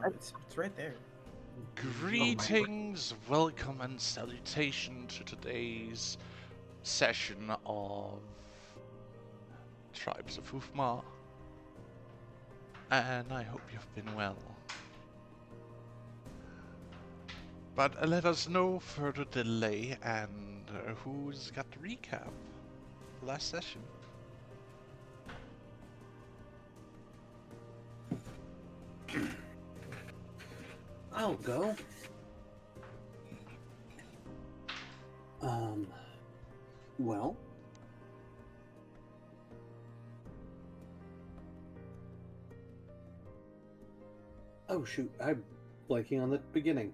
It's right there. Greetings, welcome, and salutation to today's session of Tribes of Uthmar. And I hope you've been well. But let us no further delay, and who's got the recap? Last session. I'll go. Well. Oh shoot, I'm blanking on the beginning.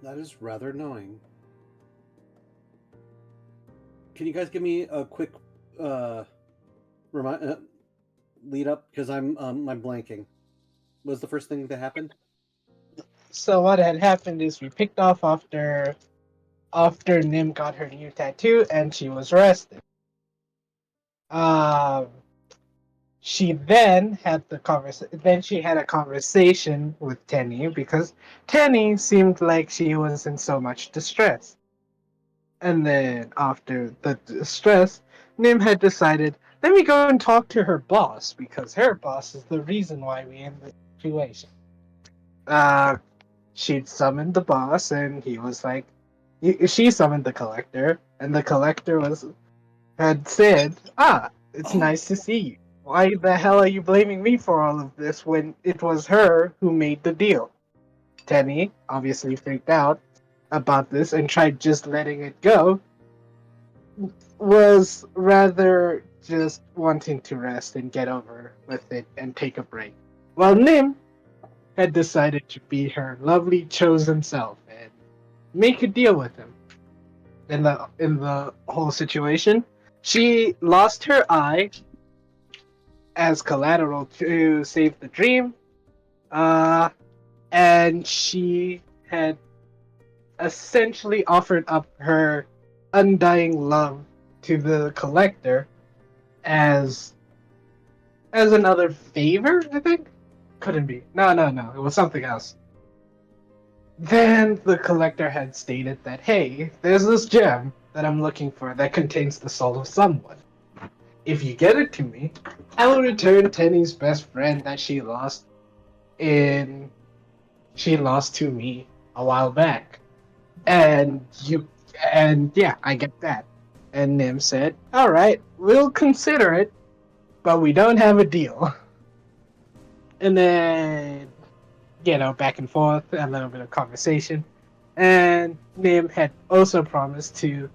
That is rather annoying. Can you guys give me a quick lead up, because I'm blanking. What was the first thing that happened? So what had happened is we picked off after Nim got her new tattoo and she was arrested. She then had she had a conversation with Tenny because Tenny seemed like she was in so much distress. And then after the distress, Nim had decided, let me go and talk to her boss because her boss is the reason why we in this situation. She'd summoned the boss, and he was like, she summoned the collector, and the collector had said, it's nice to see you. Why the hell are you blaming me for all of this when it was her who made the deal? Tenny obviously freaked out about this and tried just letting it go, was rather just wanting to rest and get over with it and take a break. While Nim had decided to be her lovely chosen self and make a deal with him. In the whole situation, she lost her eye as collateral to save the dream, and she had essentially offered up her undying love to the collector as another favor, I think. Couldn't be. No. It was something else. Then the collector had stated that, hey, there's this gem that I'm looking for that contains the soul of someone. If you get it to me, I will return Tenny's best friend that she lost to me a while back. And yeah, I get that. And Nim said, alright, we'll consider it, but we don't have a deal. And then, back and forth, a little bit of conversation. And Nim had also promised to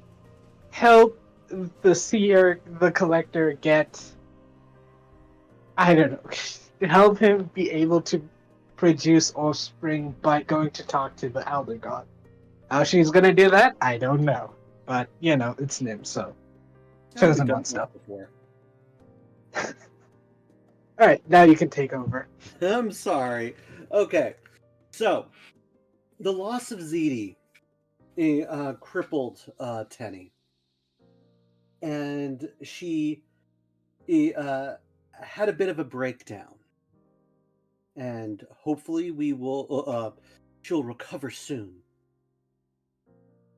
help the collector get, I don't know, help him be able to produce offspring by going to talk to the Elder God. How she's gonna do that, I don't know. But, it's Nim, so. Chosen one stuff. Before. Alright, now you can take over. I'm sorry. Okay, so the loss of Zeddy crippled Tenny, and she had a bit of a breakdown, and hopefully she'll recover soon.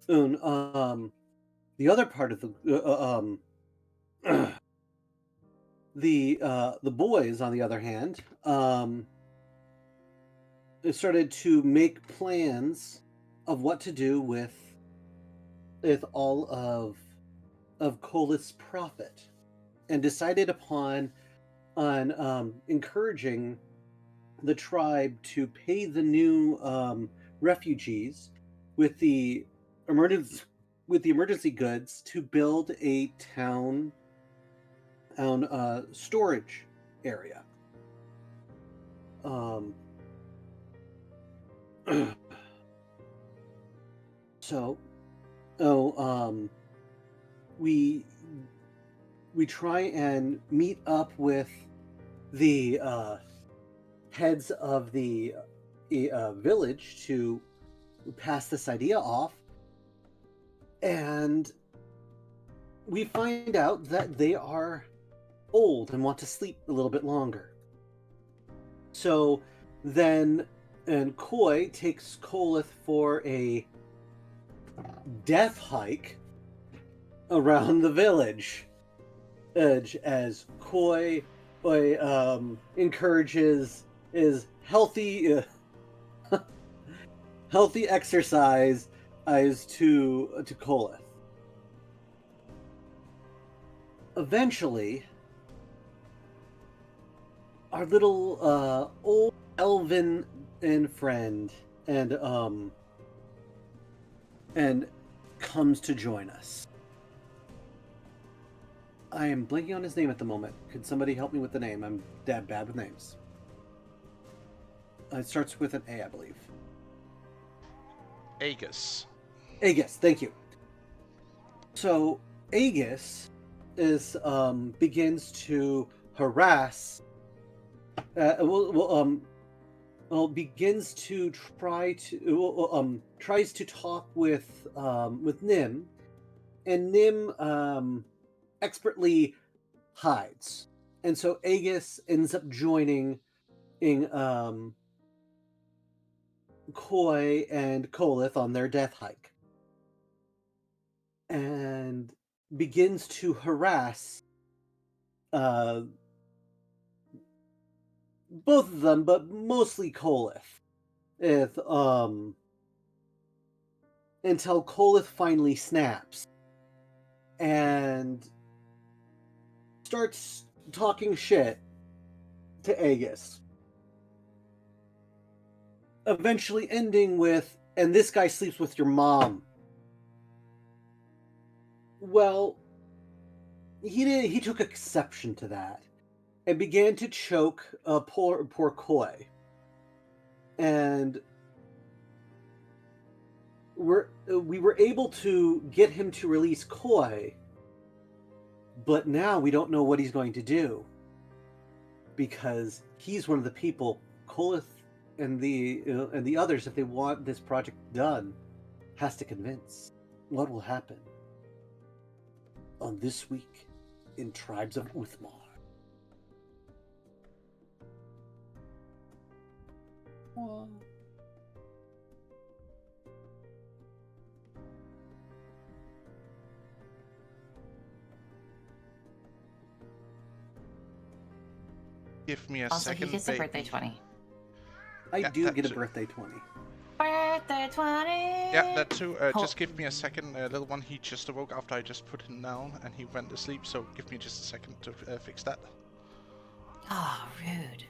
The other part of the boys, on the other hand, started to make plans of what to do with all of Colis' profit, and decided upon encouraging the tribe to pay the new refugees with the emergency goods to build a town storage area. We try and meet up with the heads of the village to pass this idea off, and we find out that they are old and want to sleep a little bit longer. So And Koi takes Kolith for a death hike around the village, as Koi encourages is healthy healthy exercise as to Kolith. Eventually, our little old elven and friend and comes to join us. I am blanking on his name at the moment. Could somebody help me with the name? I'm bad with names. It starts with an A, I believe. Aegis. Aegis, thank you. So Aegis begins to harass. Begins to tries to talk with Nim, and Nim expertly hides, and so Aegis ends up joining Koi and Kolith on their death hike, and begins to harass both of them, but mostly Kolith, until Kolith finally snaps and starts talking shit to Aegis. Eventually ending with, "And this guy sleeps with your mom." Well, he took exception to that and began to choke poor Koi. And we were able to get him to release Koi, but now we don't know what he's going to do, because he's one of the people Kolith and the others, if they want this project done, has to convince. What will happen on This Week in Tribes of Uthmar? Give me a Also, second, he gets a birthday baby. 20. I Yeah, do that get a too. birthday 20. Birthday 20! Yeah, that too. Oh. Just give me a second, little one. He just awoke after I just put him down, and he went to sleep. So give me just a second to fix that. Oh, rude.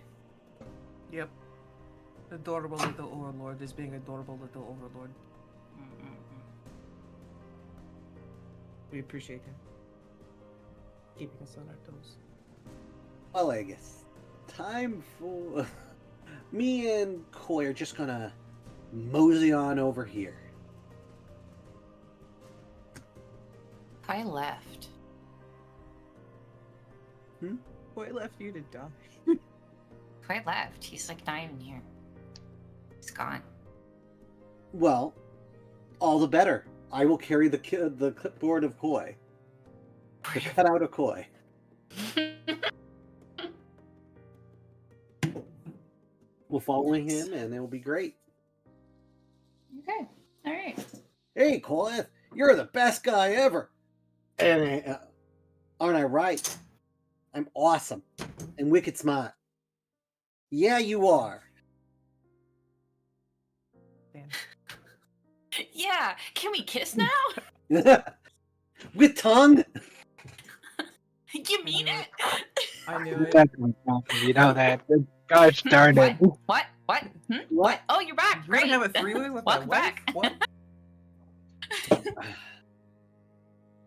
Yep. Adorable little overlord is being adorable little overlord. We appreciate him. Keeping us on our toes. Well, Aegis, time for me and Koi are just gonna mosey on over here. I left. Boy left you to die. Quite left. He's like not even here. He's gone. Well, all the better. I will carry the clipboard of Koi. The cutout of Koi. We'll follow him, and it'll be great. Okay. All right. Hey, Koi, you're the best guy ever. And aren't I right? I'm awesome and wicked smart. Yeah, you are. Damn. Yeah. Can we kiss now? With tongue? You mean it? I knew it. Definitely not. You know that. Gosh darn it. What? What? What? Oh, you're back. You're Great. gonna have a three-way with my Welcome wife? back. What?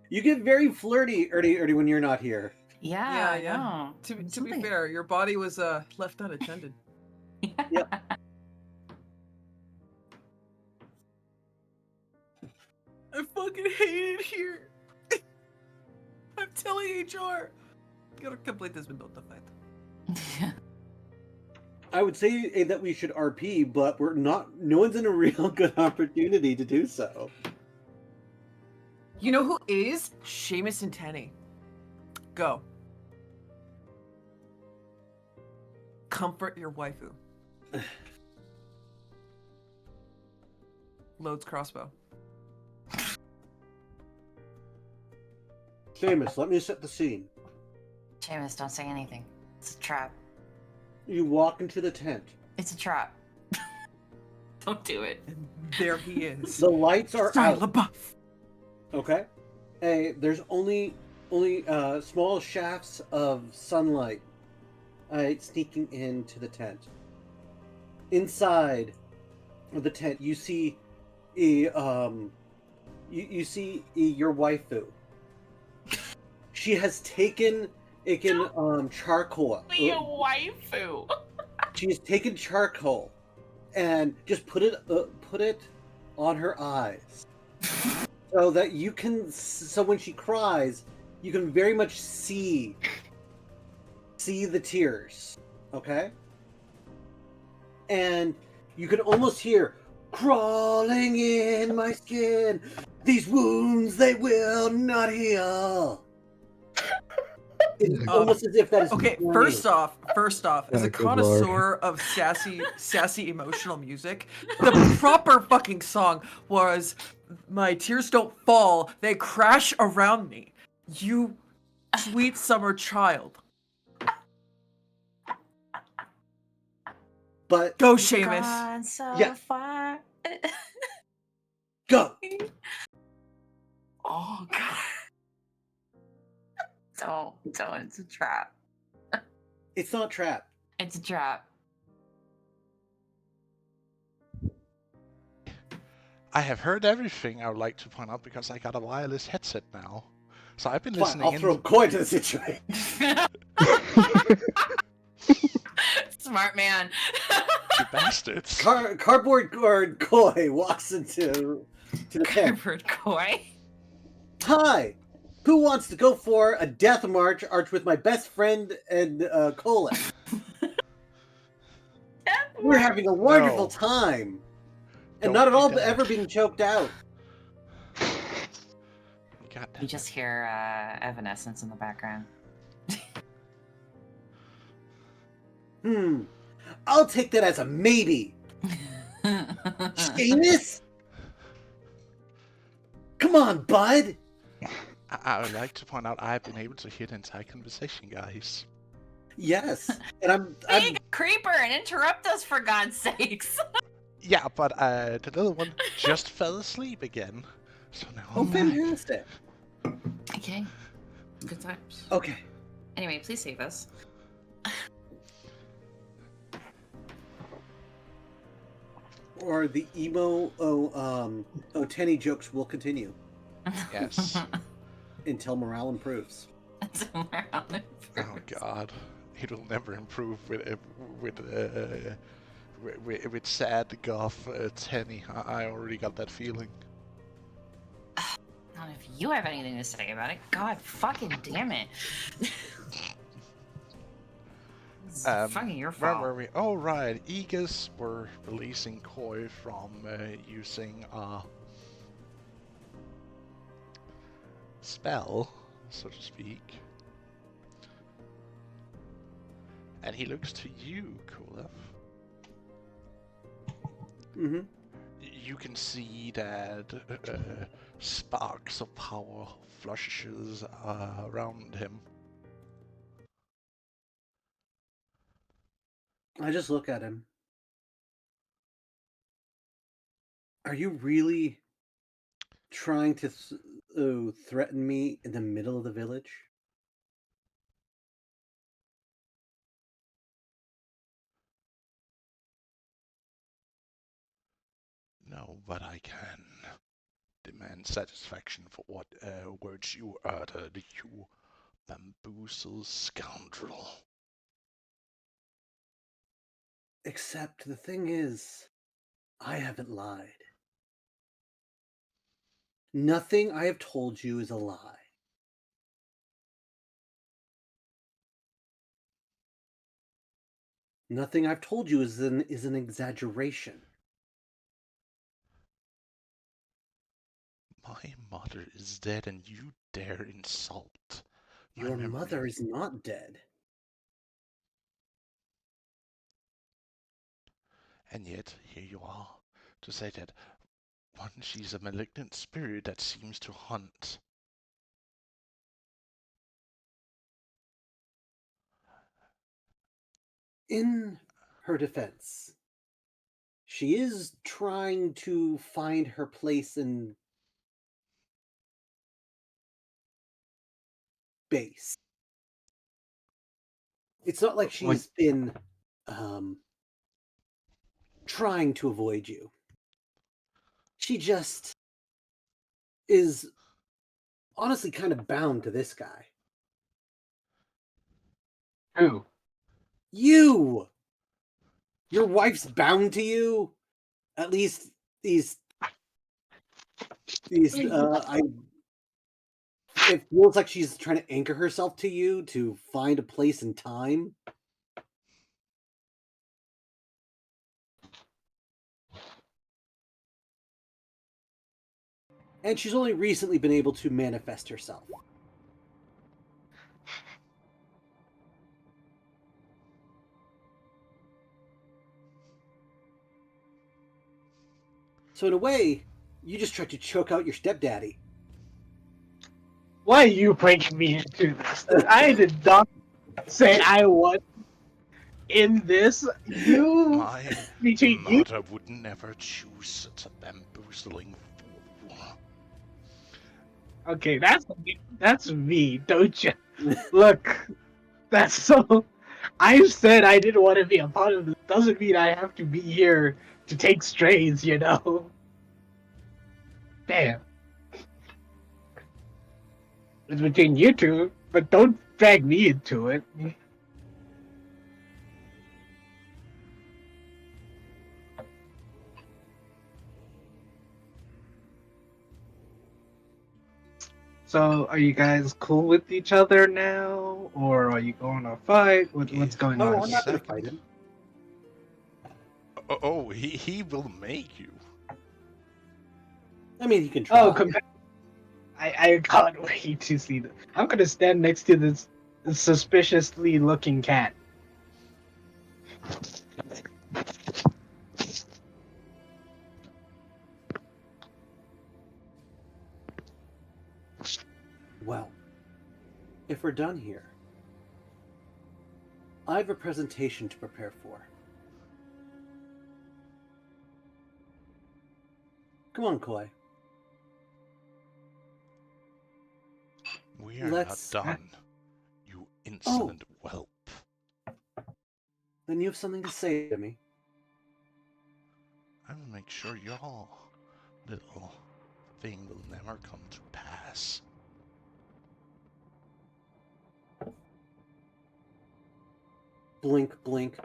You get very flirty, Ernie, when you're not here. Yeah. I Yeah. know. To be Something- fair, your body was left unattended. Yep. I fucking hate it here. I'm telling HR. Gotta complete this with the fight. I would say that we should RP, but we're not. No one's in a real good opportunity to do so. You know who is? Seamus and Tenny. Go. Comfort your waifu. Loads crossbow. Seamus, let me set the scene. Seamus, don't say anything. It's a trap. You walk into the tent. It's a trap. Don't do it. And there he is. The lights are Shia out. LaBeouf. Okay. There's only small shafts of sunlight sneaking into the tent. Inside of the tent, you see your waifu. She has taken charcoal. Be a waifu. She has taken charcoal and just put it on her eyes, so that you can. So when she cries, you can very much see the tears. Okay, and you can almost hear crawling in my skin. These wounds, they will not heal. It's almost as if that is Okay, warning. first off, as Oh, a good connoisseur of sassy emotional music, the proper fucking song was "My tears don't fall, they crash around me." You sweet summer child. But Go, Seamus. Gone so Yeah. far. go. Oh god. Don't. It's a trap. It's not trap. It's a trap. I have heard everything I would like to point out because I got a wireless headset now. So I've been Fine, listening I'll in. throw coin to the situation. Smart man. You bastards. Cardboard guard Koi walks into the tent. Cardboard koi. Hi, who wants to go for a death march with my best friend and Colin? We're having a wonderful No. time, and Don't not at do all that. ever being choked out. God damn You it. just hear Evanescence in the background. I'll take that as a maybe. Seamus? Come on, bud. I would like to point out I've been able to hear the entire conversation, guys. Yes, and I'm Be a creeper and interrupt us for God's sakes. Yeah, but the little one just fell asleep again. So now oh I'm back. fantastic. Okay. Good times. Okay. Anyway, please save us. Or the emo Tenny jokes will continue Yes. until morale improves. Oh God, it'll never improve with sad goth Tenny. I already got that feeling. Not if you have anything to say about it. God fucking damn it. It's fucking your Where fault. were we? Oh right, Aegis were releasing Koi from using a spell, so to speak. And he looks to you, Kulef. Mm-hmm. You can see that sparks of power flushes around him. I just look at him. Are you really trying to threaten me in the middle of the village? No, but I can demand satisfaction for what words you uttered, you bamboozle scoundrel. Except the thing is, I haven't lied. Nothing I have told you is a lie. Nothing I've told you is an exaggeration. My mother is dead and you dare insult my Your memory. mother is not dead. And yet, here you are, to say that one, she's a malignant spirit that seems to hunt. In her defense, she is trying to find her place in base. It's not like she's been trying to avoid you. She just is honestly kind of bound to this guy. Who? You! Your wife's bound to you? At least these it feels like she's trying to anchor herself to you to find a place in time. And she's only recently been able to manifest herself. So in a way, you just tried to choke out your stepdaddy. Why are you bringing me into this? I did not say I was in this. You, My between you, mother would never choose such a bamboozling fool. okay, that's me, don't you? Look, that's so. I said I didn't want to be a part of this. Doesn't mean I have to be here to take strays, you know. Damn. It's between you two, but don't drag me into it. So, are you guys cool with each other now, or are you going to fight? What's going No, on? I'm not going to fight him. Oh, he will make you. I mean, he can try. Oh, I can't wait to see that. I'm gonna stand next to this suspiciously looking cat. Well, if we're done here, I have a presentation to prepare for. Come on, Koi. We are Let's- not done, you insolent whelp. Then you have something to say to me. I will make sure your little thing will never come to pass. Blink, blink.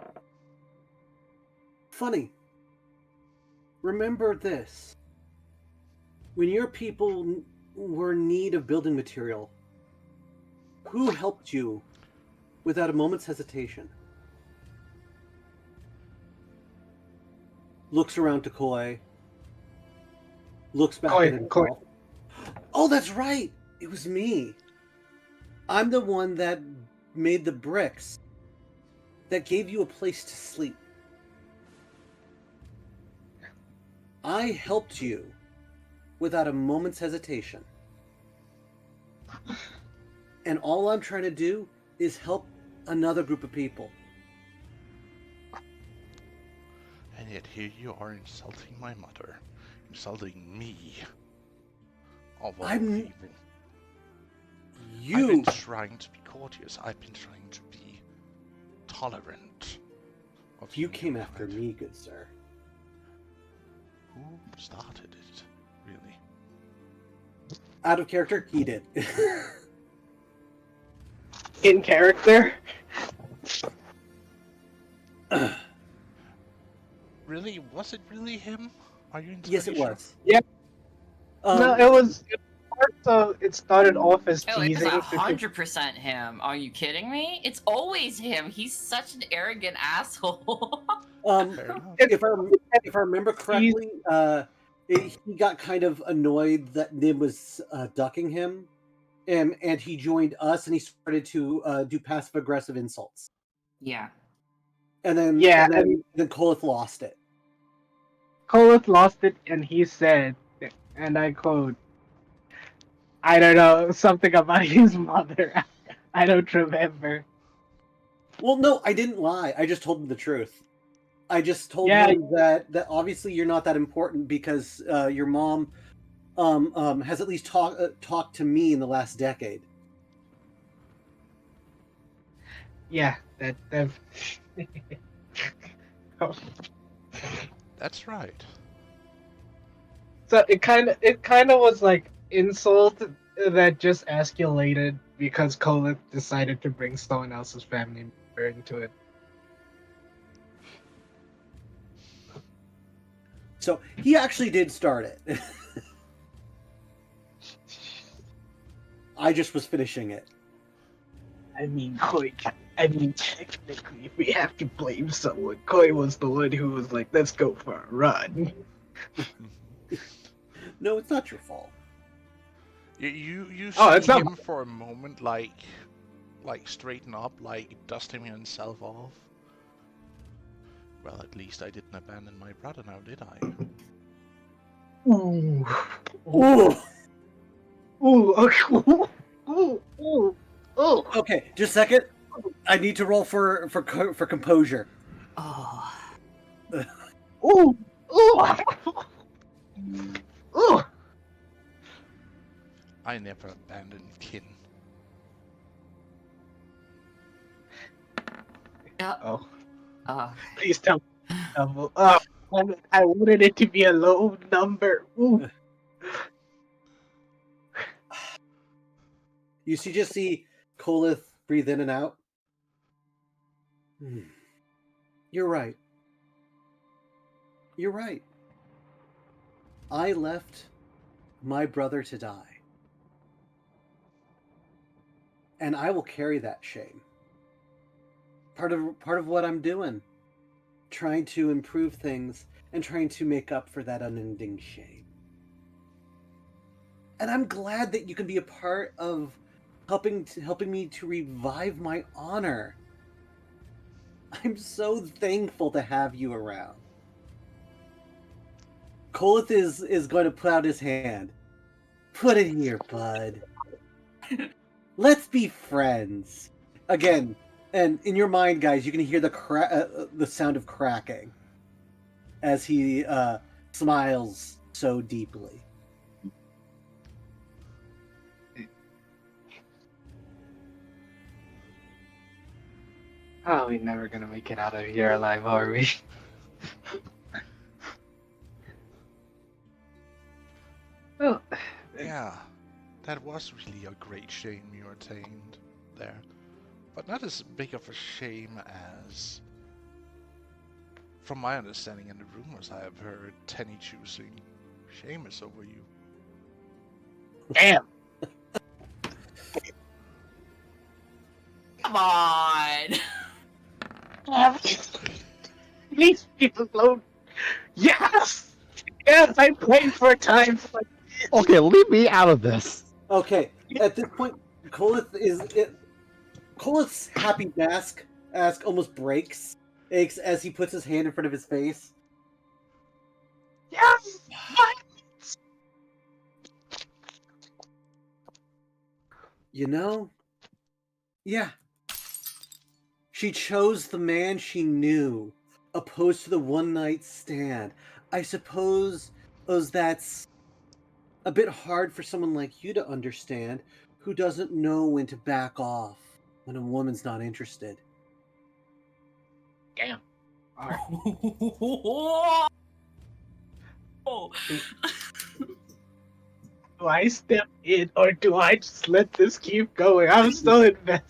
Funny. Remember this. When your people were in need of building material, who helped you without a moment's hesitation? Looks around to Koi. Looks back Koi, at himself. Oh, that's right! It was me. I'm the one that made the bricks that gave you a place to sleep. I helped you without a moment's hesitation. And all I'm trying to do is help another group of people. And yet here you are insulting my mother, insulting me. Of all I'm- people. I've You, been trying to be courteous. I've been trying to be tolerant. Of you came humankind. after me, good sir. Who started it, really? Out of character, he did. In character. Really? Was it really him? Are you entirely Yes, it sure? was. Yeah. No, Um, it was. So it started off as Oh, it's teasing. 100% him. Are you kidding me? It's always him. He's such an arrogant asshole. Fair enough. if I remember correctly, he got kind of annoyed that Nim was ducking him, and he joined us, and he started to do passive aggressive insults. Yeah. And then Yeah, then Kolith lost it. Kolith lost it, and he said, and I quote, "I don't know, something about his mother. I don't remember." Well, no, I didn't lie. I just told him the truth. I just told Yeah, him that obviously you're not that important because your mom has at least talked to me in the last decade. yeah, that. Oh. That's right. So it kind of was like insult that just escalated because Kolith decided to bring someone else's family member into it. So he actually did start it. I just was finishing it. I mean, Koi. I mean, technically, if we have to blame someone, Koi was the one who was like, "Let's go for a run." No, it's not your fault. You Oh, see it's not. him for a moment, like straighten up, like dusting himself off. Well, at least I didn't abandon my brother now, did I? Ooh, Ooh. ooh, ooh, ooh, ooh. Okay, just a second. I need to roll for composure. Oh. Ooh, ooh, ooh. I never abandoned kin. Yeah. Oh, Oh. please tell me. Oh, I wanted it to be a low number. Ooh. You just see Kolith breathe in and out. You're right. You're right. I left my brother to die. And I will carry that shame. Part of what I'm doing. Trying to improve things and trying to make up for that unending shame. And I'm glad that you can be a part of helping me to revive my honor. I'm so thankful to have you around. Kolith is going to put out his hand. Put it here, bud. Let's be friends. Again, and in your mind, guys, you can hear the sound of cracking as he smiles so deeply. Oh, we're never gonna make it out of here alive, are we? Well, Yeah, that was really a great shame you attained there. But not as big of a shame as, from my understanding and the rumors I have heard, Tenny choosing Seamus over you. damn. Come on. Please leave alone. Yes! Yes, I prayed for times like Okay, leave me out of this. Okay, at this point, Kolith's happy mask almost breaks as he puts his hand in front of his face. yes! You know, yeah, she chose the man she knew, opposed to the one night stand. I suppose that's a bit hard for someone like you to understand, who doesn't know when to back off when a woman's not interested. Damn. Alright. Oh. Do I step in or do I just let this keep going? I'm so invested.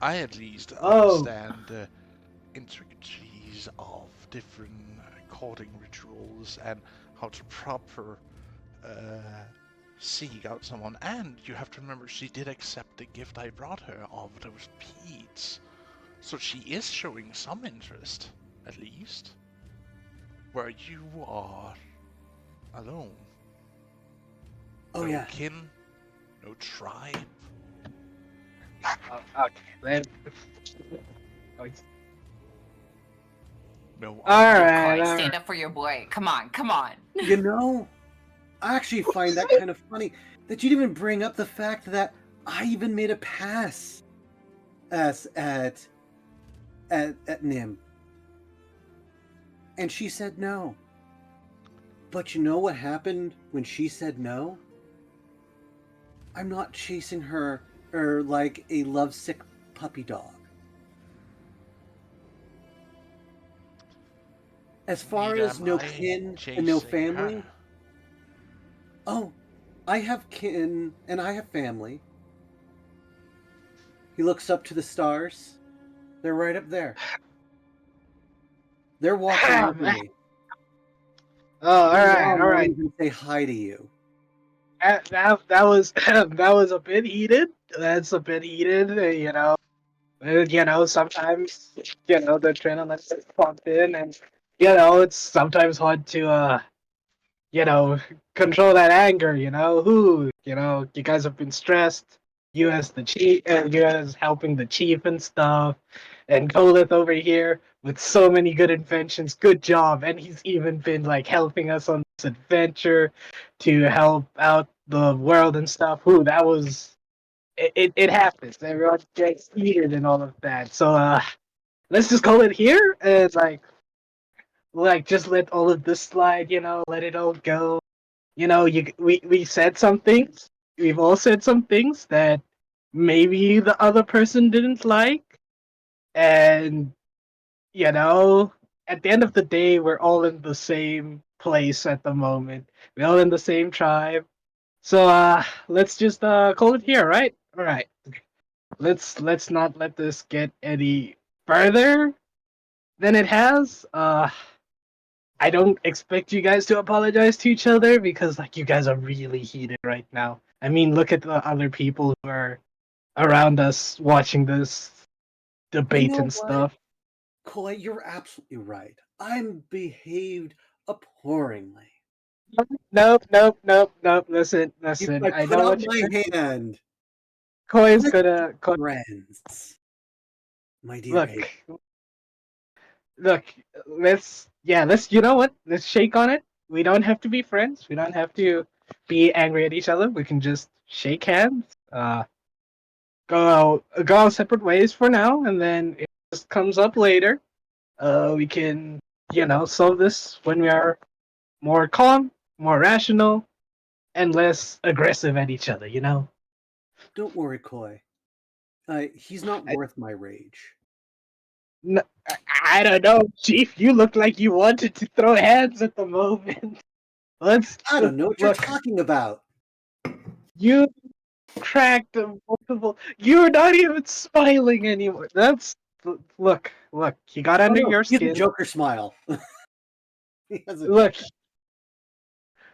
I at least Oh. understand the intricacies of different courting rituals and how to proper seek out someone. And you have to remember, she did accept the gift I brought her of those peats. So she is showing some interest, at least. Where you are alone. Oh no yeah. kin, no tribe. Okay, then. No, All I'm right, Koi, all stand right. up for your boy. Come on, come on. You know, I actually find that kind of funny that you didn't even bring up the fact that I even made a pass as at Nim, and she said no. But you know what happened when she said no? I'm not chasing her like a lovesick puppy dog. As far neither as am no I kin and no chasing family, her. oh, I have kin and I have family. He looks up to the stars. They're right up there. They're watching over me. Oh, all They right, all all won't right. even say hi to you. That was that was a bit heated. That's a bit heated. You know. Sometimes the adrenaline gets pumped in, and it's sometimes hard to you know, control that anger. You guys have been stressed. You as the chief, and you as helping the chief and stuff, and Kolith over here with so many good inventions. Good job, and he's even been like helping us on this adventure to help out the world and stuff. Ooh, that was it happens. Everyone gets heated and all of that. So let's just call it here and like just let all of this slide. Let it all go. We said some things. We've all said some things that maybe the other person didn't like, and you know, at the end of the day, we're all in the same place at the moment. We're all in the same tribe. So let's just call it here, right? All right. Let's not let this get any further than it has. I don't expect you guys to apologize to each other because like you guys are really heated right now. I mean, look at the other people who are around us watching this You debate know and what, stuff. Koi? You're absolutely right. I'm behaved abhorringly. Nope, nope, nope, nope. Listen, If listen. I I put know out what my you're. hand, Koi's let's be gonna. friends, my dear Look, Abe. look. Let's. You know what? Let's shake on it. We don't have to be friends. We don't have to be angry at each other. We can just shake hands. Go our separate ways for now, and then if this comes up later, we can solve this when we are more calm, more rational, and less aggressive at each other. Don't worry, Koi. He's not I, worth my rage. n- I don't know, Chief. You look like you wanted to throw hands at the moment. Let's I don't know what you're look. talking about. You cracked multiple. You're not even smiling anymore. Look. He got Oh under no, your he has a skin. Joker smile. He has a Look, Joker.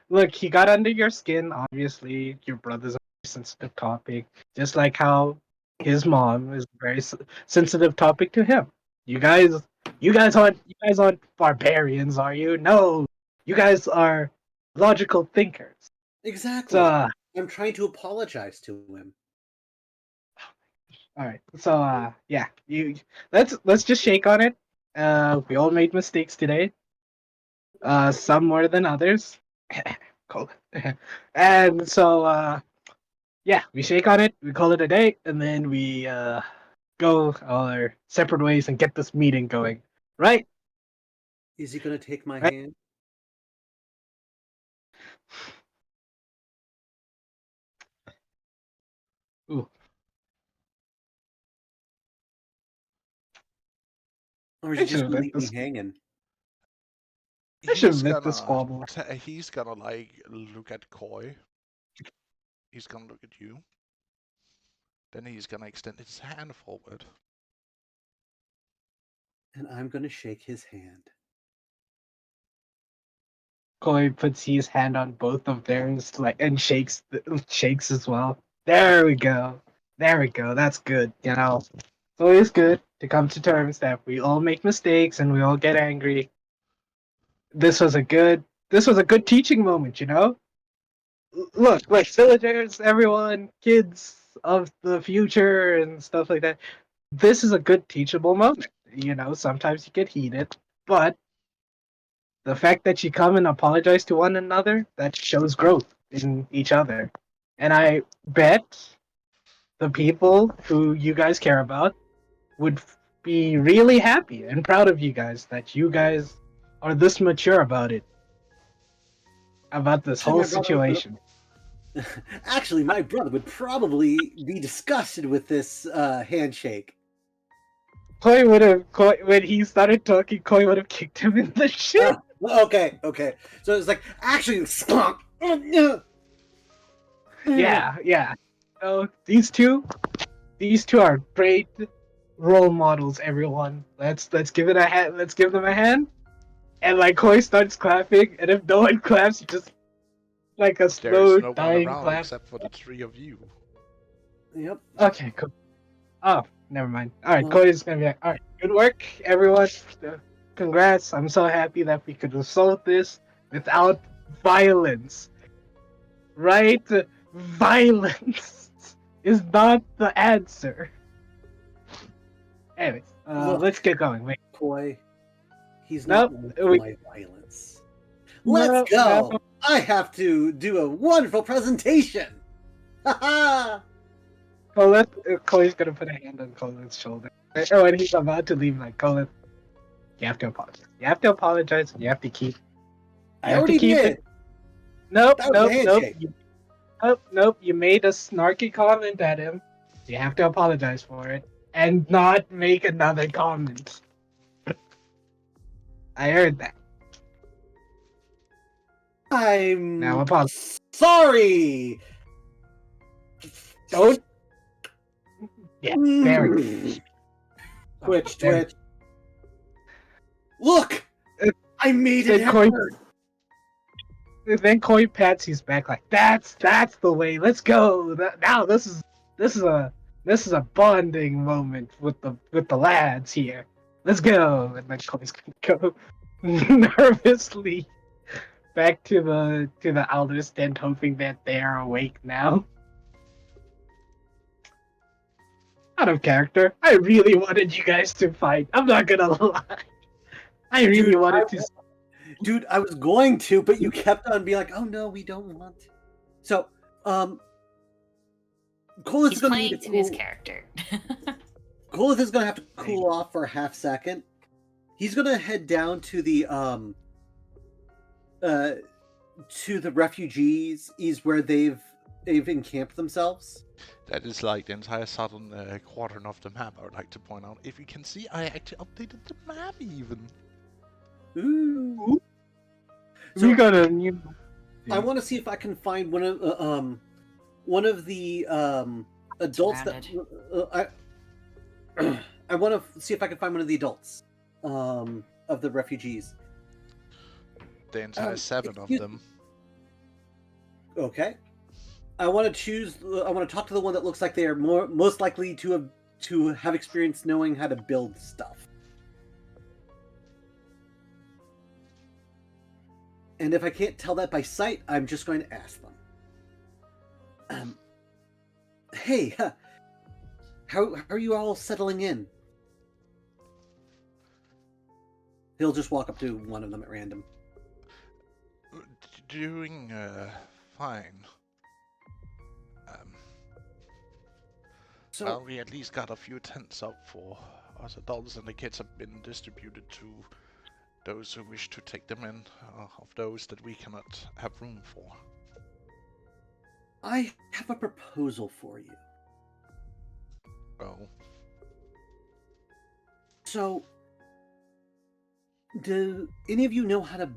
Look, he got under your skin. Obviously, your brother's a very sensitive topic, just like how his mom is a very sensitive topic to him. You guys, you guys aren't barbarians, are you? No, you guys are logical thinkers. So, Exactly. I'm trying to apologize to him. all right. So, yeah, you let's just shake on it. We all made mistakes today. Some more than others. Cool. And so, yeah, we shake on it, we call it a day, and then we go our separate ways and get this meeting going. Right? Is he going to take my Right? hand? Ooh, Or is I he should just have going to let leave me this. hanging? I should He's have let this gonna squabble. he's gonna like look at Koi. He's gonna look at you. Then he's gonna extend his hand forward. And I'm going to shake his hand. Koi puts his hand on both of theirs, like, and shakes as well. There we go. There we go. That's good. It's always good to come to terms that we all make mistakes and we all get angry. This was a good. This was a good teaching moment. Look, villagers, everyone, kids of the future and stuff like that. This is a good teachable moment. Sometimes you get heated, But the fact that you come and apologize to one another, that shows growth in each other. And I bet the people who you guys care about would be really happy and proud of you guys that you guys are this mature about it, about this Actually, whole my brother would- situation. Actually, my brother would probably be disgusted with this handshake. Koi would have, when he started talking, Koi would have kicked him in the shit. Okay. So it's like, actually, Yeah. So these two are great role models. Everyone, let's give it a hand. Let's give them a hand. And like Koi starts clapping, and if no one claps, you just like a There is slow no one dying around clap. except for the three of you. Yep. Okay, cool. Oh, never mind. All right, Well- Cody's gonna be like, all right, good work, everyone. Congrats. I'm so happy that we could resolve this without violence. Right? Violence is not the answer. Anyways, Look. let's get going. Wait. Koi, he's not Nope, one we- for my violence. Let's No. go! I have to do a wonderful presentation! Haha! Colin, Cody's gonna put a hand on Colin's shoulder. Oh, and he's about to leave. Like, Colin, you have to apologize. You have to apologize. And you have to keep. I have to already keep did! it. Nope, That was a handshake. Nope. You made a snarky comment at him. You have to apologize for it and not make another comment. I heard that. I'm Now apologize. sorry! Don't. Yeah, very. Twitch. Look! I made it Then Koi, happen! then Koi pats his back like that's the way. Let's go. Now this is a bonding moment with the lads here. Let's go. And then Koi's gonna go nervously back to the elders tent, hoping that they are awake now. Out of character. I really wanted you guys to fight. I'm not gonna lie. I really Dude, wanted to. Dude, I was going to, but you kept on being like, oh no, we don't want to. So, Kolith He's is gonna playing need to to his cool. character. Kolith is gonna have to cool off for a half second. He's gonna head down to the refugees is where they've encamped themselves. That is like the entire southern quadrant of the map, I would like to point out. If you can see, I actually updated the map even. Ooh. We got a new. I want to see if I can find one of the adults that I want to see if I can find one of the adults of the refugees. The entire seven of excuse- them. Okay. I want to choose. I want to talk to the one that looks like they are most likely to have experience knowing how to build stuff. And if I can't tell that by sight, I'm just going to ask them. Hey, how are you all settling in? He'll just walk up to one of them at random. Doing fine. So, Well, we at least got a few tents up for us adults, and the kids have been distributed to those who wish to take them in, of those that we cannot have room for. I have a proposal for you. Oh, So, do any of you know how to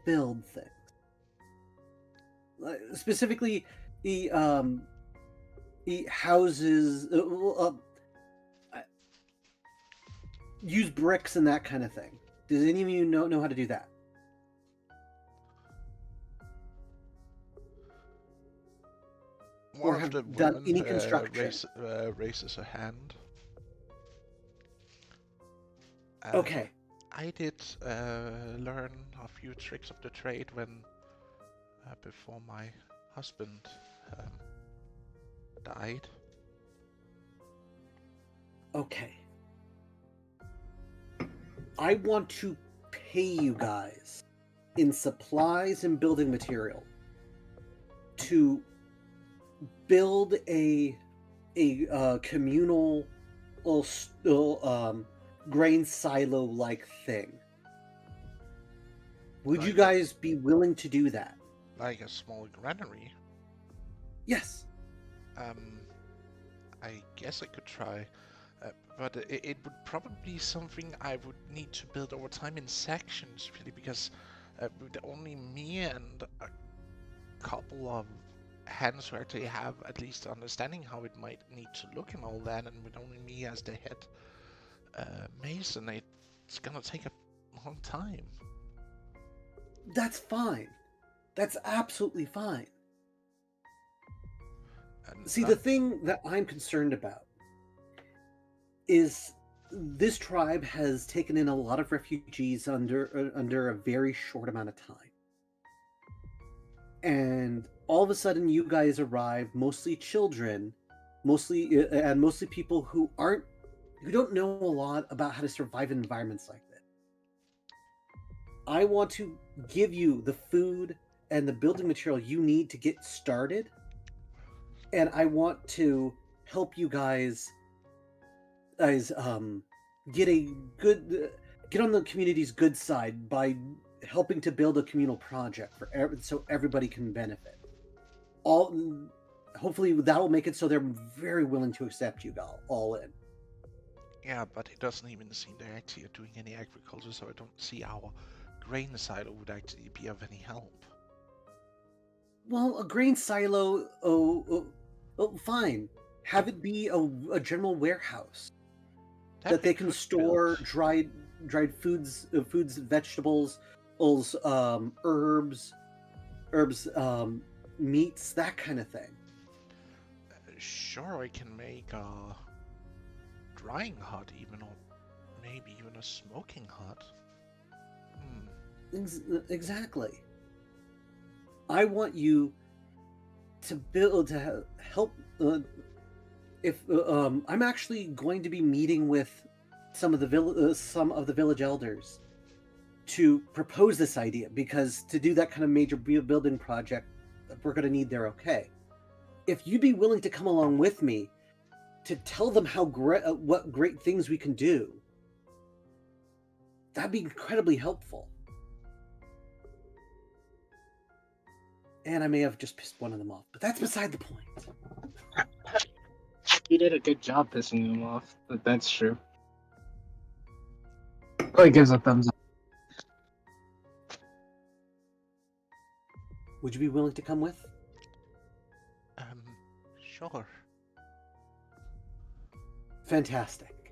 build things? Specifically, the houses, use bricks and that kind of thing. Does any of you know how to do that? one Or of the have done women any construction? raises a hand. Okay. I did learn a few tricks of the trade when before my husband died. Okay. I want to pay you guys in supplies and building material to build a communal grain silo like thing. Would you Like guys be willing to do that? like a small granary. Yes. I guess I could try, but it would probably be something I would need to build over time in sections, really, because with only me and a couple of hands who actually have at least understanding how it might need to look and all that, and with only me as the head mason, it's gonna take a long time. That's fine. That's absolutely fine. And See, the thing that I'm concerned about is this tribe has taken in a lot of refugees under a very short amount of time. And all of a sudden you guys arrive, mostly children, mostly people who don't know a lot about how to survive in environments like that. I want to give you the food and the building material you need to get started, and I want to help you guys get on the community's good side by helping to build a communal project so everybody can benefit. Hopefully that'll make it so they're very willing to accept you all in. yeah, but it doesn't even seem they're actually doing any agriculture, so I don't see our grain silo would actually be of any help. Well, a grain silo, fine. Have it be a general warehouse that they can store dried foods, vegetables, herbs, meats, that kind of thing. Sure, I can make a drying hut, even, or maybe even a smoking hut. Exactly. I want you to help. I'm actually going to be meeting with some of the village elders to propose this idea, because to do that kind of major building project, we're going to need their okay. If you'd be willing to come along with me to tell them what great things we can do, that'd be incredibly helpful. And I may have just pissed one of them off, but that's beside the point. You did a good job pissing them off, but that's true. Oh, he gives a thumbs up. Would you be willing to come with? Sure. Fantastic.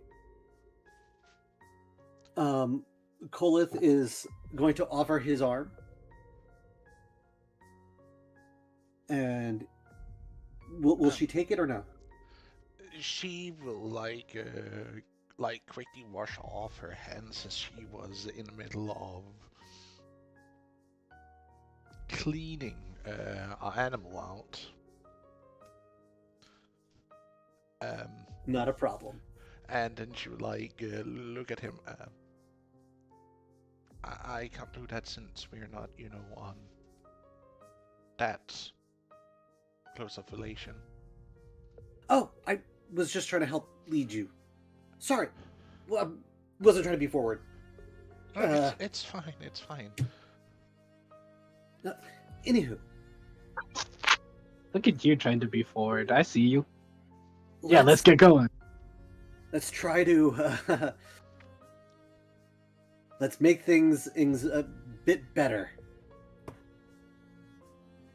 Kolith is going to offer his arm. And will she take it or no? She will quickly wash off her hands, as she was in the middle of cleaning our animal out. Not a problem. And then she would look at him. I can't do that since we're not, on that close of relation. Oh, I was just trying to help lead you. Sorry. Well, I wasn't trying to be forward. No, it's fine, it's fine. Anywho. Look at you trying to be forward. I see you. Yeah, let's get going. Let's try to let's make things a bit better.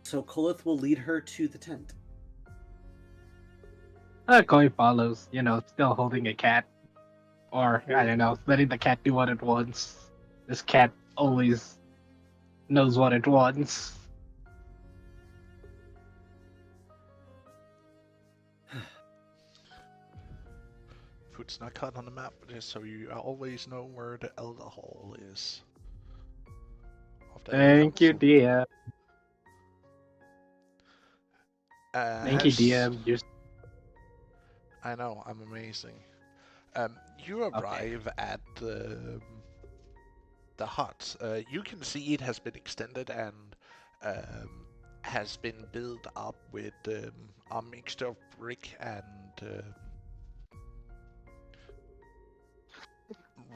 So Kolith will lead her to the tent. Koi follows, still holding a cat. Or, I don't know, letting the cat do what it wants. This cat always knows what it wants. Food's not cut on the map, just so you always know where the Elder Hall is. Thank you, DM. Thank you, DM. I know, I'm amazing. You arrive at the the hut. You can see it has been extended and has been built up with a mixture of brick and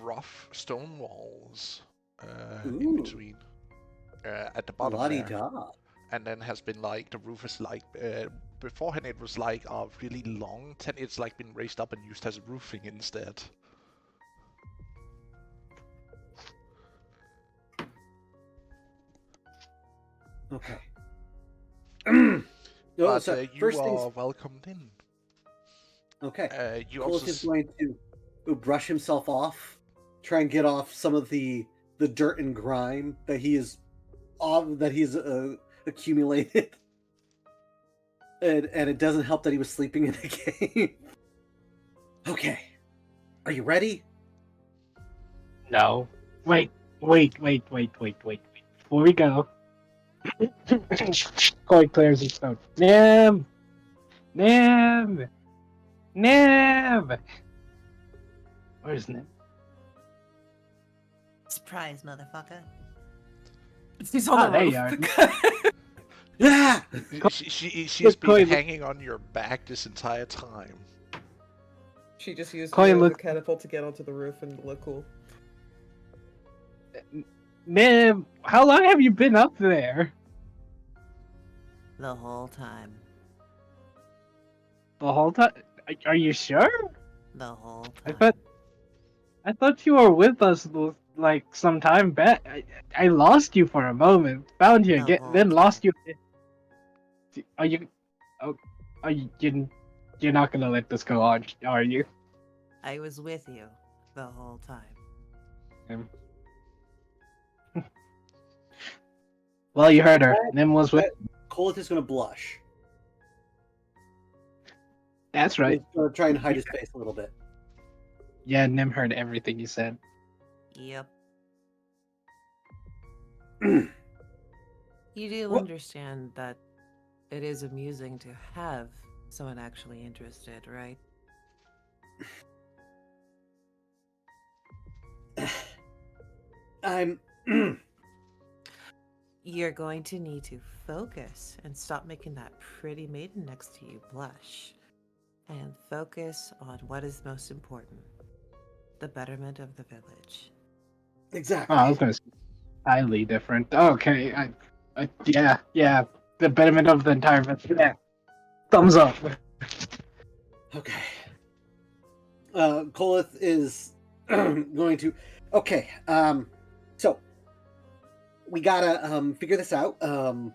rough stone walls in Ooh. between at the bottom La-di-da. there. And then has been like, the roof is like, beforehand it was like a really long tent. It's like been raised up and used as roofing instead. Okay. No, But so you first are things. welcomed in. Okay. You Colas also is going to brush himself off, try and get off some of the dirt and grime that he's accumulated, and it doesn't help that he was sleeping in a cave. Okay, are you ready? No. Wait. Before we go, Corey clears his throat. Nim! Where's Nim? Surprise, motherfucker. He's on the there roof. you are. Yeah. she's been Koi, hanging on your back this entire time. She just used Koi, the look- catapult to get onto the roof and look cool. Nim, how long have you been up there? The whole time. The whole time? Are you sure? The whole I time. thought you were with us like some time back. I lost you for a moment. Found you The again, whole then lost time. you. Are you? Oh, are you? You're not gonna let this go on, are you? I was with you the whole time. Well, you heard her. Nim was with. Colas is going to blush. That's right. He's going to try and hide his face a little bit. Yeah, Nim heard everything you said. Yep. You do What- understand that it is amusing to have someone actually interested, right? I'm. You're going to need to focus and stop making that pretty maiden next to you blush. And focus on what is most important. The betterment of the village. Exactly. Oh, I was gonna say highly different. Okay, yeah. The betterment of the entire village. Yeah. Thumbs up. Okay. Kolith is going to. Okay. So we gotta figure this out. I'm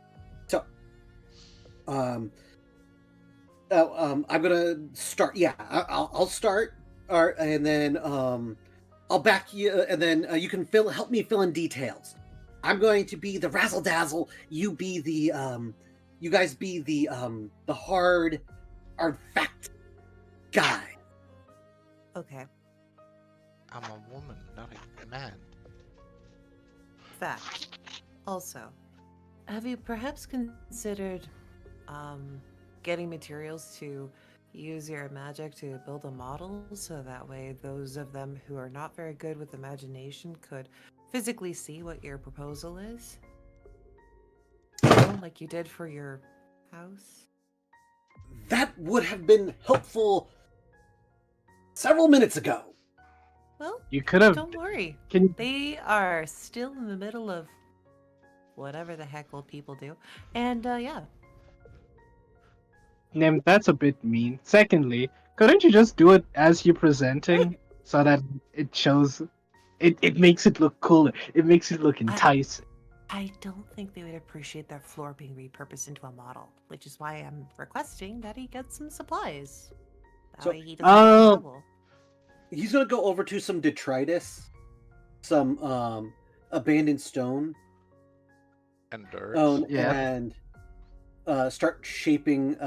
gonna start. Yeah, I'll start. And then I'll back you, and then you can help me fill in details. I'm going to be the razzle dazzle. You be the you guys be the hard fact guy. Okay. I'm a woman, not a man. Fact. Also, have you perhaps considered getting materials to use your magic to build a model so that way those of them who are not very good with imagination could physically see what your proposal is? You know, like you did for your house? That would have been helpful several minutes ago. Well, You could have. don't worry. Can They are still in the middle of whatever the heck old people do. And yeah. Nim, that's a bit mean. Secondly, couldn't you just do it as you're presenting so that it shows it makes it look cooler. It makes it look enticing. I don't think they would appreciate their floor being repurposed into a model, which is why I'm requesting that he get some supplies. That So- way he doesn't get in trouble. He's gonna go over to some detritus, some abandoned stone, And dirt. Yeah. and start shaping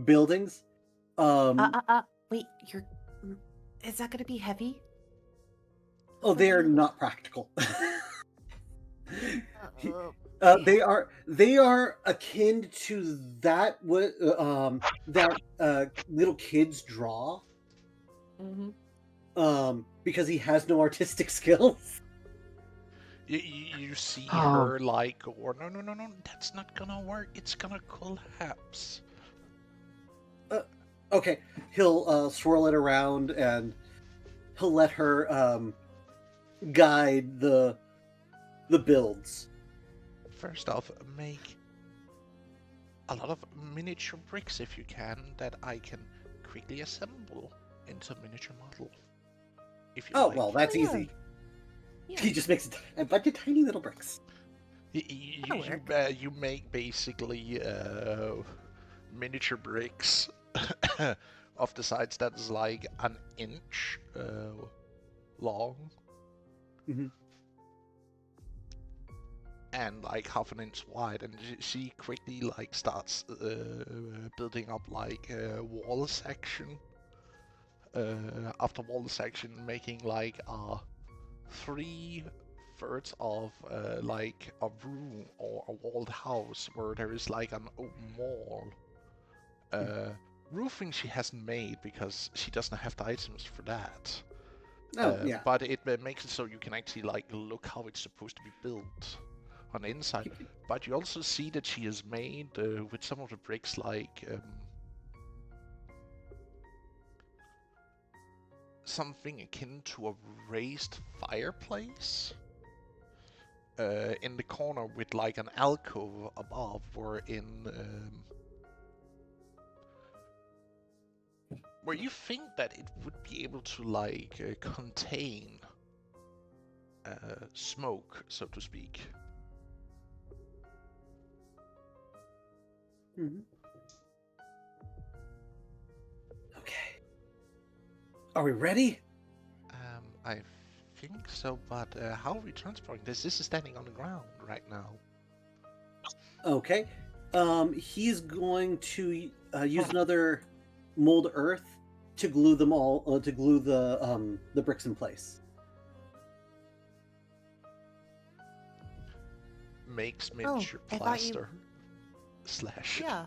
buildings. Wait, you're. Is that gonna be heavy? Oh, they are not practical. They are akin to that little kids draw. Mm-hmm. Because he has no artistic skills. You see Oh. her like, or no, no, no, no, that's not gonna work. It's gonna collapse. Okay, he'll swirl it around and he'll let her guide the builds. First off, make a lot of miniature bricks if you can that I can quickly assemble into a miniature model. If you Oh like. well, that's Yeah. easy. Yeah. He just makes a bunch of tiny little bricks. That'll work. You make basically miniature bricks of the size that is like an inch long Mhm. and like half an inch wide, and she quickly like starts building up like a wall section after wall section, making like 3/3 of like a room or a walled house where there is like an open wall. Roofing she hasn't made because she doesn't have the items for that. Oh yeah. But it makes it so you can actually like look how it's supposed to be built on the inside. But you also see that she has made with some of the bricks like something akin to a raised fireplace in the corner with like an alcove above, where you think that it would be able to like contain smoke, so to speak. Mhm. Okay. Are we ready? I think so, but how are we transporting this? This is standing on the ground right now. Okay. He's going to use another mold earth to glue them all to glue the bricks in place. Makes miniature I thought you. plaster slash Yeah,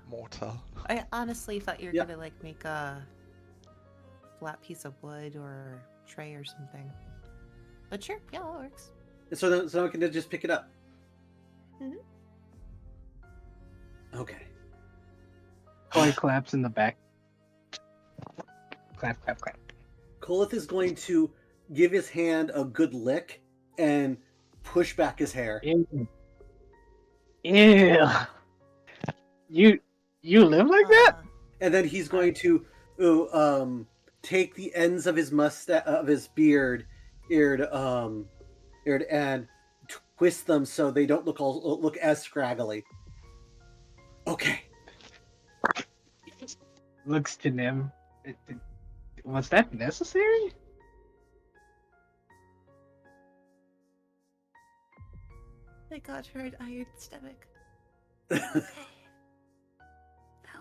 mortar. I honestly thought you were Yep. gonna like make a flat piece of wood or tray or something. But sure, yeah, that works. So I can just pick it up. Mhm. Okay. Koi claps in the back. Clap, clap, clap. Kolith is going to give his hand a good lick and push back his hair. Ew. Ew. You live like that? And then he's going to take the ends of his mustache of his beard and twist them so they don't look as scraggly. Okay. Looks to Nim. Was that necessary? I got her an iron stomach. That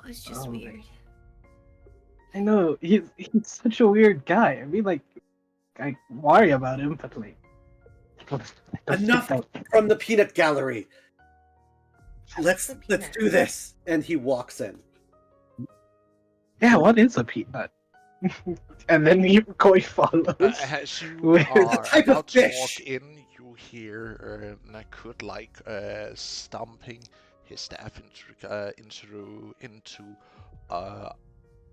was just Oh, weird. I know he's such a weird guy. I mean, like, I worry about him, but like, Enough from the peanut gallery. Let's peanut. do this. And he walks in. Yeah, what is a peanut? And then Koi follows. As you With- are type of about to fish. walk in, you hear Nakut like stomping his staff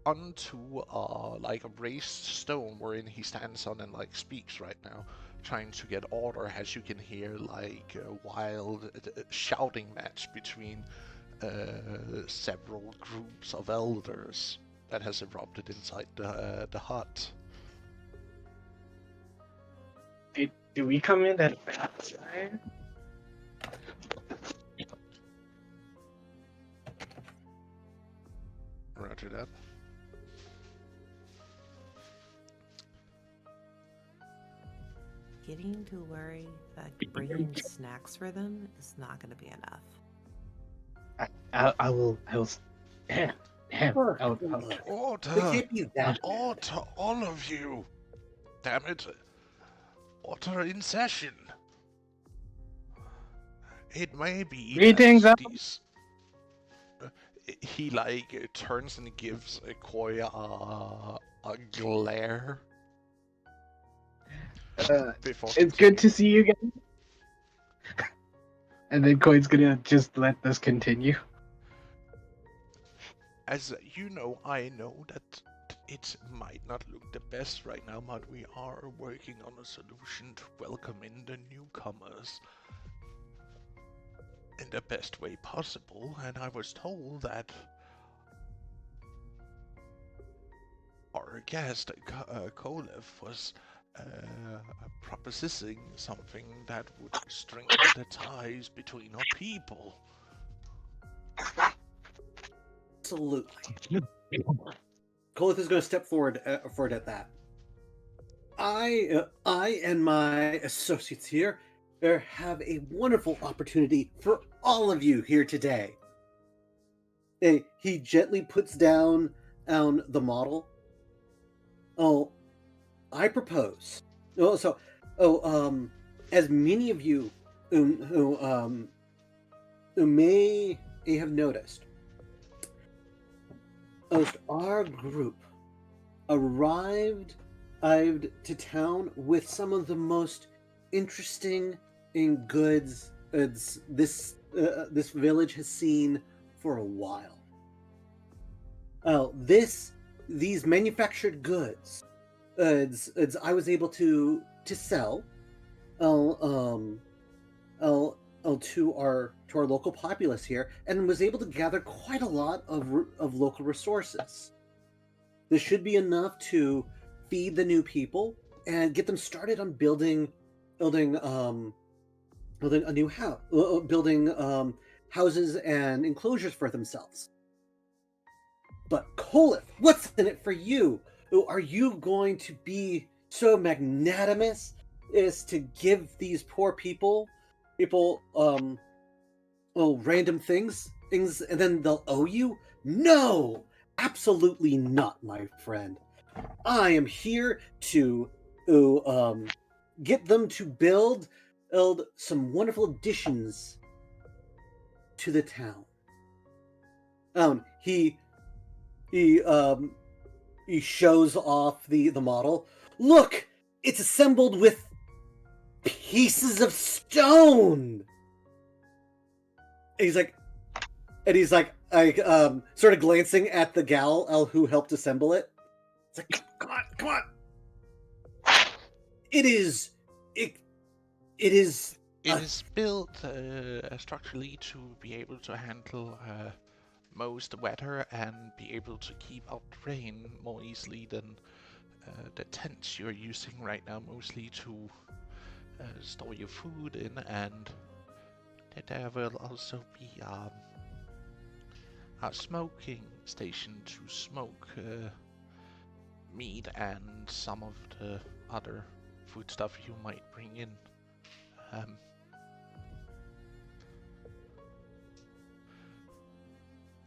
onto like a raised stone wherein he stands on and like speaks right now, trying to get order. As you can hear like a wild shouting match between several groups of elders that has erupted inside the hut. Do we come in at a bad time? Roger that. Getting to worry that bringing snacks for them is not going to be enough. I will. Damn. I'll They Order! can't be that bad. Order, all of you! Damn it! Order in session! It may be Greetings, that Al. these... He like turns and gives Koi a glare. Before It's good to see you guys. And then Coin's gonna just let this continue. As you know, I know that it might not look the best right now, but we are working on a solution to welcome in the newcomers in the best way possible, and I was told that our guest, Kolev, was proposing something that would strengthen the ties between our people. Absolutely. Kolith is going to step forward at that. I and my associates here have a wonderful opportunity for all of you here today. He gently puts down the model. Oh, I propose. As many of you who may have noticed, our group arrived to town with some of the most interesting goods this village has seen for a while. These manufactured goods, I was able to sell, to our local populace here, and was able to gather quite a lot of local resources. This should be enough to feed the new people and get them started on building a new house, building houses and enclosures for themselves. But Kolith, what's in it for you? Are you going to be so magnanimous as to give these poor people random things, and then they'll owe you? No, absolutely not, my friend. I am here to get them to build some wonderful additions to the town. He shows off the model. Look, it's assembled with pieces of stone. And he's like, sort of glancing at the gal who helped assemble it. It's like, come on. It is built structurally to be able to handle most weather and be able to keep out rain more easily than the tents you're using right now, mostly to store your food in, and there will also be a smoking station to smoke meat and some of the other food stuff you might bring in.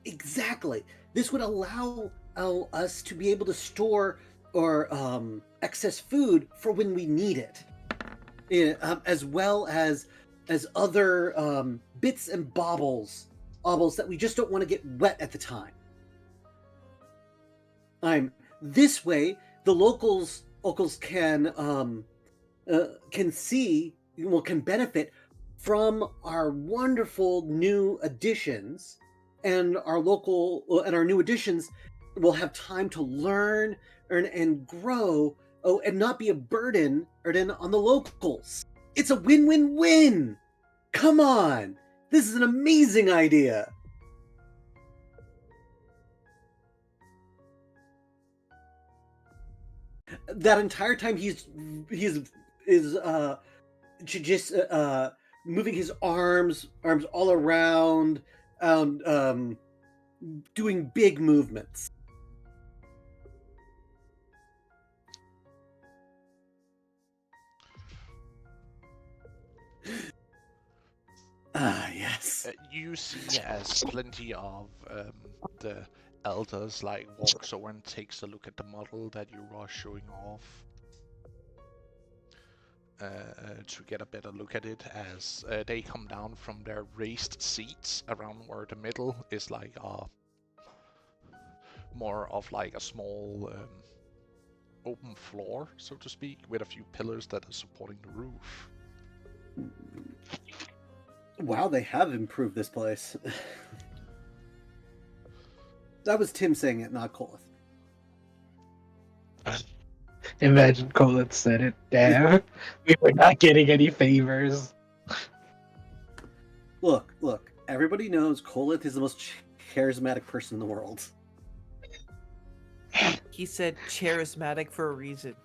Exactly. This would allow us to be able to store or excess food for when we need it, as well as other bits and baubles that we just don't want to get wet at the time. This way the locals can benefit from our wonderful new additions, and our new additions will have time to learn and grow, and not be a burden on the locals. It's a win-win-win. Come on, this is an amazing idea. That entire time he's just moving his arms all around, doing big movements. Yes. You see as plenty of the elders walks over and takes a look at the model that you are showing off, to get a better look at it, as they come down from their raised seats around where the middle is more of a small open floor, so to speak, with a few pillars that are supporting the roof. Wow, they have improved this place. That was Tim saying it, not Colith. Imagine Colin said it. Damn, we were not getting any favors. Look. Everybody knows Colith is the most charismatic person in the world. He said charismatic for a reason,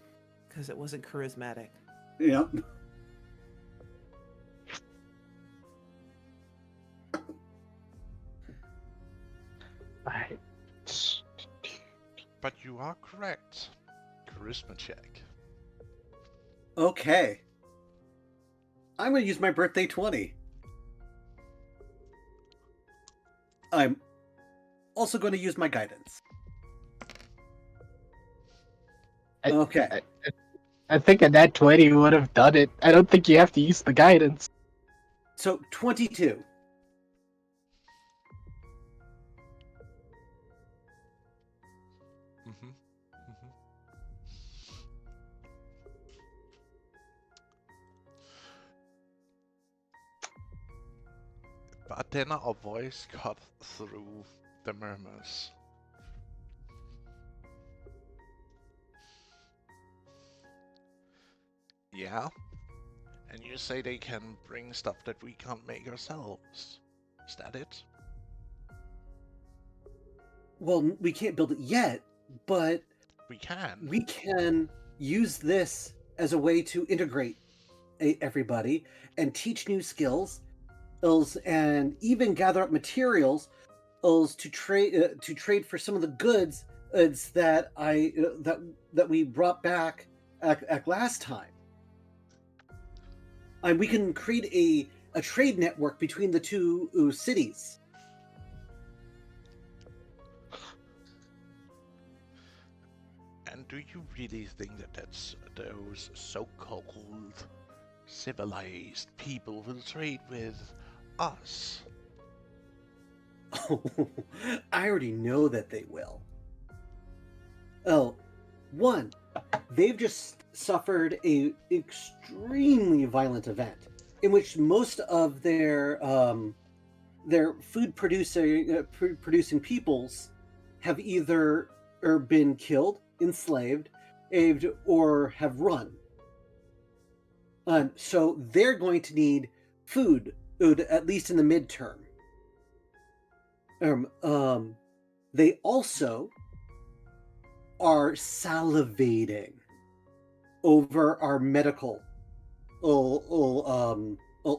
because it wasn't charismatic. Yep. Right. But you are correct. Charisma check. Okay. I'm going to use my birthday 20. I'm also going to use my guidance. Okay. I think a nat 20 would have done it. I don't think you have to use the guidance. So 22. Mm-hmm. But then a voice cut through the murmurs. Yeah? And you say they can bring stuff that we can't make ourselves. Is that it? Well, we can't build it yet, but We can. we can use this as a way to integrate everybody and teach new skills, and even gather up materials to trade for some of the goods that that we brought back at last time. And we can create a trade network between the two cities. And do you really think that those so-called civilized people will trade with us? Oh, I already know that they will. Oh, one, they've just suffered a extremely violent event in which most of their food producing peoples have either been killed, enslaved, or have run. So they're going to need food, at least in the midterm. They also are salivating over our medical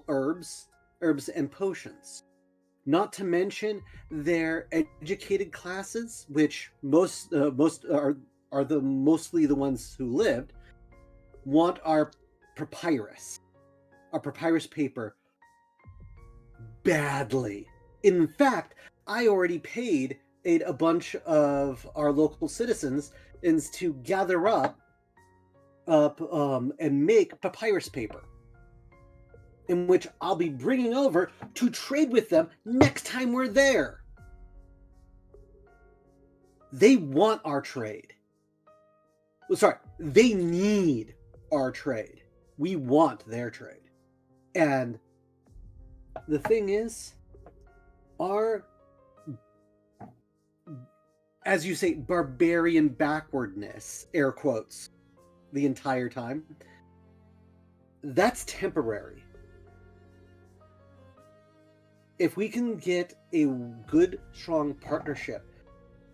herbs and potions. Not to mention their educated classes, which most are mostly the ones who lived, want our papyrus paper badly. In fact, I already paid a bunch of our local citizens to gather up and make papyrus paper, in which I'll be bringing over to trade with them next time we're there. They want our trade. Well, sorry, they need our trade. We want their trade. And the thing is, our, as you say, barbarian backwardness, air quotes, the entire time, that's temporary. If we can get a good, strong partnership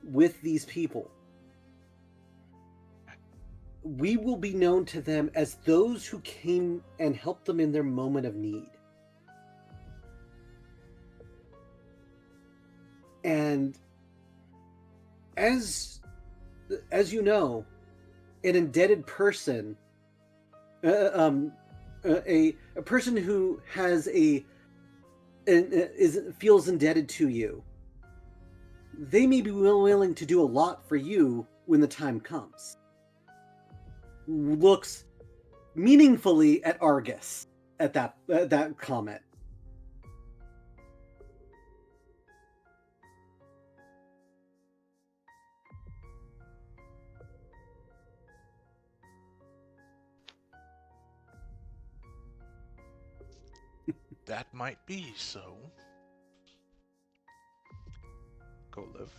with these people, we will be known to them as those who came and helped them in their moment of need. And as you know, an indebted person, a person who has feels indebted to you, they may be willing to do a lot for you when the time comes. Looks meaningfully at Argus at that comment. That might be so. Go live.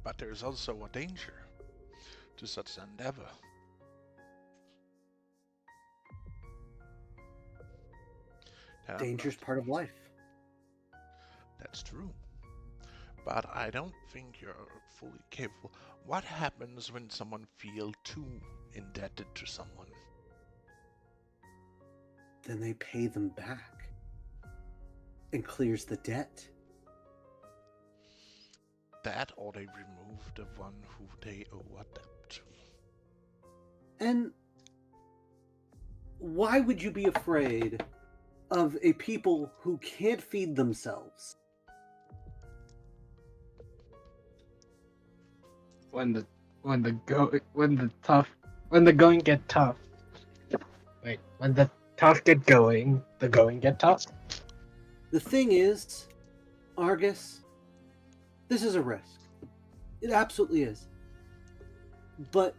But there is also a danger to such endeavor. And I'm Danger's not- part of life. That's true. But I don't think you're fully capable. What happens when someone feels too indebted to someone? Then they pay them back and clears the debt. That or they remove the one who they owe a debt to. And why would you be afraid of a people who can't feed themselves? When the going get tough. Wait, when the tough get going, the going get tough. The thing is, Argus, this is a risk. It absolutely is. But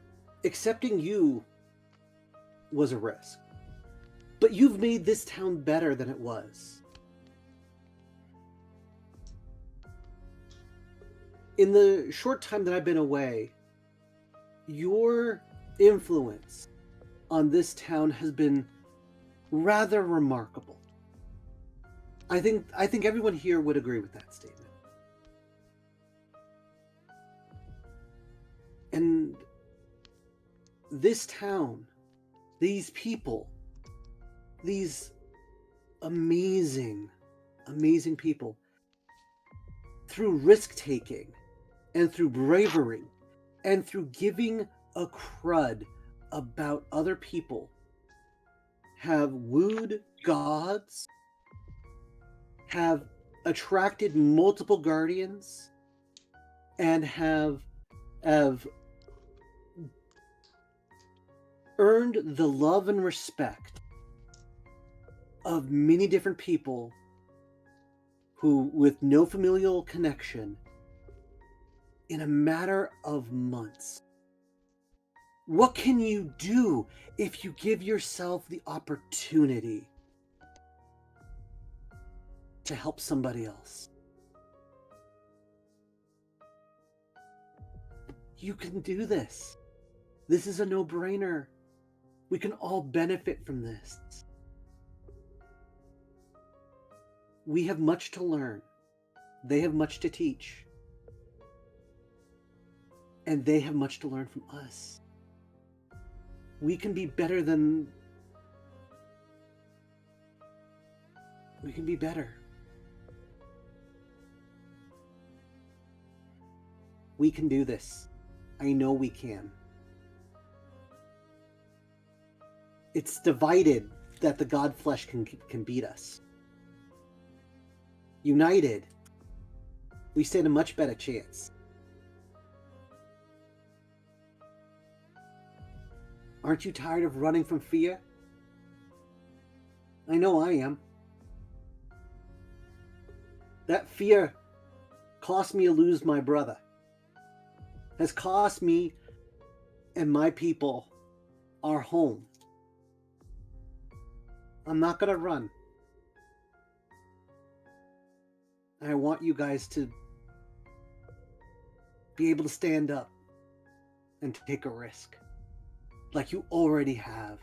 accepting you was a risk. But you've made this town better than it was. In the short time that I've been away, your influence on this town has been rather remarkable. I think everyone here would agree with that statement. And this town, these people, these amazing, amazing people, through risk-taking and through bravery and through giving a crud about other people, have wooed gods, have attracted multiple guardians, and have earned the love and respect of many different people who, with no familial connection, in a matter of months. What can you do if you give yourself the opportunity to help somebody else? You can do this. This is a no-brainer. We can all benefit from this. We have much to learn. They have much to teach. And they have much to learn from us. We can be better than... We can be better. We can do this. I know we can. It's divided that the God flesh can beat us. United, we stand a much better chance. Aren't you tired of running from fear? I know I am. That fear cost me to lose my brother. Has cost me and my people our home. I'm not gonna run. I want you guys to be able to stand up and take a risk. Like you already have.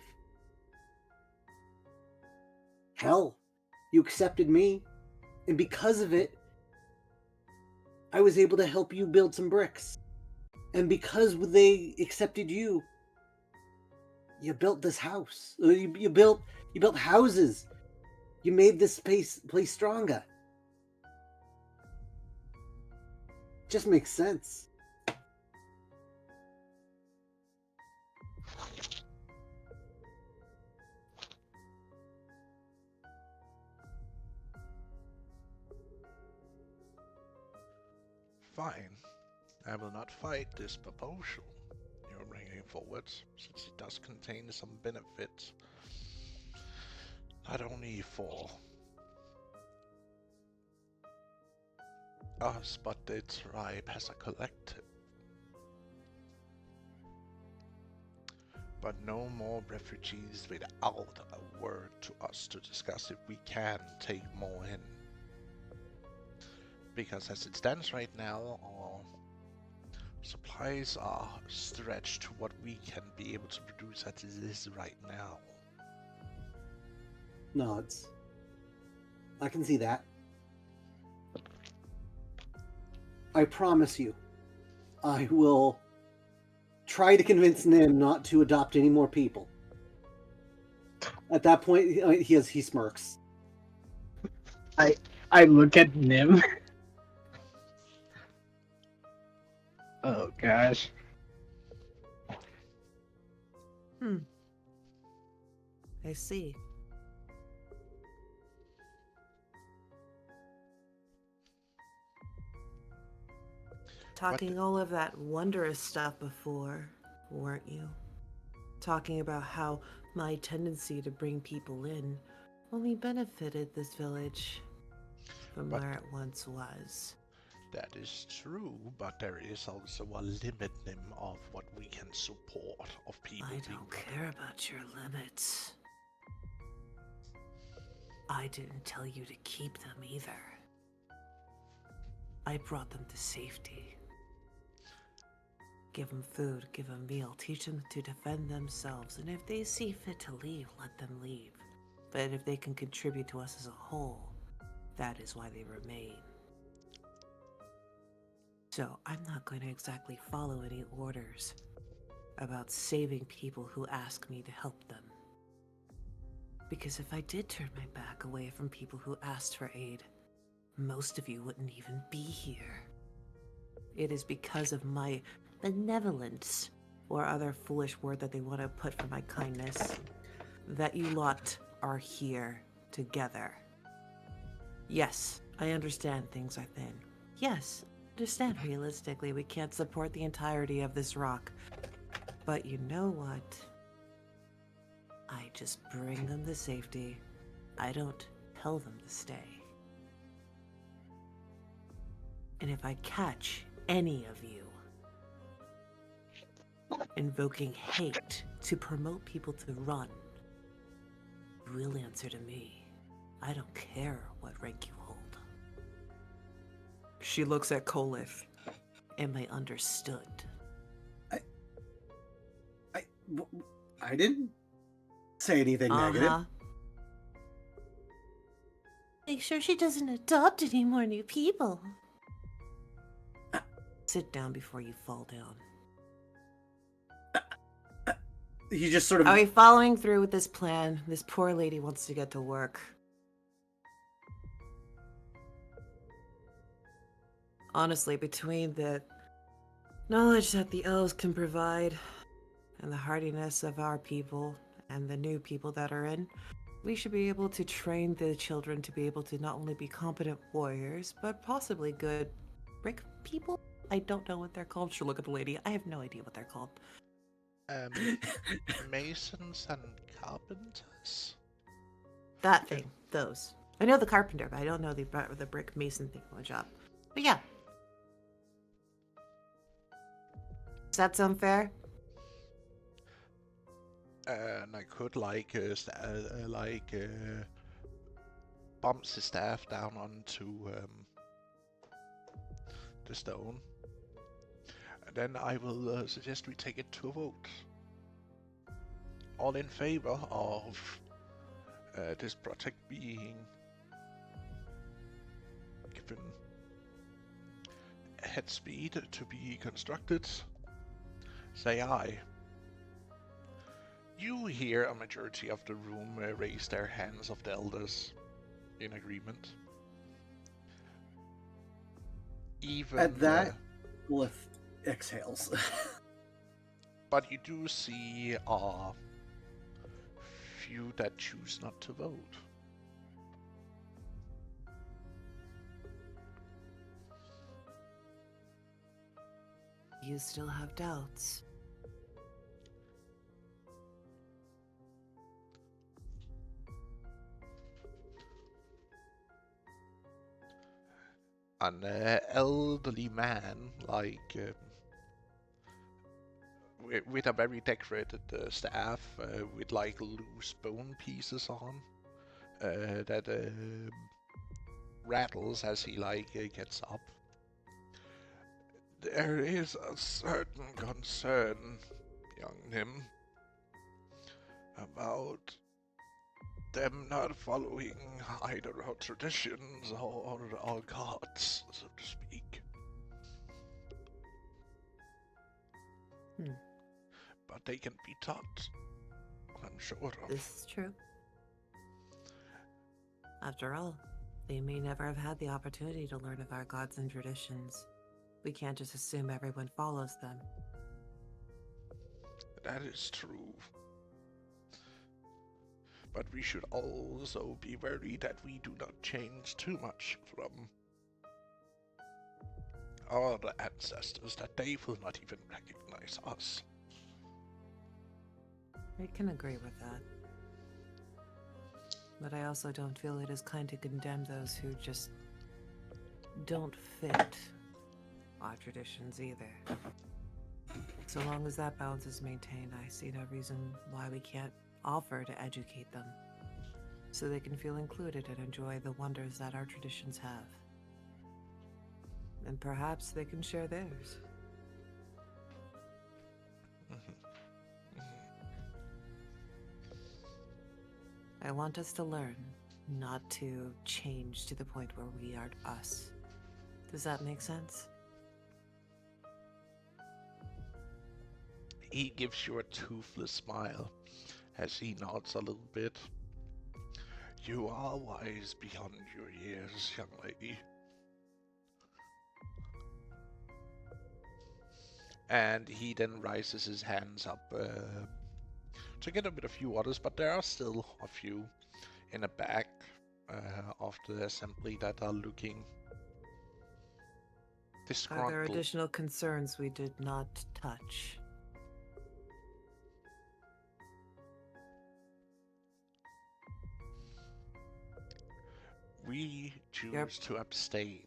Hell, you accepted me, and because of it, I was able to help you build some bricks. And because they accepted you, you built this house. You built houses. You made this place stronger. Just makes sense. Fine. I will not fight this proposal you're bringing forward, since it does contain some benefits. Not only for us, but the tribe as a collective. But no more refugees without a word to us to discuss if we can take more in. Because as it stands right now, our supplies are stretched to what we can be able to produce as it is right now. Nods. I can see that. I promise you, I will try to convince Nim not to adopt any more people. At that point, he smirks. I look at Nim. Oh gosh. I see. Talking all of that wondrous stuff before, weren't you? Talking about how my tendency to bring people in only benefited this village from But- where it once was. That is true, but there is also a limit of what we can support of people. I don't care about your limits. I didn't tell you to keep them either. I brought them to safety. Give them food, give them meal, teach them to defend themselves, and if they see fit to leave, let them leave. But if they can contribute to us as a whole, that is why they remain. So I'm not going to exactly follow any orders about saving people who ask me to help them. Because if I did turn my back away from people who asked for aid, most of you wouldn't even be here. It is because of my benevolence, or other foolish word that they want to put for my kindness, that you lot are here together. Yes, I understand things are thin. Yes, I understand realistically we can't support the entirety of this rock. But you know what? I just bring them to safety. I don't tell them to stay. And if I catch any of you invoking hate to promote people to run, you will answer to me. I don't care what rank you hold. She looks at Kolith. Am I understood? I didn't say anything negative. Make sure she doesn't adopt any more new people. Sit down before you fall down. He just sort of. Are we following through with this plan? This poor lady wants to get to work. Honestly, between the knowledge that the elves can provide and the hardiness of our people and the new people that are in, we should be able to train the children to be able to not only be competent warriors, but possibly good brick people? I don't know what they're called. Should look at the lady. I have no idea what they're called. Masons and carpenters? That thing. Those. I know the carpenter, but I don't know the brick mason thing on the job. But yeah. Does that sound fair? And I could bumps his staff down onto the stone. And then I will suggest we take it to a vote. All in favor of this project being given head speed to be constructed, say aye. You hear a majority of the room raise their hands of the elders in agreement. Even At that, Glyph exhales. But you do see a few that choose not to vote. You still have doubts. An elderly man, with a very decorated staff with like loose bone pieces on that rattles as he gets up. There is a certain concern, young Nim, about them not following either our traditions or our gods, so to speak. But they can be taught, I'm sure of. This is true. After all, they may never have had the opportunity to learn of our gods and traditions. We can't just assume everyone follows them. That is true. But we should also be wary that we do not change too much from our ancestors, that they will not even recognize us. I can agree with that. But I also don't feel it is kind to condemn those who just don't fit our traditions either. So long as that balance is maintained, I see no reason why we can't offer to educate them, so they can feel included and enjoy the wonders that our traditions have. And perhaps they can share theirs. I want us to learn, not to change to the point where we are us. Does that make sense? He gives you a toothless smile as he nods a little bit. You are wise beyond your years, young lady. And he then rises his hands up to get a bit of few others, but there are still a few in the back of the assembly that are looking disgruntled. Are there additional concerns we did not touch? We choose to abstain.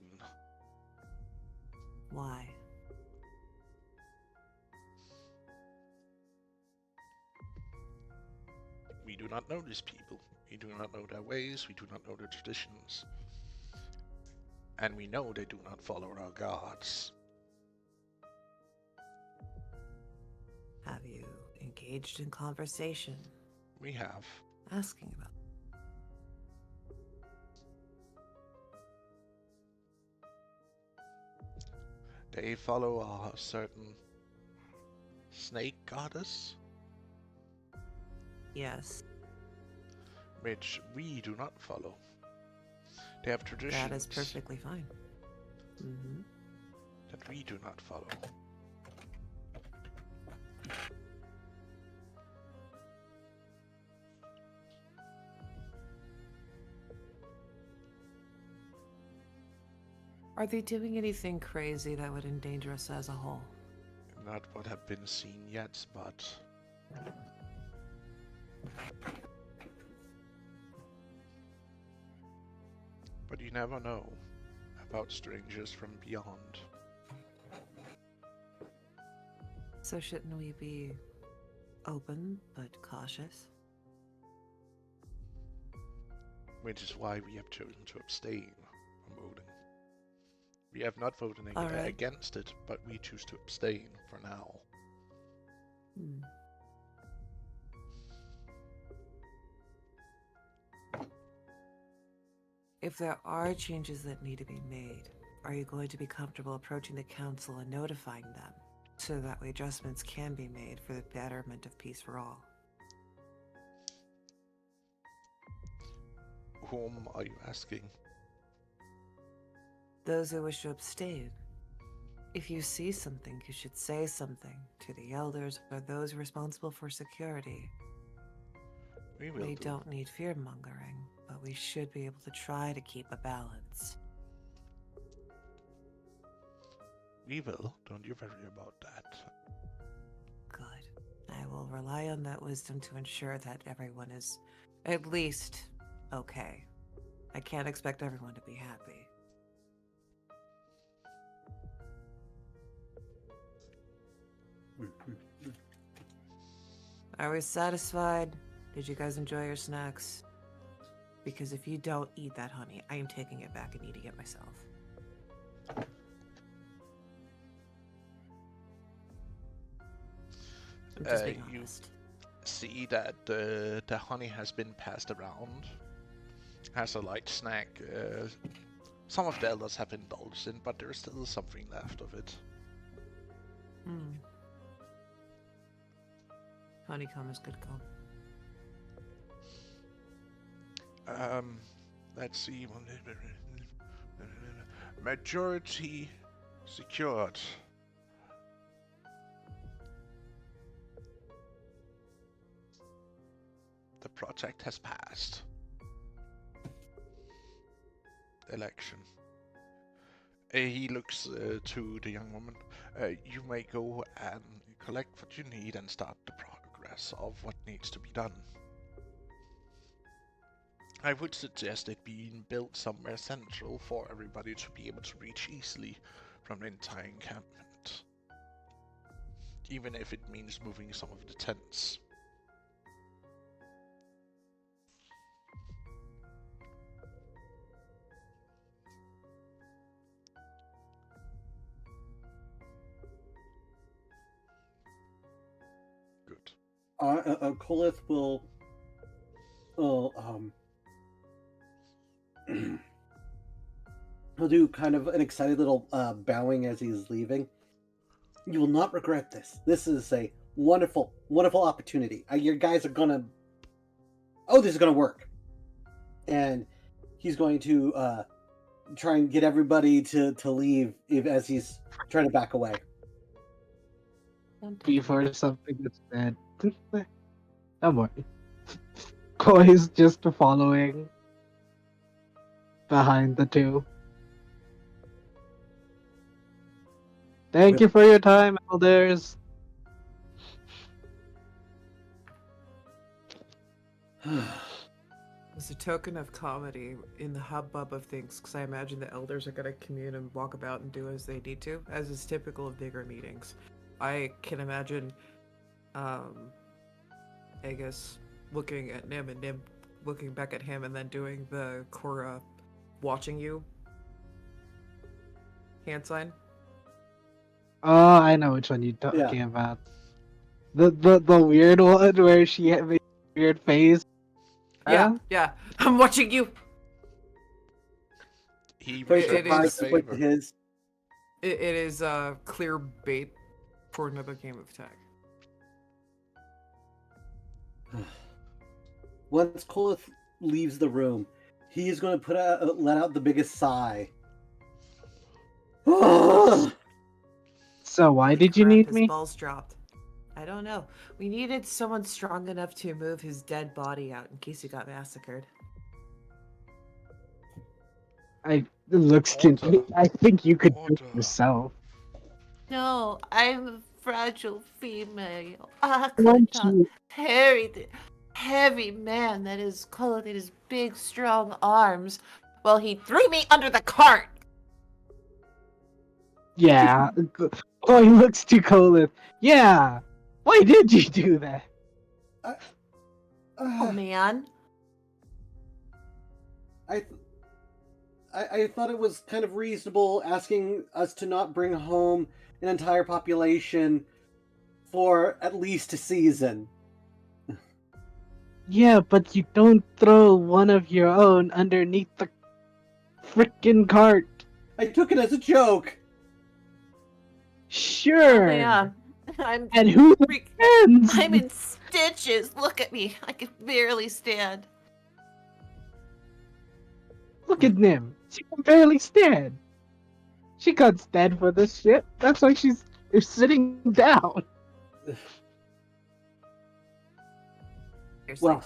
Why? We do not know these people. We do not know their ways. We do not know their traditions. And we know they do not follow our gods. Have you engaged in conversation? We have. Asking about. They follow a certain snake goddess, Yes, which we do not follow. They have traditions that is perfectly fine. Mm-hmm. that we do not follow. Are they doing anything crazy that would endanger us as a whole? Not what have been seen yet, but you never know about strangers from beyond. So shouldn't we be open but cautious? Which is why we have chosen to abstain from voting. We have not voted All right. against it, but we choose to abstain for now. Hmm. If there are changes that need to be made, are you going to be comfortable approaching the council and notifying them, so that way adjustments can be made for the betterment of peace for all? Whom are you asking? Those who wish to abstain. If you see something, you should say something to the elders or those responsible for security. We will We do. don't need fear-mongering, but we should be able to try to keep a balance. We will. Don't you worry about that. Good. I will rely on that wisdom to ensure that everyone is at least okay. I can't expect everyone to be happy. Are we satisfied? Did you guys enjoy your snacks? Because if you don't eat that honey, I am taking it back and eating it myself. I'm just being You honest. see that the honey has been passed around as a light snack. Some of the elders have indulged in, but there's still something left of it. Honeycomb is good call. Let's see. Majority secured. The project has passed. Election. He looks to the young woman. You may go and collect what you need and start the progress of what needs to be done. I would suggest it being built somewhere central for everybody to be able to reach easily from the entire encampment. Even if it means moving some of the tents. Good. Kolith will he'll do kind of an excited little bowing as he's leaving. You will not regret this. This is a wonderful, wonderful opportunity. Your guys are gonna. Oh, this is gonna work. And he's going to try and get everybody to leave as he's trying to back away. Before something gets bad. Don't worry. Koi's just following behind the two. Thank you for your time, elders. As a token of comedy in the hubbub of things, because I imagine the elders are going to commune and walk about and do as they need to, as is typical of bigger meetings. I can imagine Aegis looking at Nim and Nim looking back at him and then doing the Korra watching you hand sign. Oh, I know which one you're talking about. The weird one where she had a weird face. Yeah, I'm watching you. He First It returns is- the with favor. his. It is clear bait for another game of tag. Once Kolith leaves the room, he is going to let out the biggest sigh. So why Holy did you crap, need his me? balls dropped. I don't know. We needed someone strong enough to move his dead body out in case he got massacred. It looks to me. I think you could do it Order. yourself. No, I'm a fragile female. I Won't could not you? carry the heavy man that is clothed in his big, strong arms. Well, he threw me under the cart. Yeah. Koi looks to Kolith. Yeah. Why did you do that? Oh man. I thought it was kind of reasonable asking us to not bring home an entire population for at least a season. Yeah, but you don't throw one of your own underneath the frickin' cart. I took it as a joke. Sure. Oh man. I'm And who freak- defends? I'm in stitches. Look at me. I can barely stand. Look at Nim. She can barely stand. She can't stand for this shit. That's why she's sitting down. Seriously. Well,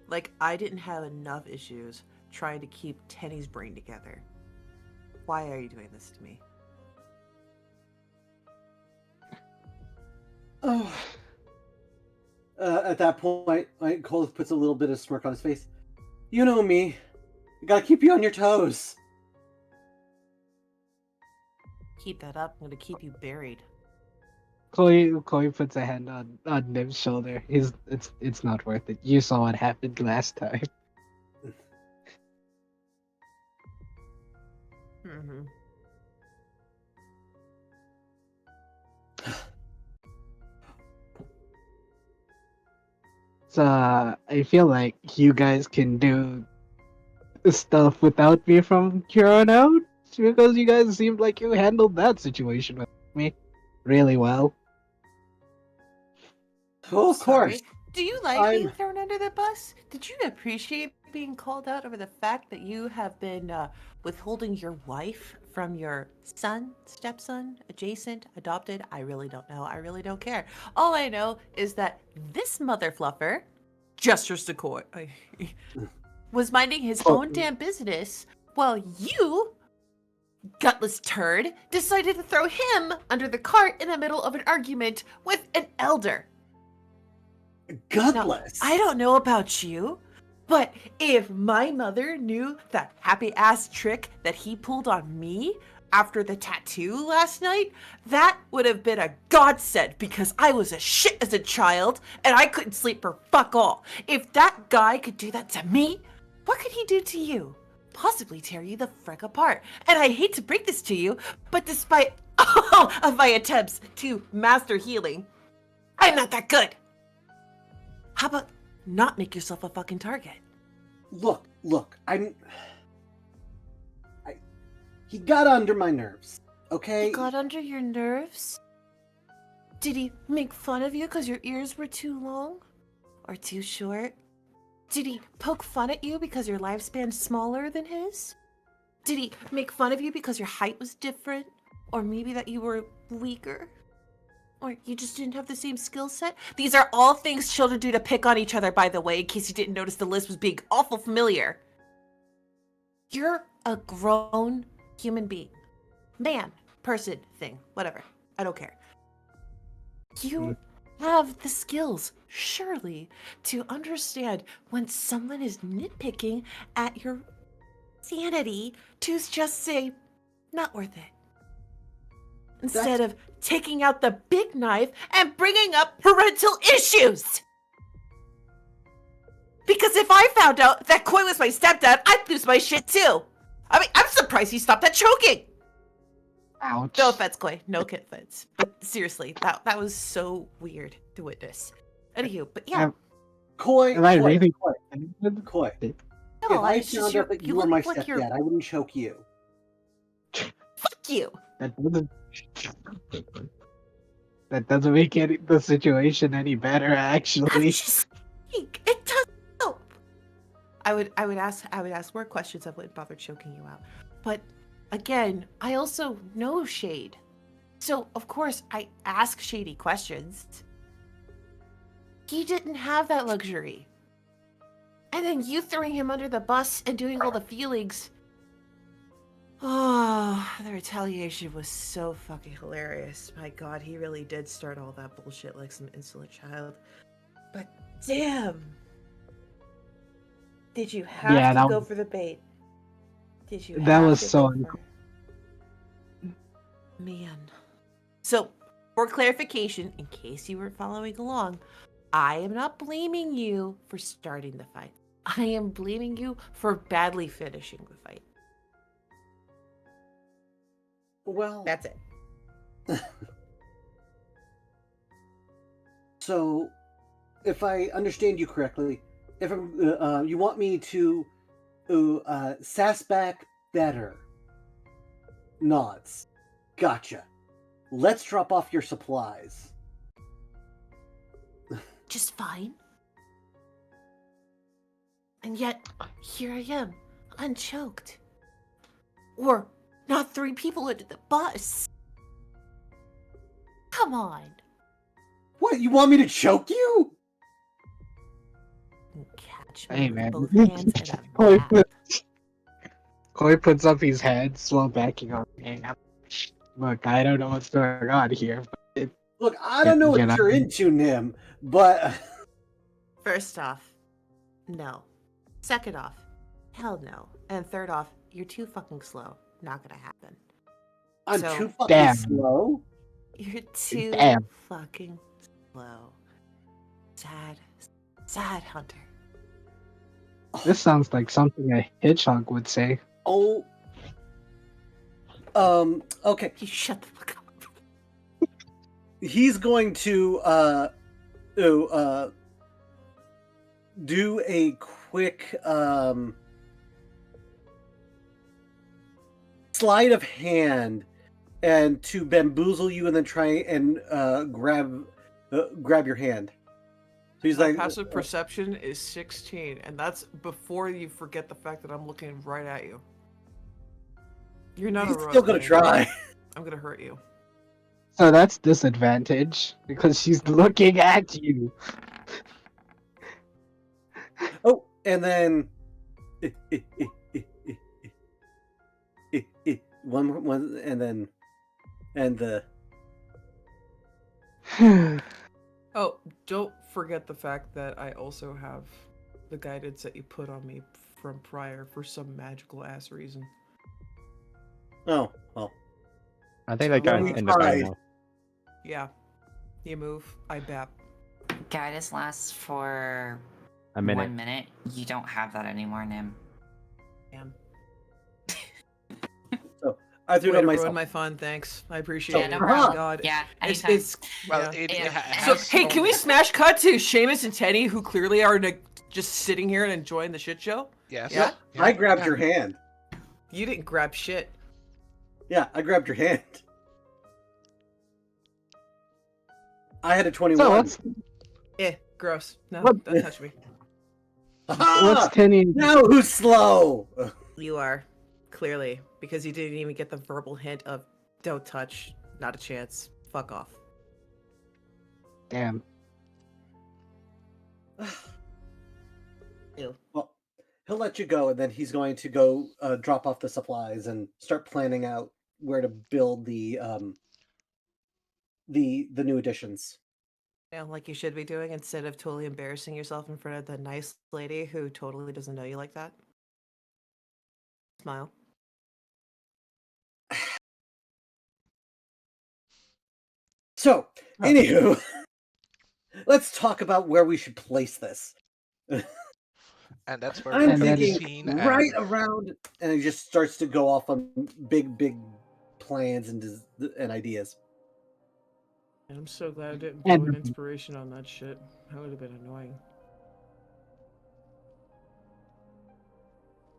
Like, I didn't have enough issues trying to keep Tenny's brain together. Why are you doing this to me? oh. At that point, Kolith puts a little bit of smirk on his face. You know me. I gotta keep you on your toes. Keep that up, I'm gonna keep you buried. Koi puts a hand on Nim's shoulder. It's not worth it. You saw what happened last time. Mm-hmm. So I feel like you guys can do stuff without me from here on out because you guys seemed like you handled that situation with me really well. Oh, of course. Sorry. Do you like I'm- being thrown under the bus? Did you appreciate being called out over the fact that you have been withholding your wife from your son, stepson, adjacent, adopted? I really don't know. I really don't care. All I know is that this mother fluffer Gestures to Koi. was minding his Oh. own damn business while you, gutless turd, decided to throw him under the cart in the middle of an argument with an elder. Now, Gutless. I don't know about you, but if my mother knew that happy ass trick that he pulled on me after the tattoo last night, that would have been a godsend because I was a shit as a child and I couldn't sleep for fuck all. If that guy could do that to me, what could he do to you? Possibly tear you the frick apart. And I hate to break this to you, but despite all of my attempts to master healing, I'm not that good. How about not make yourself a fucking target? Look, he got under my nerves, okay? He got under your nerves? Did he make fun of you because your ears were too long? Or too short? Did he poke fun at you because your lifespan's smaller than his? Did he make fun of you because your height was different? Or maybe that you were weaker? Or you just didn't have the same skill set? These are all things children do to pick on each other, by the way, in case you didn't notice the list was being awful familiar. You're a grown human being. Man, person, thing, whatever. I don't care. You have the skills, surely, to understand when someone is nitpicking at your sanity to just say, not worth it. Instead of taking out the big knife and bringing up parental issues. Because if I found out that Koi was my stepdad, I'd lose my shit too. I mean, I'm surprised he stopped that choking. Ouch. No offense, Koi. No offense. But seriously, that was so weird to witness. Anywho, but yeah. Koi, Am I Koi, really? Koi. If No, I it's just found out that you were look my like you're- stepdad, I wouldn't choke you. Fuck you. That doesn't make the situation any better. I'm Actually, just saying, it does help. I would ask more questions. I wouldn't bother choking you out. But again, I also know Shade. So of course I ask shady questions. He didn't have that luxury. And then you throwing him under the bus and doing all the feelings. Oh, the retaliation was so fucking hilarious. My god, he really did start all that bullshit like some insolent child. But damn! Did you have Yeah, to that go was- for the bait? Did you that have was to so go for- Man. So, for clarification, in case you weren't following along, I am not blaming you for starting the fight. I am blaming you for badly finishing the fight. Well, That's it. so if I understand you correctly, if you want me to sass back better, nods. Gotcha. Let's drop off your supplies. Just fine. And yet, here I am, unchoked. Or not throwing people into the bus. Come on. What, you want me to choke you? Catch me hey with man. both hands and a Koi, bat. Koi puts up his head, slow backing up. Hey, look, I don't know what's going on here. But Look, I don't know Yeah, what you're into, Nim, but First off, no. Second off, hell no. And third off, you're too fucking slow. Not gonna happen. I'm So- too fucking Damn. slow. You're too Damn. fucking slow. Sad, sad hunter. This sounds like something a hedgehog would say. Oh. Okay. You shut the fuck up. He's going to do a quick sleight of hand and to bamboozle you and then try and grab your hand. So he's My like, passive perception is 16, and that's before you forget the fact that I'm looking right at you. You're not he's a rogue. still gonna honey. try. I'm gonna hurt you. So that's disadvantage because she's looking at you. Oh, and then one, and the Oh, don't forget the fact that I also have the guidance that you put on me from prior for some magical ass reason. oh well. I think that Well, guy's we ended by tried. now. Yeah. You move, I bap. Guidance lasts for A minute. 1 minute. You don't have that anymore, Nim. Damn. I threw it Way on to myself. ruin my fun, thanks. I appreciate Yeah, it. no Oh my problem. God. Yeah, It's, anytime. it's Well, yeah. it Yeah. has So, hey, can we only- smash cut to Seamus and Tenny, who clearly are just sitting here and enjoying the shit show? Yes. Yeah? I grabbed yeah. your hand. You didn't grab shit. Yeah, I grabbed your hand. I had a 21. So what's Gross. No, What- don't touch me. what's Ah! Tenny? Now who's slow? You are, clearly, because you didn't even get the verbal hint of don't touch, not a chance, fuck off. Damn. Ew. Well, he'll let you go, and then he's going to go drop off the supplies and start planning out where to build the new additions. Yeah, like you should be doing instead of totally embarrassing yourself in front of the nice lady who totally doesn't know you like that. Smile. So, anywho, let's talk about where we should place this. And that's where I'm we And have then- thinking seen right around, and he just starts to go off on big plans and ideas. And I'm so glad I didn't And- blow an inspiration on that shit. That would have been annoying.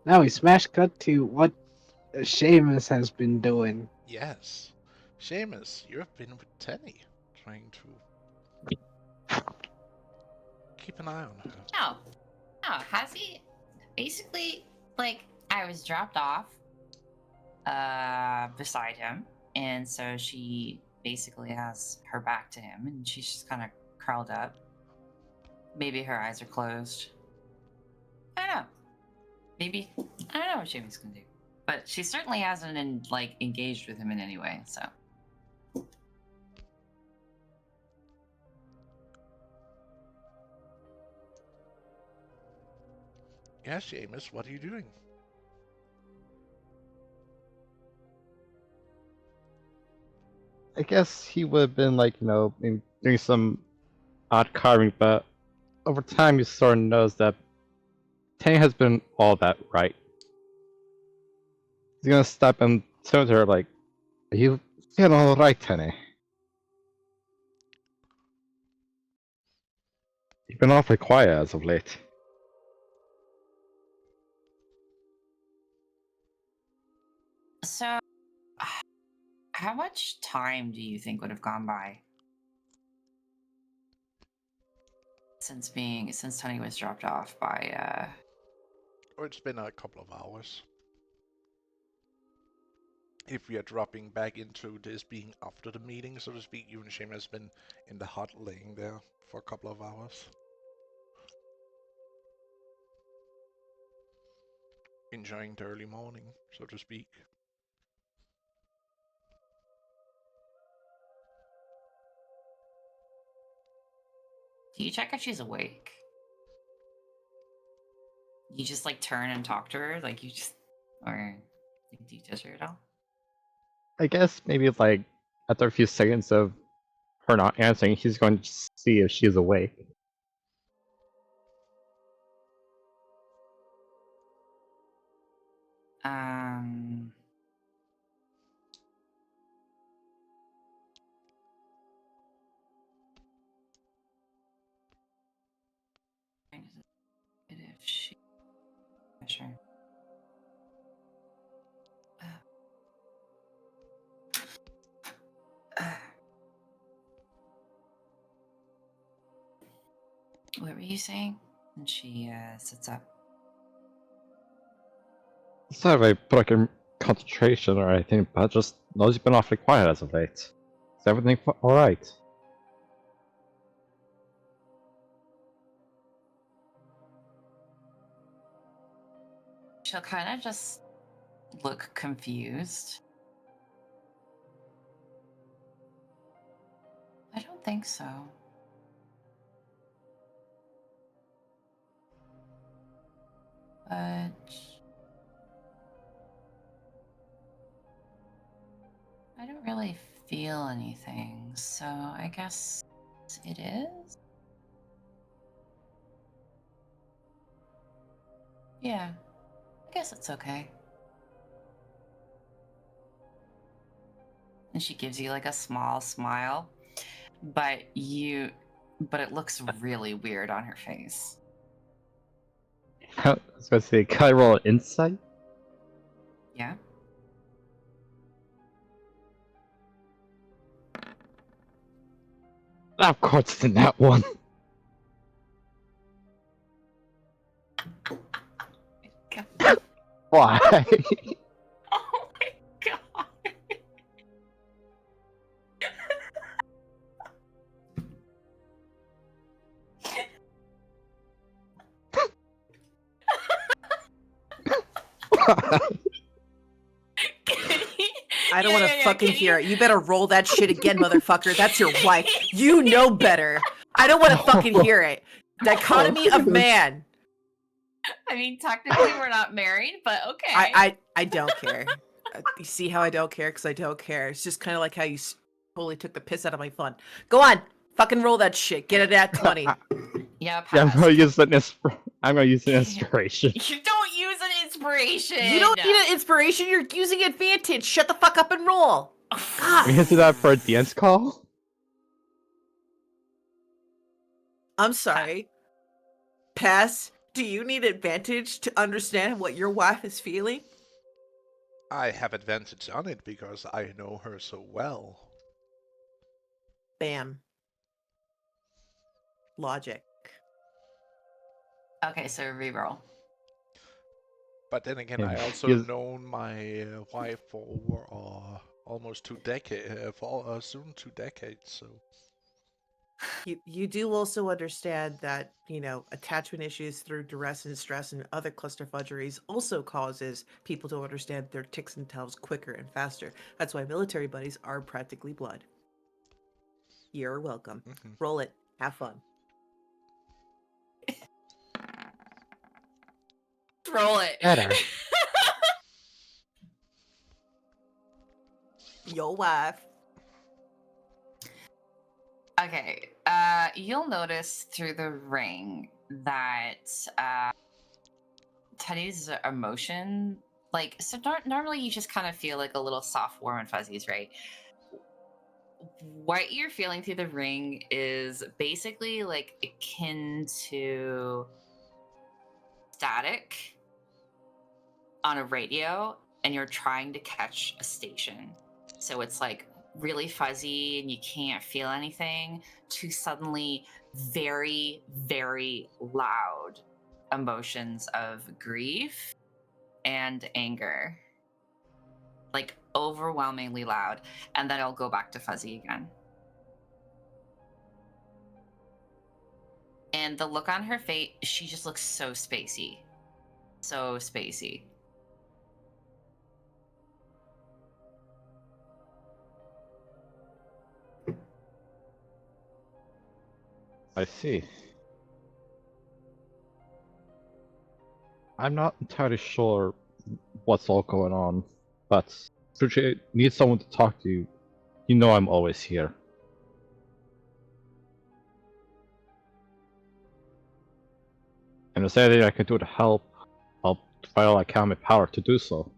Now we smash cut to what Seamus has been doing. Yes. Seamus, you've been with Tenny, trying to keep an eye on her. No. No, has he? Basically, like, I was dropped off beside him, and so she basically has her back to him, and she's just kind of curled up. Maybe her eyes are closed. I don't know. Maybe I don't know what Jamie's gonna do, but she certainly hasn't engaged with him in any way. So Yes, Seamus, what are you doing? I guess he would have been like, maybe doing some odd carving, but over time you sort of knows that Tang has been all that right. He's gonna stop and turn to her like, "Are you feeling all right, Tenny? You've been awfully quiet as of late." So, how much time do you think would have gone by since Tony was dropped off by Or it's been a couple of hours. If we are dropping back into this being after the meeting, so to speak, you and Seamus has been in the hut laying there for a couple of hours. Enjoying the early morning, so to speak. Do you check if she's awake? You just turn and talk to her, like you just, or do you touch her at all? I guess maybe like After a few seconds of her not answering, he's going to see if she's awake. Um. If she. Sure. What were you saying? And she sits up. It's not like like a concentration or anything, but just knows you've been awfully quiet as of late. Is everything alright? She'll kind of just look confused. I don't think so. But I don't really feel anything, so I guess it is? Yeah, I guess it's okay. And she gives you like a small smile, but it looks really weird on her face. I was going to say, can I roll an insight? Yeah? Of course it's in that one. God. Why? Oh my god. I don't want to fucking hear it. You better roll that shit again, motherfucker. That's your wife. You know better. I don't want to fucking hear it. Dichotomy of man. I mean, technically we're not married, but okay. I don't care. You see how I don't care? Because I don't care. It's just kind of like how you totally took the piss out of my fun. Go on. Fucking roll that shit. Get it at 20. Yeah, Yeah, I'm pass. gonna use I'm gonna use an inspiration. You don't use an inspiration. You don't need an inspiration. You're using advantage. Shut the fuck up and roll. God. We can do that for a dance call? I'm sorry. Pass. Do you need advantage to understand what your wife is feeling? I have advantage on it because I know her so well. Bam. Logic. Okay, so reroll. But then again, Yeah, I also because- known my wife for almost 2 decades, soon 2 decades. So You do also understand that, attachment issues through duress and stress and other clusterfudgeries also causes people to understand their ticks and tells quicker and faster. That's why military buddies are practically blood. You're welcome. mhm. Roll it. Have fun. Roll it. Better. Your wife. Okay. You'll notice through the ring that Teddy's emotion, normally you just kind of feel like a little soft, warm, and fuzzies, right? What you're feeling through the ring is basically like akin to static on a radio, and you're trying to catch a station. So it's like really fuzzy and you can't feel anything, to suddenly very, very loud emotions of grief and anger. Like overwhelmingly loud. And then it'll go back to fuzzy again. And the look on her face, she just looks so spacey. So spacey. I see. I'm not entirely sure what's all going on, but Suchi needs someone to talk to. You know I'm always here. And if there's anything I can do to help, I'll try all I can in my power to do so.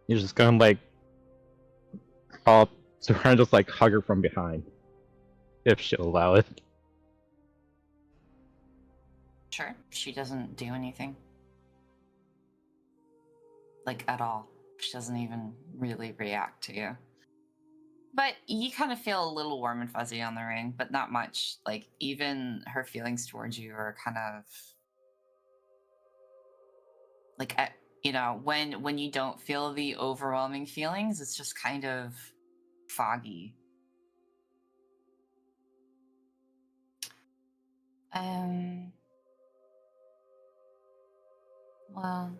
You're just gonna like crawl up to her and just like hug her from behind. If she'll allow it. Sure, she doesn't do anything. Like, at all. She doesn't even really react to you. But you kind of feel a little warm and fuzzy on the ring, but not much. Like, even her feelings towards you are kind of like, when you don't feel the overwhelming feelings, it's just kind of foggy. Well,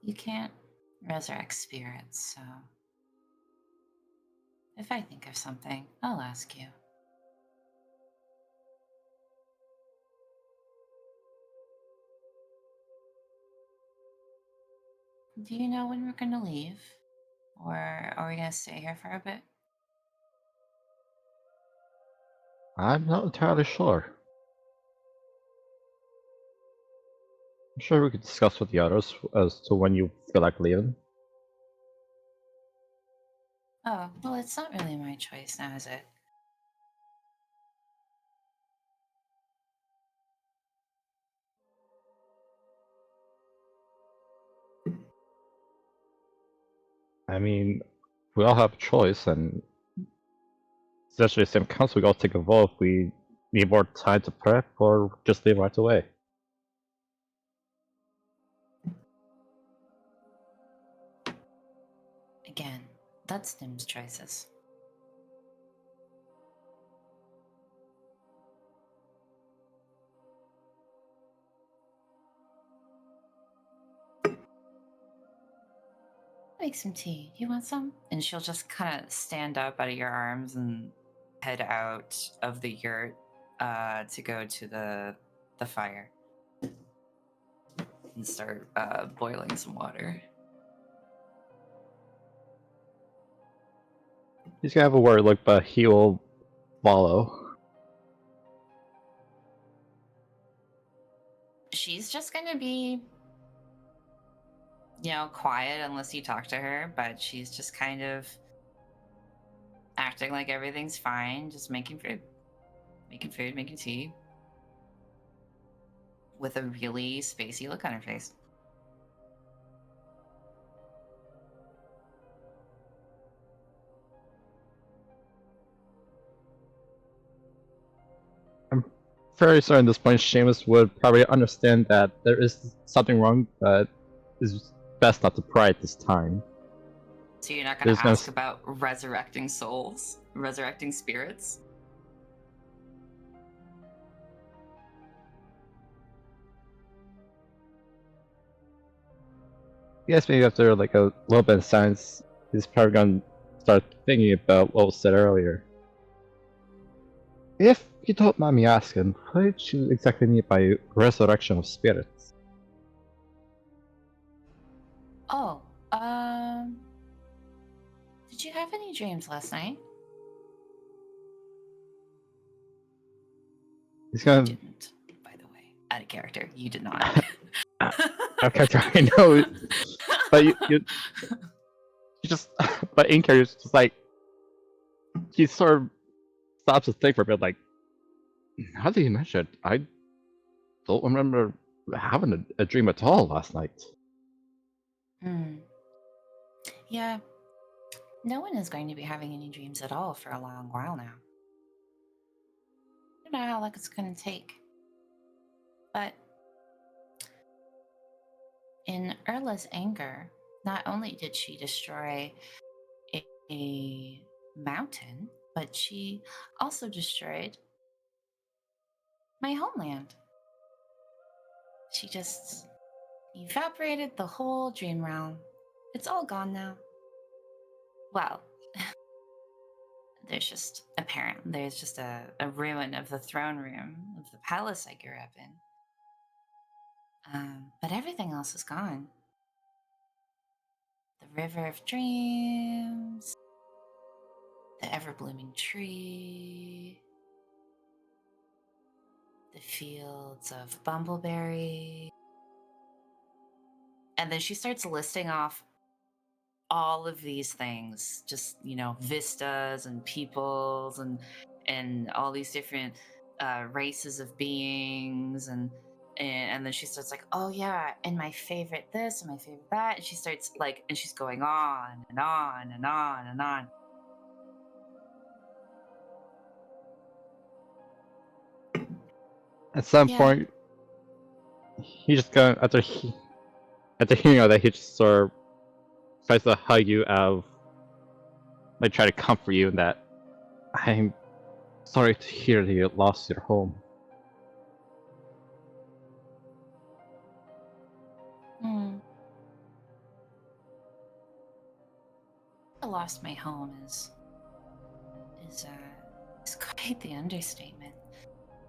you can't resurrect spirits, so if I think of something, I'll ask you. Do you know when we're gonna leave? Or are we gonna stay here for a bit? I'm not entirely sure. I'm sure we could discuss with the others as to when you feel like leaving. Oh, well, it's not really my choice now, is it? I mean, we all have a choice, and essentially the same council, we all take a vote if we need more time to prep or just leave right away. Again, that's Nim's choices. Make some tea. You want some? And she'll just kind of stand up out of your arms and head out of the yurt to go to the fire and start boiling some water. He's gonna have a word look, but he will follow. She's just gonna be, quiet unless you talk to her, but she's just kind of acting like everything's fine, just making food, making tea, with a really spacey look on her face. I'm fairly certain at this point Seamus would probably understand that there is something wrong, but it's best not to pry at this time. So you're not gonna There's no ask about resurrecting souls, resurrecting spirits? Yes, maybe after like a little bit of science, he's probably gonna start thinking about what was said earlier. If you don't mind me asking, what did you exactly mean by resurrection of spirits? Oh, did you have any dreams last night? He's You gonna. didn't, by the way. Out of character, you did not. Okay, I know, but you just, but in character, it's just like he sort of stops to think for a bit, like, how did you mention it? I don't remember having a dream at all last night. Hmm. Yeah, no one is going to be having any dreams at all for a long while now. I don't know how long it's going to take. But in Erla's anger, not only did she destroy a mountain, but she also destroyed my homeland. She just evaporated the whole dream realm. It's all gone now. Well, there's just a ruin of the throne room of the palace I grew up in. But everything else is gone. The river of dreams, the ever blooming tree, the fields of bumbleberry. And then she starts listing off all of these things, just, vistas and peoples and all these different races of beings and then she starts like, oh yeah, and my favorite this and my favorite that, and she starts like, and she's going on and on and on and on. At some Yeah. point, he just going after hearing all that, he just sort of tries to hug you out of, like, try to comfort you in that. I'm sorry to hear that you lost your home. Hmm. I lost my home is quite the understatement.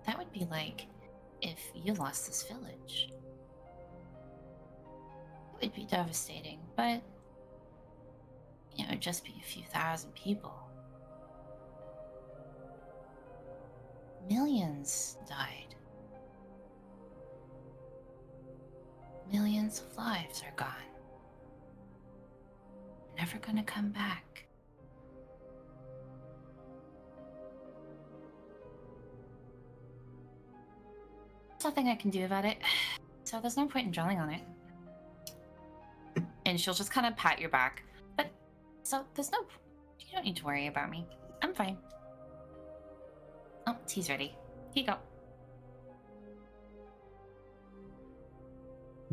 That would be like if you lost this village. It would be devastating, but it would just be a few thousand people. Millions died. Millions of lives are gone. Never gonna come back. There's nothing I can do about it, so there's no point in dwelling on it. And she'll just kind of pat your back. But, so you don't need to worry about me. I'm fine. Oh, tea's ready. Here you go.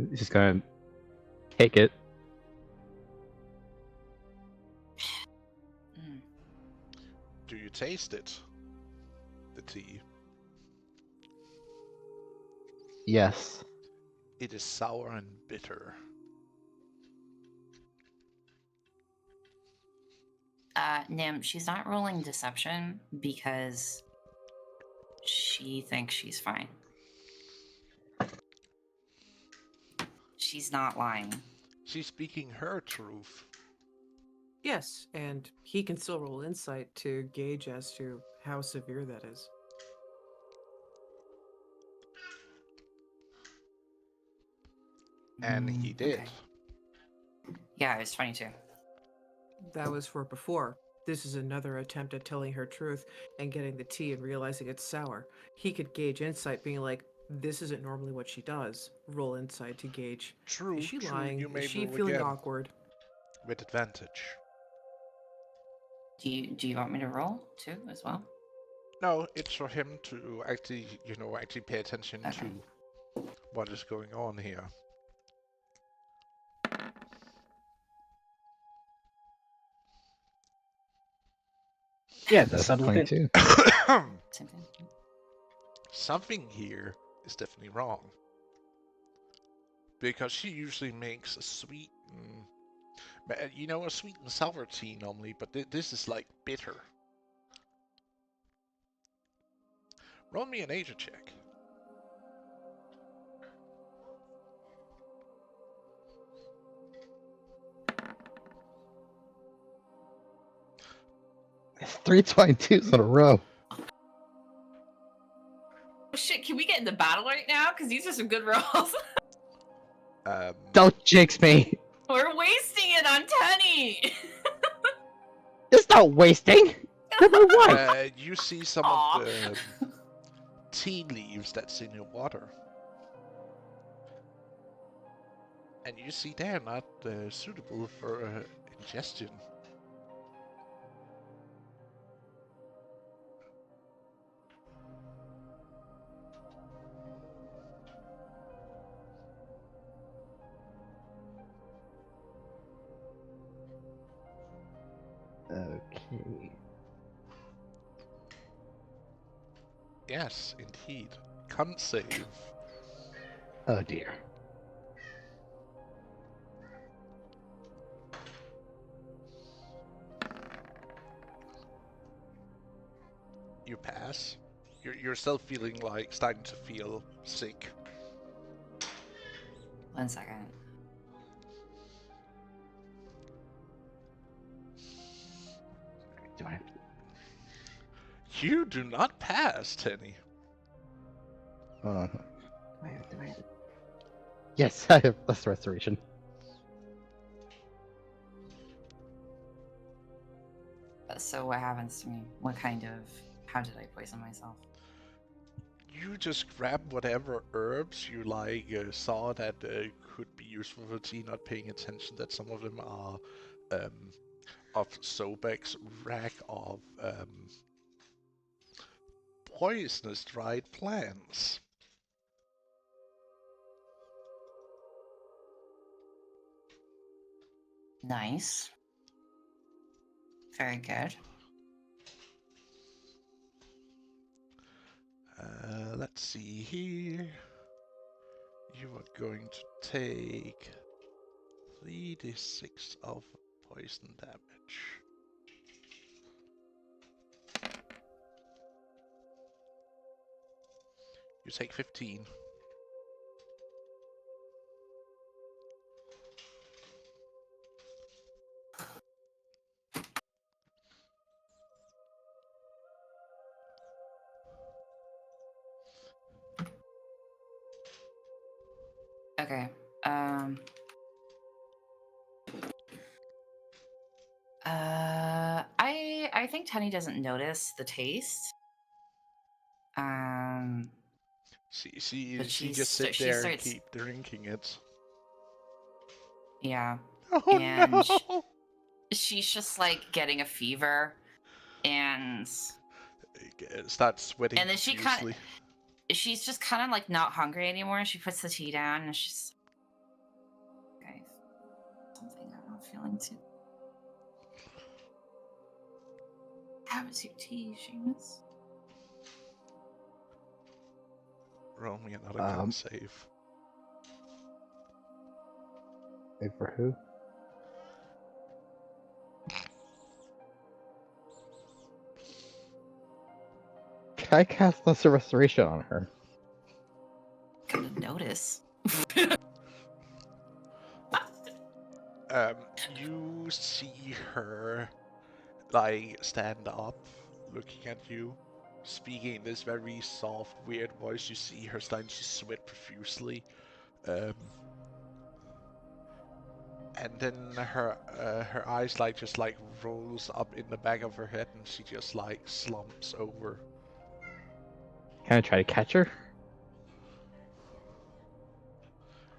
He's just gonna take it. Do you taste it? The tea. Yes. It is sour and bitter. Nim, she's not rolling deception because she thinks she's fine. She's not lying. She's speaking her truth. Yes, and he can still roll insight to gauge as to how severe that is. And he did. Okay. Yeah, it was 22. That was for before. This is another attempt at telling her truth and getting the tea and realizing it's sour. He could gauge insight, being like, this isn't normally what she does. Roll insight to gauge. True, Is she true. lying? You may Is she roll feeling again. awkward? With advantage. Do you want me to roll too as well? No, it's for him to actually, actually pay attention Okay. to what is going on here. Yeah, That's subtle hint. 22. Same thing. Something here is definitely wrong. Because she usually makes a sweet a sweet and sour tea normally, but this is like bitter. Roll me a nature check. It's 322s in a row. Oh shit, can we get into battle right now? Because these are some good rolls. Don't jinx me. We're wasting it on Tenny. It's not wasting. Remember what? You see some Aw. of the tea leaves that's in your water. And you see they're not suitable for ingestion. Okay. Yes, indeed. Con save. Oh dear. You pass. You're still feeling like starting to feel sick. 1 second. Do I? You do not pass, Tenny. Do I have? Yes, I have plus restoration. So what happens to me? What kind of... How did I poison myself? You just grab whatever herbs you like saw that could be useful for tea, not paying attention that some of them are of Sobek's rack of poisonous dried plants. Nice. Very good. Let's see here. You are going to take 3d6 of poison damage. You take 15. Okay. I think Tenny doesn't notice the taste. She But just sit she there and starts... keep drinking it. Yeah. Oh And no! she's just like getting a fever, and Start sweating then profusely. she's just kind of like not hungry anymore. She puts the tea down and she's okay. Something I'm not feeling too. How is your tea, Seamus? Roll me another con save. Wait for who? Can I cast Lesser Restoration on her? Gonna notice. You see her like stand up, looking at you, speaking in this very soft, weird voice. You see her starting to sweat profusely, and then her eyes like just like rolls up in the back of her head, and she just like slumps over. Can I try to catch her?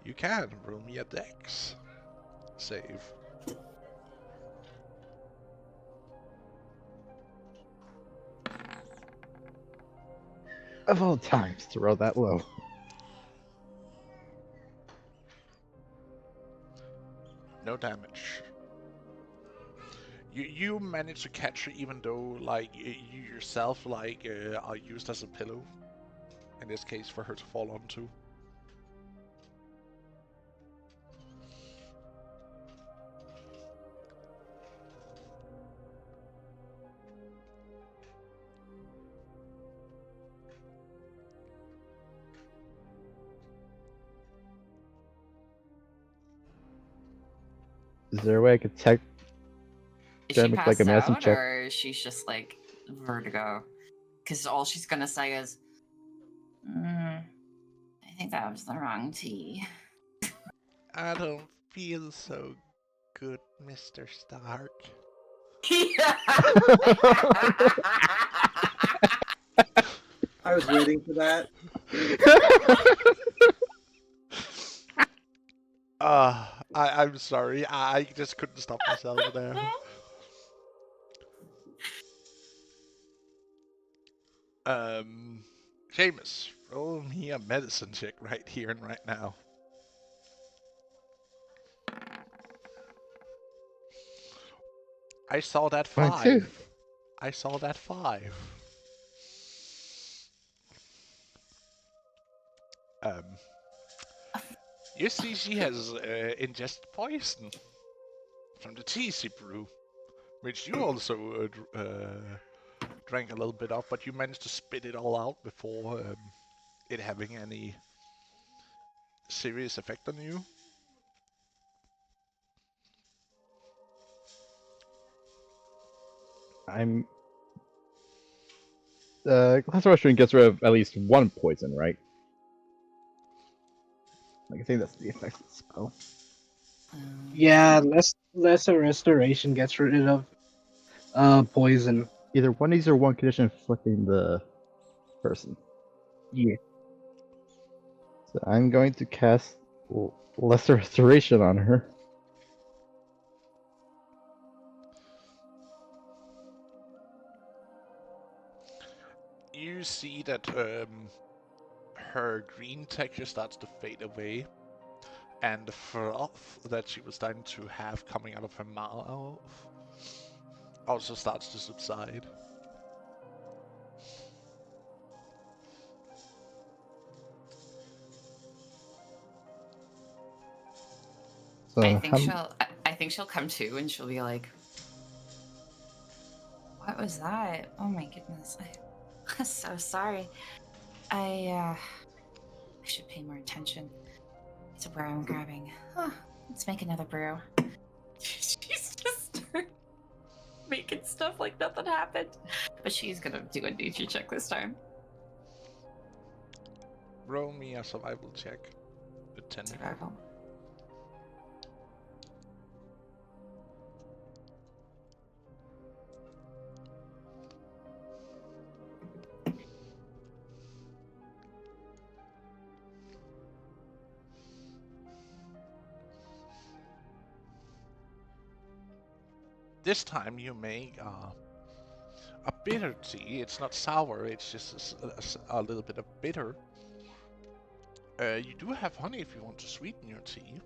You can roll me a dex save. Of all times to roll that low. No damage. You manage to catch her even though like you yourself like are used as a pillow. In this case, for her to fall onto. Is there a way I could tech Is Can I she make like a passed medicine out, check? or she's just like vertigo? Because all she's gonna say is, I think that was the wrong tea. I don't feel so good, Mr. Stark. I was waiting for that. I'm sorry. I just couldn't stop myself there. Seamus, roll me a medicine check right here and right now. I saw that 22. 5. I saw that 5. You see she has ingested poison from the tea she brew, which you also drank a little bit of, but you managed to spit it all out before it having any serious effect on you. I'm. Glass Rushing gets rid of at least one poison, right? I think that's the effect of the spell. Yeah, lesser restoration gets rid of poison. Either one of these or one condition inflicting the person. Yeah. So I'm going to cast Lesser Restoration on her. You see that her green texture starts to fade away, and the froth that she was starting to have coming out of her mouth also starts to subside. So I think she'll come to and she'll be like, "What was that? Oh my goodness! I'm so sorry. I should pay more attention to where I'm grabbing. Let's make another brew." She's just start making stuff like nothing happened, but she's gonna do a nature check this time. Roll me a survival check. With 10. Survival. This time you make a bitter tea. It's not sour, it's just a little bit of bitter. You do have honey if you want to sweeten your tea.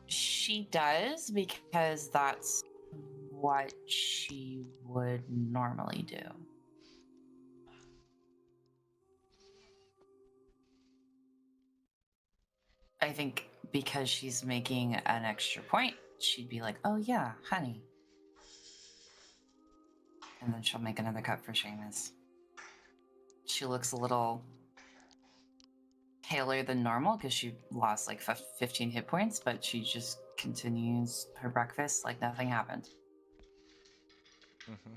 She does, because that's what she would normally do. I think because she's making an extra point, she'd be like, "Oh yeah, honey." And then she'll make another cup for Seamus. She looks a little paler than normal because she lost like 15 hit points, but she just continues her breakfast like nothing happened. Mm-hmm.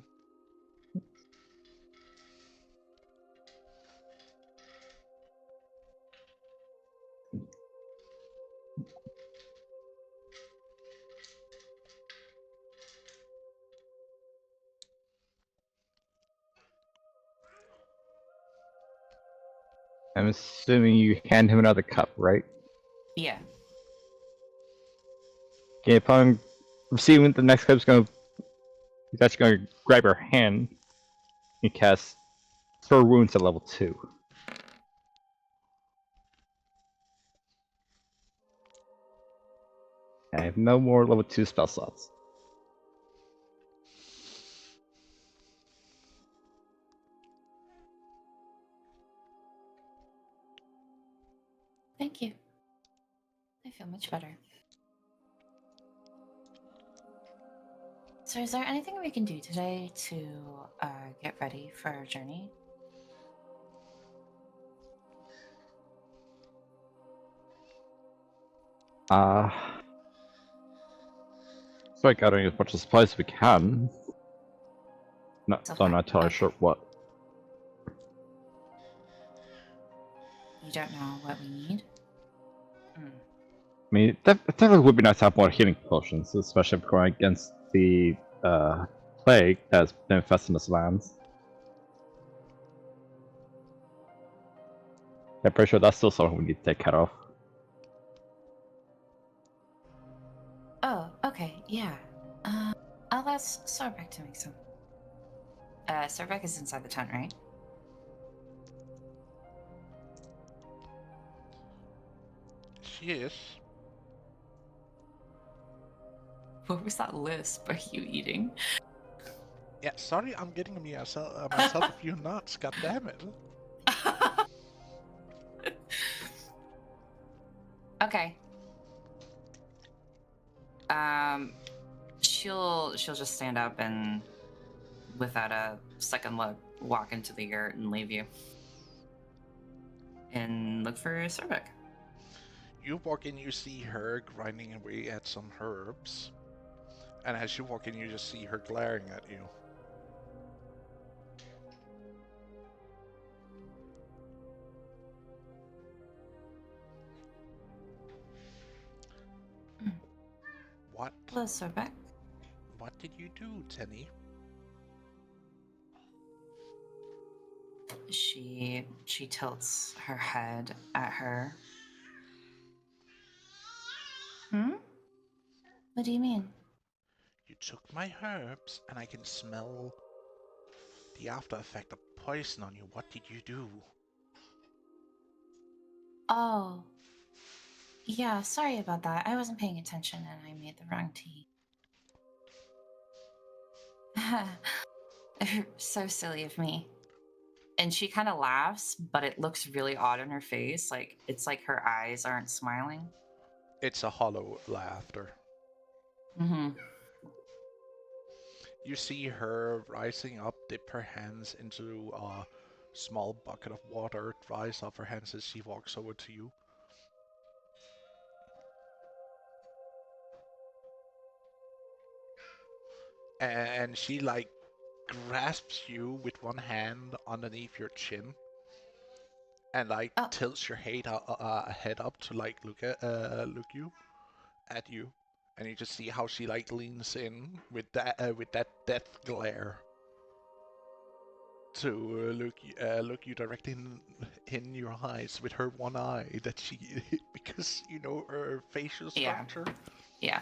I'm assuming you hand him another cup, right? Yeah. Okay, upon receiving the next cup's he's actually going to grab her hand and cast Cure Wounds at level 2. I have no more level 2 spell slots. Thank you. I feel much better. So is there anything we can do today to get ready for our journey? Start gathering as much supplies as we can. So So I'm far. not entirely Okay. sure what. You don't know what we need? I mean, it definitely would be nice to have more healing potions, especially if we're going against the plague that's been infesting this land. I'm pretty sure that's still something we need to take care of. Oh, okay, yeah. I'll ask Sorbek to make some. Sorbek is inside the tent, right? She is. What was that lisp? Are you eating? Yeah, sorry, I'm getting myself a few nuts. God damn it. Okay. She'll just stand up and without a second look, walk into the yurt and leave you. And look for Sorbek. You walk in, you see her grinding away at some herbs. And as you walk in, you just see her glaring at you. What? Hello, Sorbek. What did you do, Tenny? She tilts her head at her. Hmm? What do you mean? You took my herbs, and I can smell the after effect of poison on you. What did you do? Oh. Yeah, sorry about that. I wasn't paying attention and I made the wrong tea. So silly of me. And she kind of laughs, but it looks really odd on her face. Like, it's like her eyes aren't smiling. It's a hollow laughter. Mm-hmm. You see her rising up, dip her hands into a small bucket of water, dries off her hands as she walks over to you. And she like grasps you with one hand underneath your chin and like Oh. tilts your head up to like look at you, and you just see how she like leans in with that death glare to look you directly in your eyes with her one eye that she because you know her facial structure. Yeah.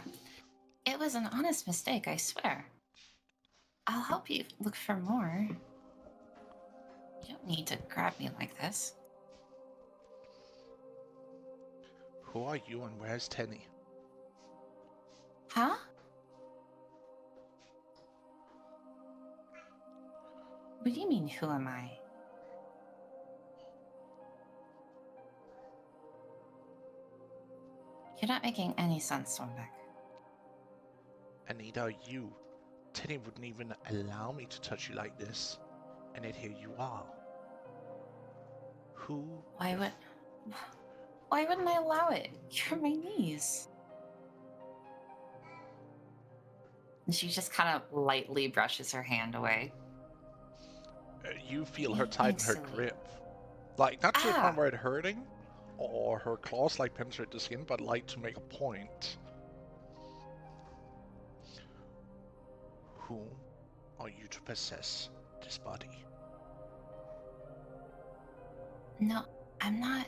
It was an honest mistake, I swear. I'll help you look for more. You don't need to grab me like this. Who are you and where's Tenny? Huh? What do you mean, who am I? You're not making any sense, Sorbek. And neither are you. Tenny wouldn't even allow me to touch you like this, and yet here you are. Who? Why wouldn't I allow it? You're my niece. And she just kind of lightly brushes her hand away. You feel her Being tighten her silly. grip. Like, not to the Ah! point where it's hurting, or her claws like penetrate the skin, but like to make a point. Who are you to possess this body? No, I'm not.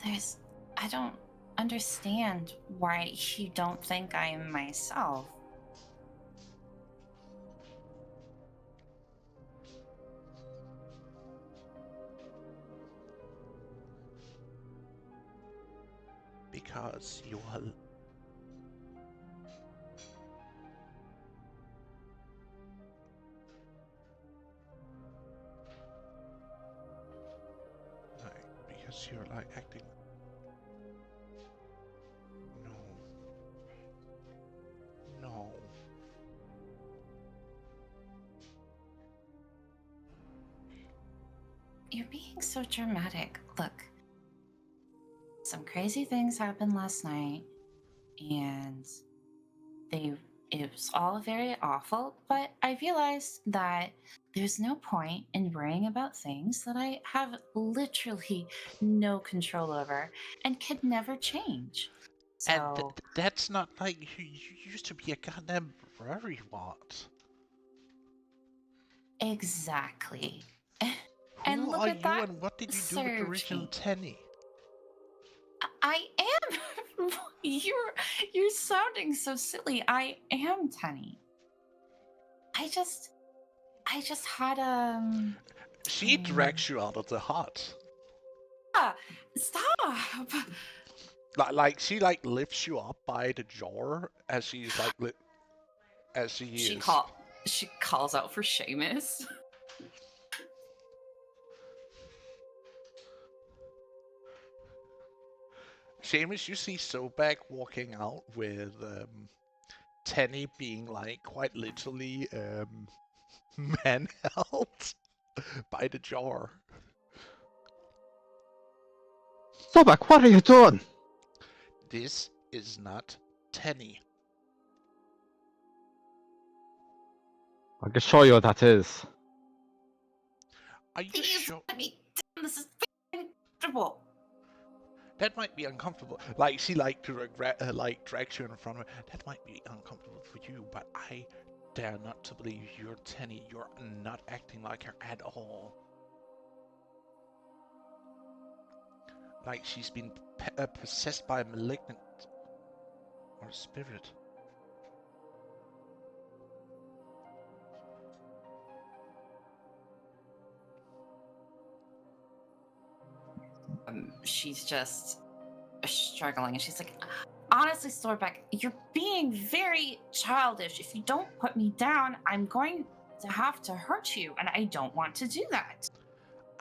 I don't understand why you don't think I'm myself. Because you are... because you're like acting... No. No. You're being so dramatic. Look, some crazy things happened last night, and it was all very awful, but I realized that there's no point in worrying about things that I have literally no control over and can never change. And So, that's not like you used to be a goddamn worrywart. exactly. And Who look are at you that and what did you do with the original surgery. Tenny? I am. You're sounding so silly. I am Tenny. I just had She drags you out of the hut. Stop. Like she like lifts you up by the jaw as she's like as she She is. calls out for Seamus. Seamus, you see Sobek walking out with Tenny being like quite literally Manheld by the jar. Sobek, what are you doing? This is not Tenny. I can show you what that is. Are you Please sure? let me down. This is very uncomfortable. That might be uncomfortable. Like she like to regret, like drags you in front of her. That might be uncomfortable for you, but I dare not to believe you're Tenny. You're not acting like her at all. Like she's been possessed by a malignant or a spirit. She's just struggling, and she's like, honestly, Storbeck, you're being very childish. If you don't put me down, I'm going to have to hurt you, and I don't want to do that.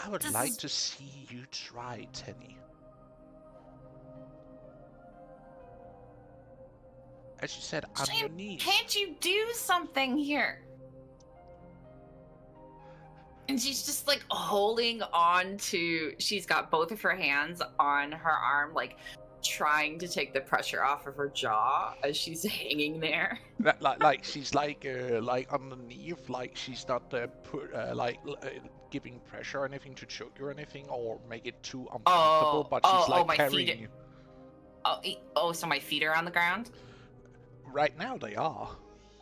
I would This like is- to see you try, Tenny. As you said, on your Shame, knees. can't you do something here? And she's just like holding on to, she's got both of her hands on her arm, like trying to take the pressure off of her jaw as she's hanging there. Like she's like underneath, like she's not giving pressure or anything to choke you or anything, or make it too uncomfortable. But she's like my carrying feet. you. So my feet are on the ground? Right now they are.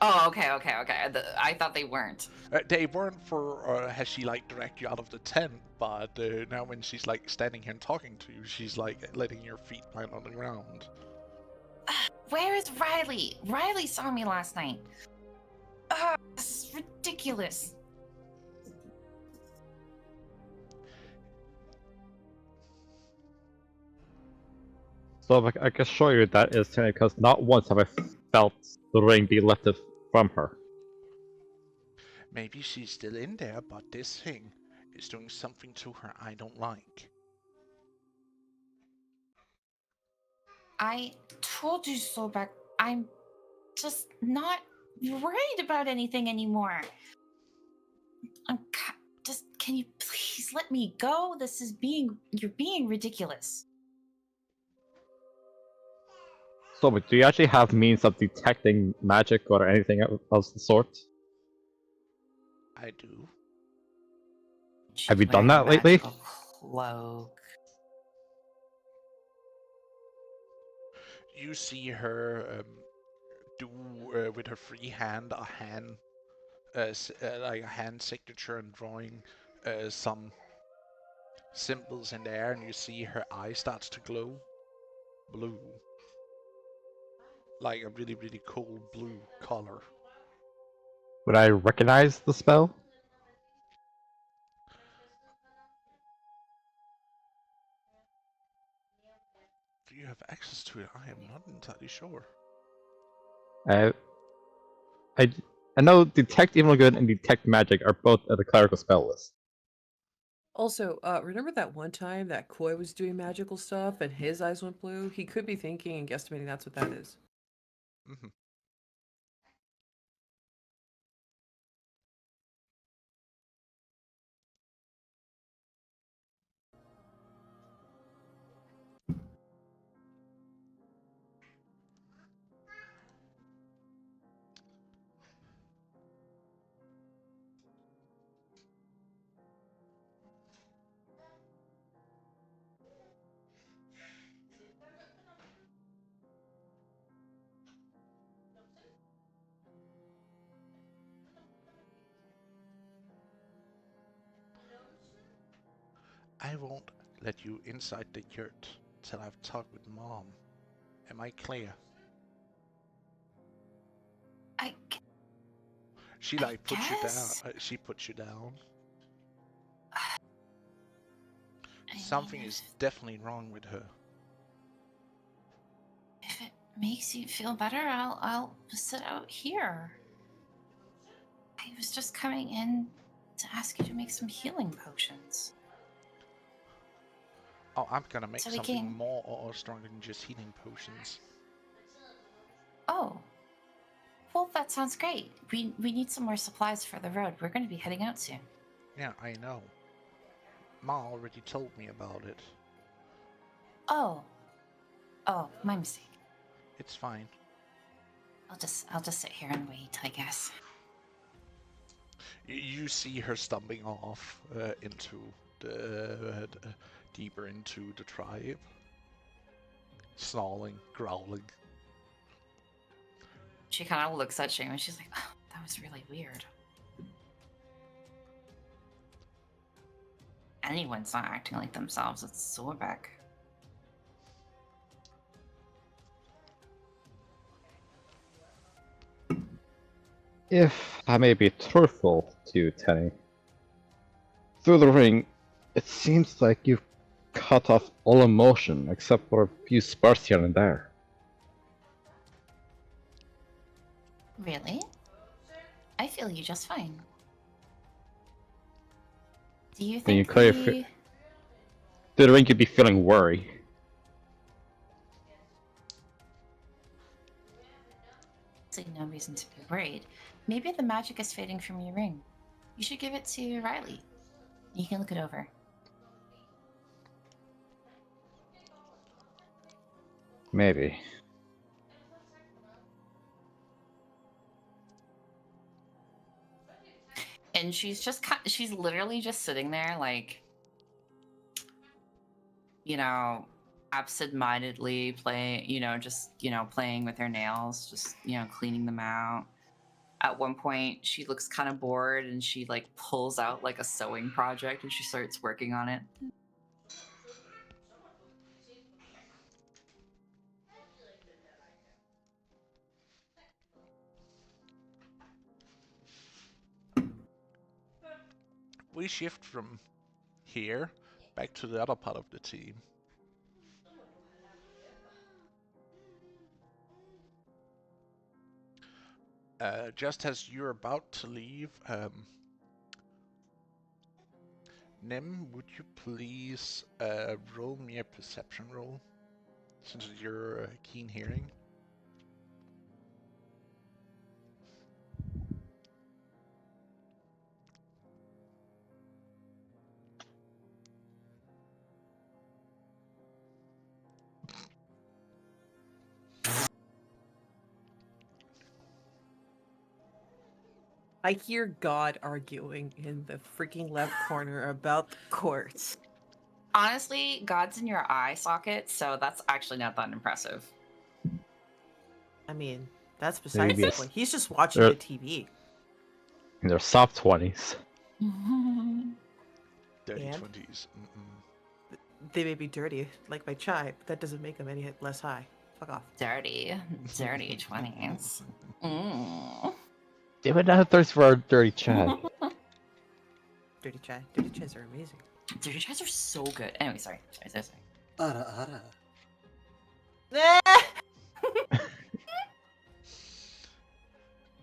Oh, okay. I thought they weren't. They weren't for has she like dragged you out of the tent, but now when she's like standing here and talking to you, she's like letting your feet land on the ground. Where is Riley? Riley saw me last night. This is ridiculous. Sobek, I can show you that is because not once have I felt the ring be lifted from her. Maybe she's still in there, but this thing is doing something to her I don't like. I told you so, Beck. I'm just not worried about anything anymore. Just, can you please let me go? You're being ridiculous. Sobek, do you actually have means of detecting magic or anything of the sort? I do. Have you done that lately? Cloak. You see her do with her free hand like a hand signature and drawing some symbols in there, and you see her eye starts to glow blue, like a really really cool blue color. Would I recognize the spell? Do you have access to it? I am not entirely sure. I I know Detect Evil Good and Detect Magic are both at the clerical spell list. Also, remember that one time that Koi was doing magical stuff and his eyes went blue? He could be thinking and guesstimating that's what that is. Mm-hmm. I won't let you inside the yurt till I've talked with Mom. Am I clear? I She I like puts you down. guess. She puts you down. I Something mean, is definitely wrong with her. if it makes you feel better, I'll sit out here. I was just coming in to ask you to make some healing potions. Oh, I'm gonna make So we something can- more or stronger than just healing potions. Oh. Well, that sounds great. We need some more supplies for the road. We're going to be heading out soon. Yeah, I know. Ma already told me about it. Oh. Oh, my mistake. It's fine. I'll just sit here and wait, I guess. You see her stumbling off into deeper into the tribe, snarling, growling. She kind of looks at Shane and she's like, oh, that was really weird. Anyone's not acting like themselves. It's Zorbeck. If I may be truthful to you, Tenny, through the ring, it seems like you've cut off all emotion except for a few sparks here and there. Really? I feel you just fine. Do you Then you think clearly we... through the ring you'd be feeling worry. No reason to be worried. Maybe the magic is fading from your ring. You should give it to Riley. You can look it over. Maybe. And she's just she's literally just sitting there like, you know, absent-mindedly playing, playing with her nails, just, cleaning them out. At one point, she looks kind of bored and she like pulls out like a sewing project and she starts working on it. We shift from here back to the other part of the team. Just as you're about to leave, Nim, would you please roll me a perception roll, since you're keen hearing? I hear God arguing in the freaking left corner about the courts. Honestly, God's in your eye socket, so that's actually not that impressive. I mean, that's besides Maybe the it's- point. He's just watching there- the TV. In their soft 20s. Dirty And? 20s. They may be dirty, like my chai, but that doesn't make them any less high. Fuck off. Dirty 20s. Mm. They would not have thirst for our dirty chai. Dirty chai. Dirty chais are amazing. Dirty chais are so good. Anyway, sorry. Ara.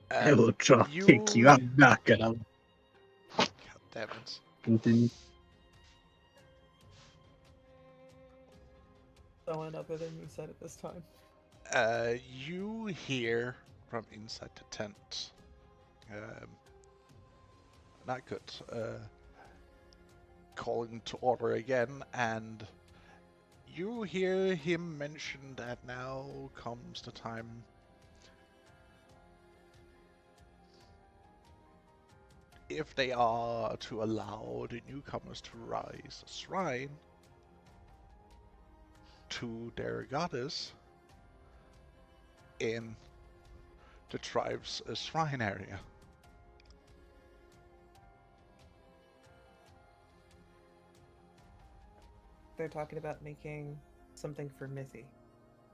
I will drop kick you. I'm not gonna God damn it. continue. Someone other than you said it this time. You hear from inside the tent. Not good. Calling to order again, and you hear him mention that now comes the time if they are to allow the newcomers to rise a shrine to their goddess in the tribe's shrine area. They're talking about making something for Mithy.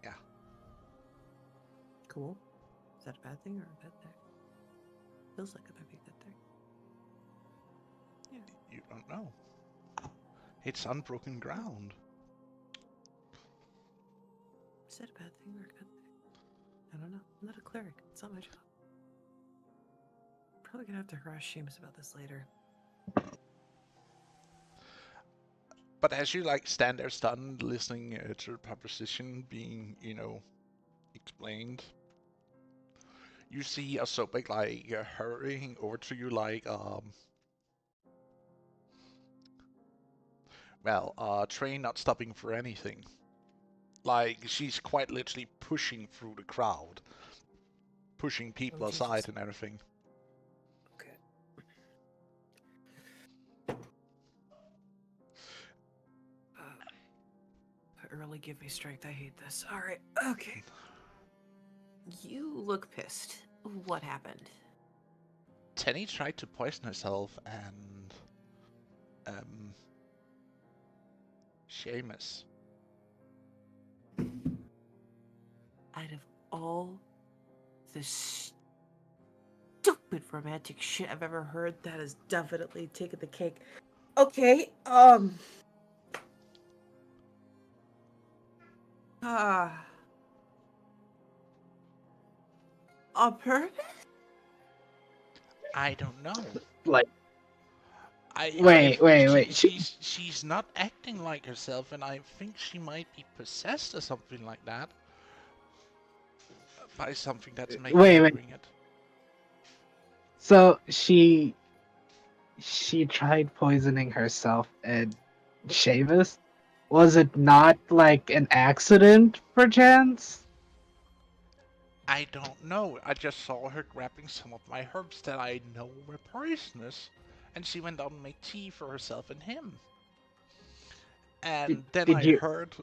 Yeah. Cool. Is that a bad thing or a bad thing? Feels like it might be a good thing. You don't know. It's unbroken ground. Is that a bad thing or a good thing? I don't know. I'm not a cleric. It's not my job. Probably gonna have to harass Seamus about this later. But as you stand there stunned, listening to the proposition being, explained, you see Asobek like hurrying over to you like train not stopping for anything. Like she's quite literally pushing through the crowd, pushing people Oh, aside Jesus. and everything. Okay. Early give me strength. I hate this. All right. Okay. You look pissed. What happened? Tenny tried to poison herself and um Seamus. Out of all the stupid romantic shit I've ever heard, that has definitely taken the cake. Okay. Ah. On purpose? I don't know. Like, I've wait. she's not acting like herself, and I think she might be possessed or something like that by something that's making her Wait. doing it. So she tried poisoning herself and Seamus? Was it not like an accident, perchance? I don't know. I just saw her grabbing some of my herbs that I know were poisonous, and she went out and made tea for herself and him. And then Did I you heard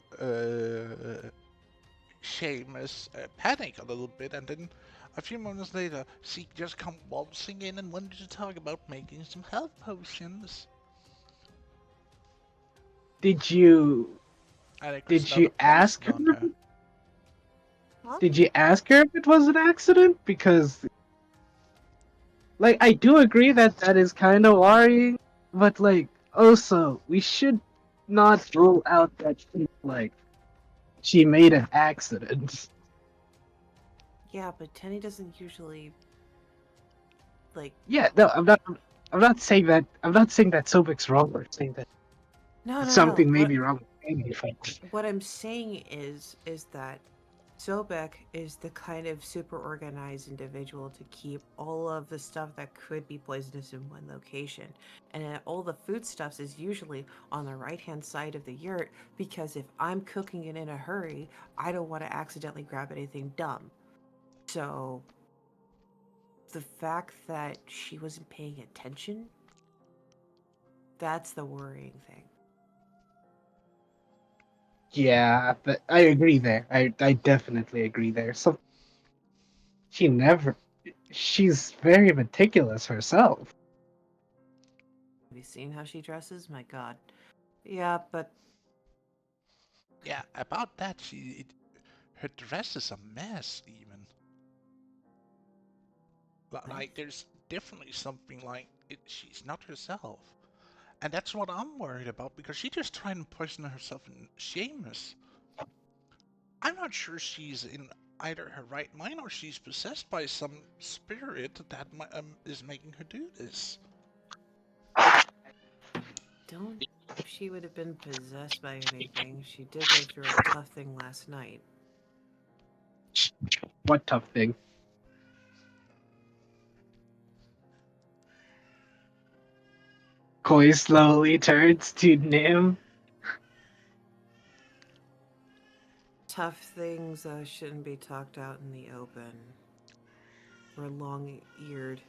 Seamus panic a little bit, and then a few moments later, she just come waltzing in and wanted to talk about making some health potions. did you And it was did not a you ask poison her? on her. Huh? Did you ask her if it was an accident? Because like I do agree that that is kind of worrying, but like also we should not rule out that she made an accident. Yeah, but Tenny doesn't usually like. Yeah, no, I'm not. I'm not saying that. I'm not saying that Sobek's wrong or saying that No. something may be wrong with Amy. What I'm saying is that Sobek is the kind of super organized individual to keep all of the stuff that could be poisonous in one location. And all the foodstuffs is usually on the right hand side of the yurt because if I'm cooking it in a hurry, I don't want to accidentally grab anything dumb. So the fact that she wasn't paying attention, that's the worrying thing. Yeah, but I agree there. I definitely agree there. So she never. She's very meticulous herself. Have you seen how she dresses? My god. Yeah, but Yeah, about that, her dress is a mess, even. Like, there's definitely something like she's not herself. And that's what I'm worried about, because she just tried and poison herself in Seamus. I'm not sure she's in either her right mind or she's possessed by some spirit that is making her do this. don't think she would have been possessed by anything. She did go through a tough thing last night. What tough thing? Koi slowly turns to Nim. Tough things shouldn't be talked out in the open. Where long-eared,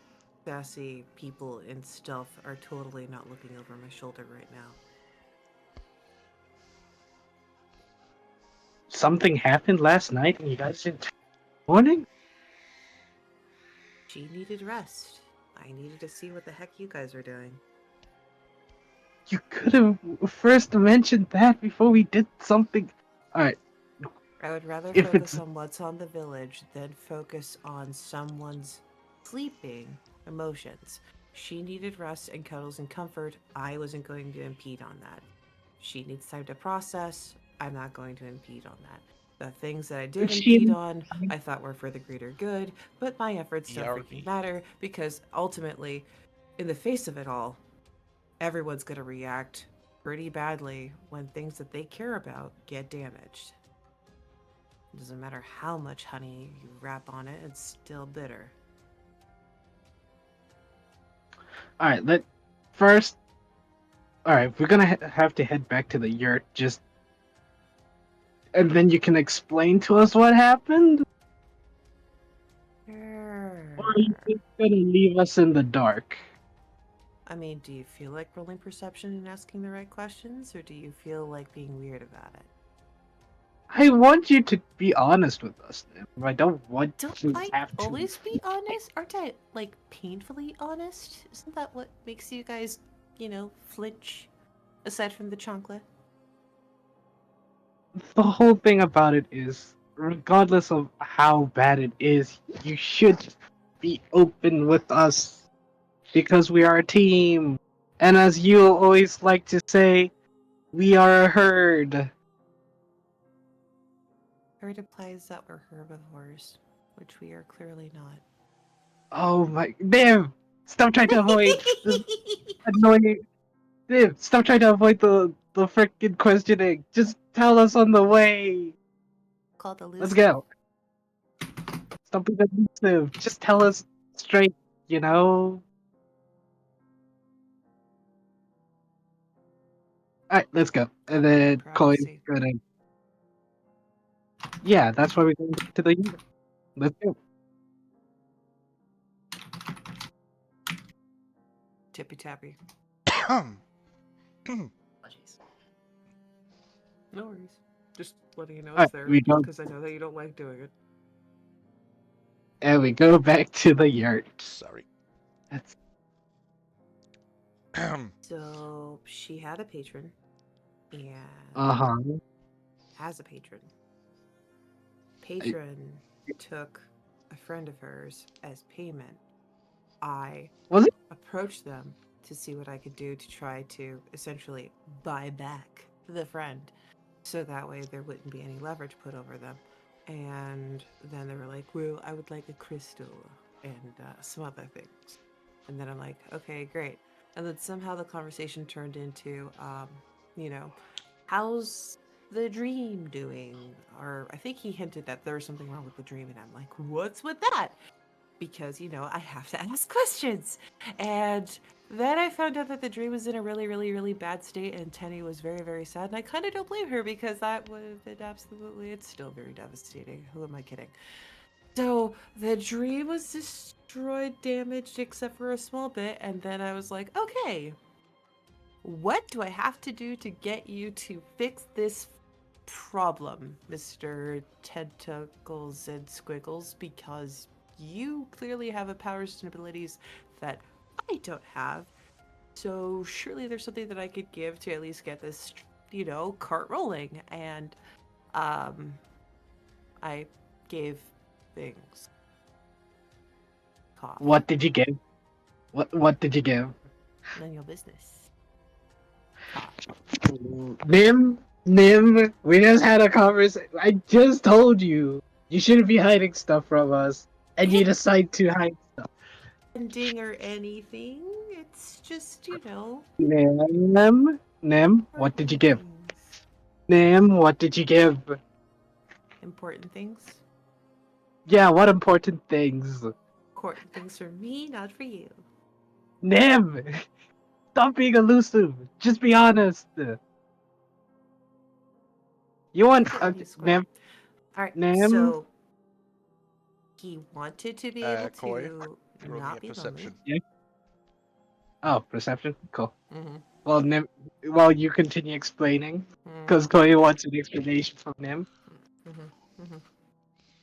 sassy people in stealth are totally not looking over my shoulder right now. Something happened last night and you guys didn't warning? She needed rest. I needed to see what the heck you guys are doing. You could have first mentioned that before we did something. Alright, I would rather if focus it's on what's on the village than focus on someone's sleeping emotions. She needed rest and cuddles and comfort. I wasn't going to impede on that. She needs time to process. I'm not going to impede on that. The things that I did impede she on, I thought were for the greater good, but my efforts don't freaking ERB. matter because ultimately, in the face of it all, everyone's going to react pretty badly when things that they care about get damaged. It doesn't matter how much honey you wrap on it, it's still bitter. All right, let first. All right, we're gonna have to head back to the yurt, just and then you can explain to us what happened, or are you just gonna leave us in the dark? I mean, do you feel like rolling perception and asking the right questions, or do you feel like being weird about it? I want you to be honest with us. Nim. I don't want Don't to I have to. always be honest? Aren't I, like, painfully honest? Isn't that what makes you guys, flinch? Aside from the chocolate? The whole thing about it is, regardless of how bad it is, you should be open with us because we are a team. And as you always like to say, we are a herd. Herd implies that we're herbivores, which we are clearly not. Oh my, Viv! Stop trying to avoid this annoying. Viv, stop trying to avoid the frickin' questioning. Just tell us on the way. Called elusive. Let's go. Stop being elusive. Just tell us straight, you know? Alright, let's go. And then Coin's Privacy. gonna. Yeah, that's why we're going back to the unit. Let's go. Tippy tappy. Apologies. No worries. Just letting you know Alright, it's there, we go because I know that you don't like doing it. and we go back to the yurt. Sorry. That's So she had a patron, and uh-huh. has a patron. Patron took a friend of hers as payment. I Was it? approached them to see what I could do to try to essentially buy back the friend, so that way there wouldn't be any leverage put over them. And then they were like, well, I would like a crystal and some other things. And then I'm like, okay, great. And then somehow the conversation turned into, how's the dream doing? Or I think he hinted that there was something wrong with the dream. And I'm like, what's with that? Because, I have to ask questions. And then I found out that the dream was in a really, really, really bad state, and Tenny was very, very sad. And I kind of don't blame her, because that would have been it's still very devastating. Who am I kidding? So the dream was destroyed, damaged, except for a small bit. And then I was like, okay, what do I have to do to get you to fix this problem, Mr. Tentacles and Squiggles? Because you clearly have a powers and abilities that I don't have. So surely there's something that I could give to at least get this, cart rolling. And I gave things. Cough. What did you give? What did you give? None of your business. Nim, we just had a conversation. I just told you. You shouldn't be hiding stuff from us. And you decide to hide stuff. Ending or anything. It's just, Nim, what did you give? things. Nim, what did you give? Important things. Yeah, what important things? Important things for me, not for you. Nim! Stop being elusive. Just be honest. You want Continue, Squid. Nim? All right, Nim? so he wanted to be able Koi, to roll me not a be perception. Oh, perception? Cool. lonely. Mm-hmm. Well, Nim, while you continue explaining, Mm-hmm. because Koi wants an explanation from Nim. Mm-hmm. Mm-hmm.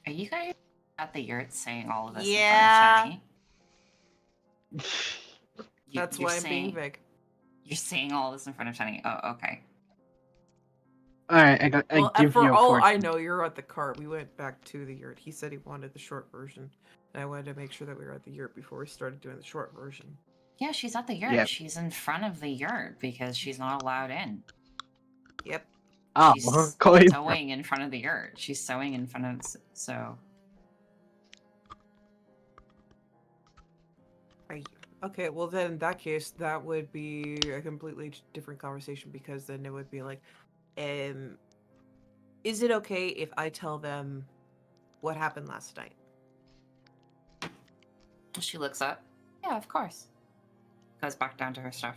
Are you guys at the yurt saying all of this Yeah. in front of Shiny? That's You're why I'm being saying, vague. You're saying all this in front of Shiny. Oh, okay. Alright, I Well, give for you a all portion. I know, you're at the cart. We went back to the yurt. He said he wanted the short version, and I wanted to make sure that we were at the yurt before we started doing the short version. Yeah, she's at the yurt. Yeah. She's in front of the yurt because she's not allowed in. Yep. Oh, She's Koi. sewing in front of the yurt. She's sewing in front of so. Okay, well then in that case, that would be a completely different conversation, because then it would be like, is Is it okay if I tell them what happened last night? She looks up. Yeah, of course. Goes back down to her stuff.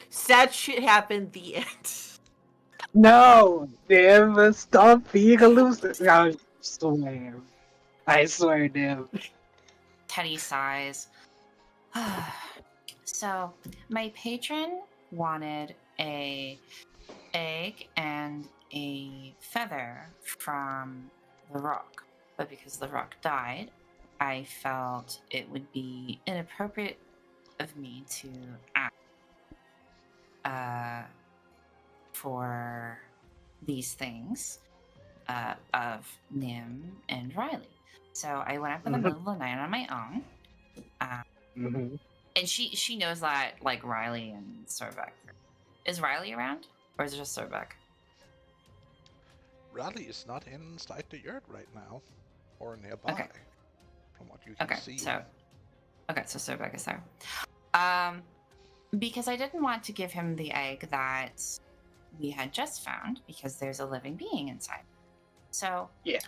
Sad shit happened. The end. No, Nim, stop being a loser. I swear. I swear, Nim. Teddy sighs. So, my patron wanted a egg and a feather from the rock, but because the rock died, I felt it would be inappropriate of me to ask for these things of Nim and Riley. So I went up in the middle of the night on my own. Mm-hmm. And she knows that, like, Riley and Sorbek. Is Riley around? Or is it just Sorbek? Riley is not inside the yurt right now, or nearby, Okay. from what you can Okay, see. so Sorbek is there. Because I didn't want to give him the egg that we had just found, because there's a living being inside. So Yeah.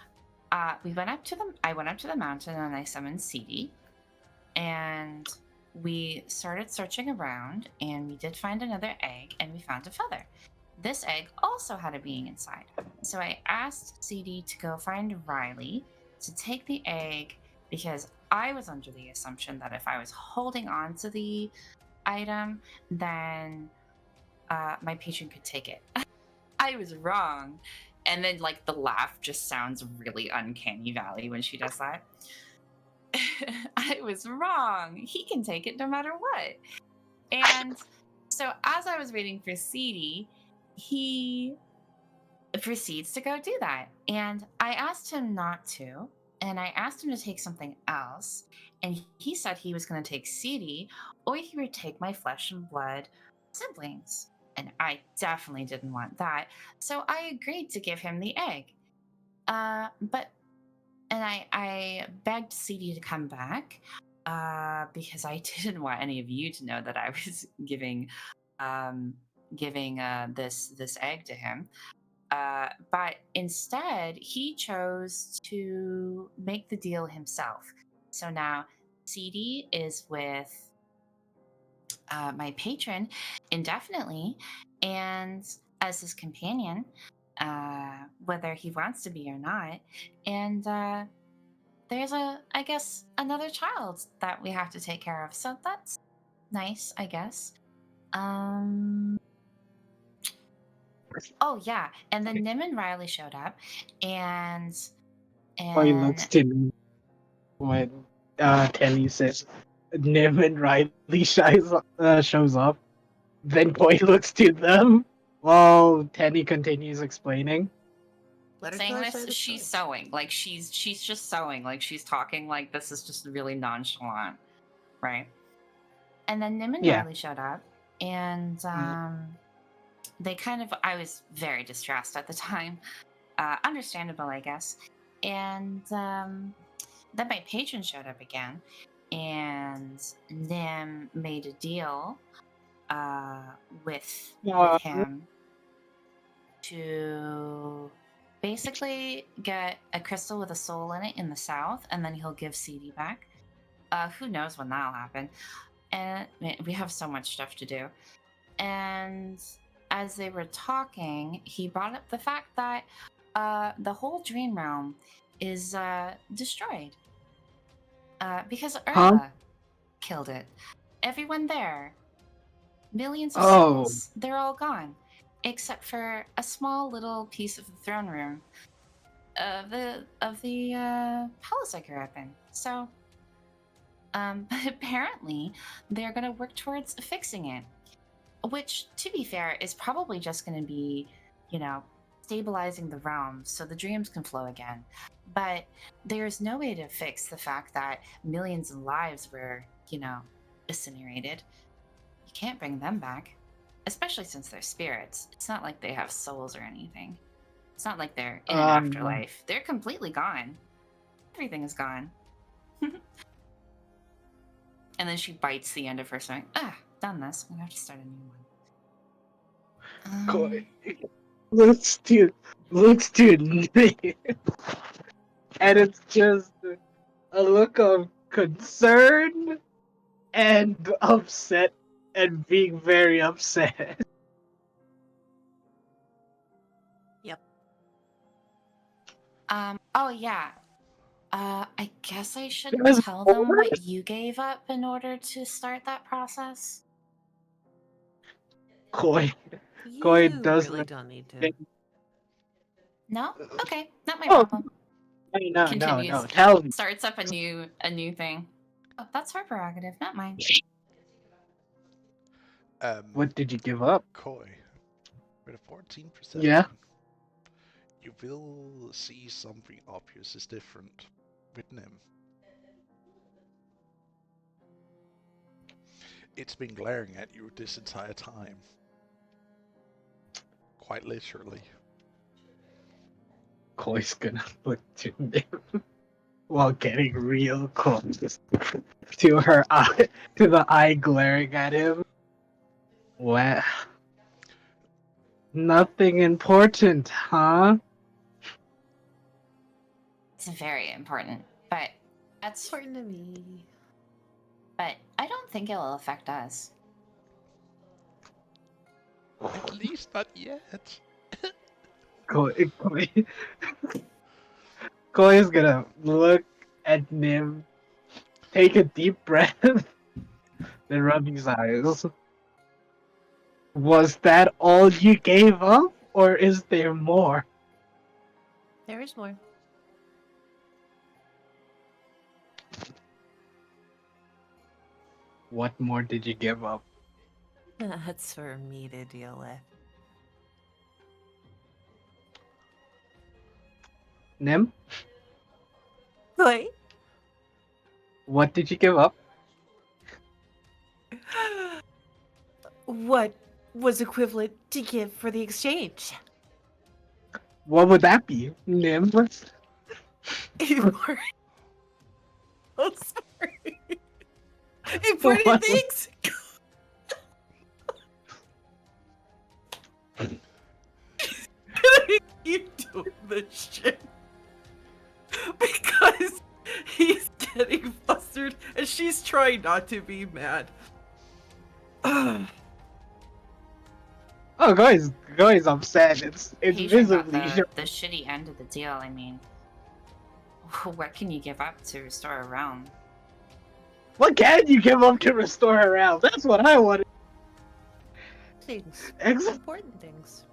I went up to the mountain and I summoned CD, and we started searching around, and we did find another egg, and we found a feather. This egg also had a being inside. So I asked CD to go find Riley to take the egg, because I was under the assumption that if I was holding on to the item, then my patron could take it. I was wrong. And then, like, the laugh just sounds really uncanny valley when she does that. I was wrong. He can take it no matter what. And so as I was waiting for CD, he proceeds to go do that. And I asked him not to. And I asked him to take something else. And he said he was going to take CD, or he would take my flesh and blood siblings. And I definitely didn't want that. So I agreed to give him the egg. And I begged CD to come back because I didn't want any of you to know that I was giving this egg to him. But instead, he chose to make the deal himself. So now CD is with my patron indefinitely, and as his companion, whether he wants to be or not. And there's I guess, another child that we have to take care of. So that's nice, I guess. Oh yeah, and then Nim and Riley showed up, and Boy looks to me when Telly says Nim and Riley shows up. Then Boy looks to them while Tenny continues explaining. Let her saying tell her this, side of the she's story. sewing. Like she's just sewing. Like she's talking like this is just really nonchalant, right? And then Nim and Yeah. Riley showed up, and they kind of. I was very distressed at the time, understandable, I guess. And then my patron showed up again, and Nim made a deal with him to basically get a crystal with a soul in it in the south, and then he'll give CD back. Who knows when that'll happen? And we have so much stuff to do. And as they were talking, he brought up the fact that the whole dream realm is destroyed because Urla killed it. Everyone there, millions of souls, they're all gone, except for a small little piece of the throne room of the palace I grew up in. So, but apparently they're going to work towards fixing it, which, to be fair, is probably just going to be, stabilizing the realm so the dreams can flow again. But there's no way to fix the fact that millions of lives were, incinerated. You can't bring them back, especially since they're spirits. It's not like they have souls or anything. It's not like they're in an afterlife. They're completely gone. Everything is gone. And then she bites the end of her sewing. Done this. We have to start a new one. Koi looks to me, and it's just a look of concern and upset and being very upset. Oh yeah. I guess I should There's tell them more? what you gave up in order to start that process. Koi You does really not. don't need to. No? Okay, not my Oh problem. no! Continues, Tell me. starts up a new thing. Oh, that's her prerogative, not mine. What did you give up? Koi, with a 14 perception, Yeah. you will see something obvious is different with Nim. It's been glaring at you this entire time. Quite literally. Koi's gonna look to him while getting real close to her eye, to the eye glaring at him. Well, nothing important, huh? It's very important, but that's Important to me. but I don't think it'll affect us. At least not yet. Koi is gonna look at Nim, take a deep breath, then rub his eyes. Was that all you gave up, or is there more? There is more. What more did you give up? That's for me to deal with. Nim, Wait. what did you give up? What was equivalent to give for the exchange? What would that be, Nim? Important. Oh, sorry. Important What? things. You doing this shit because he's getting flustered and she's trying not to be mad. Oh, Goy's upset. It's Patient got visibly the shitty end of the deal. I mean, what can you give up to restore a realm? What can you give up to restore her out? That's what I wanted. Things. Ex- Important things.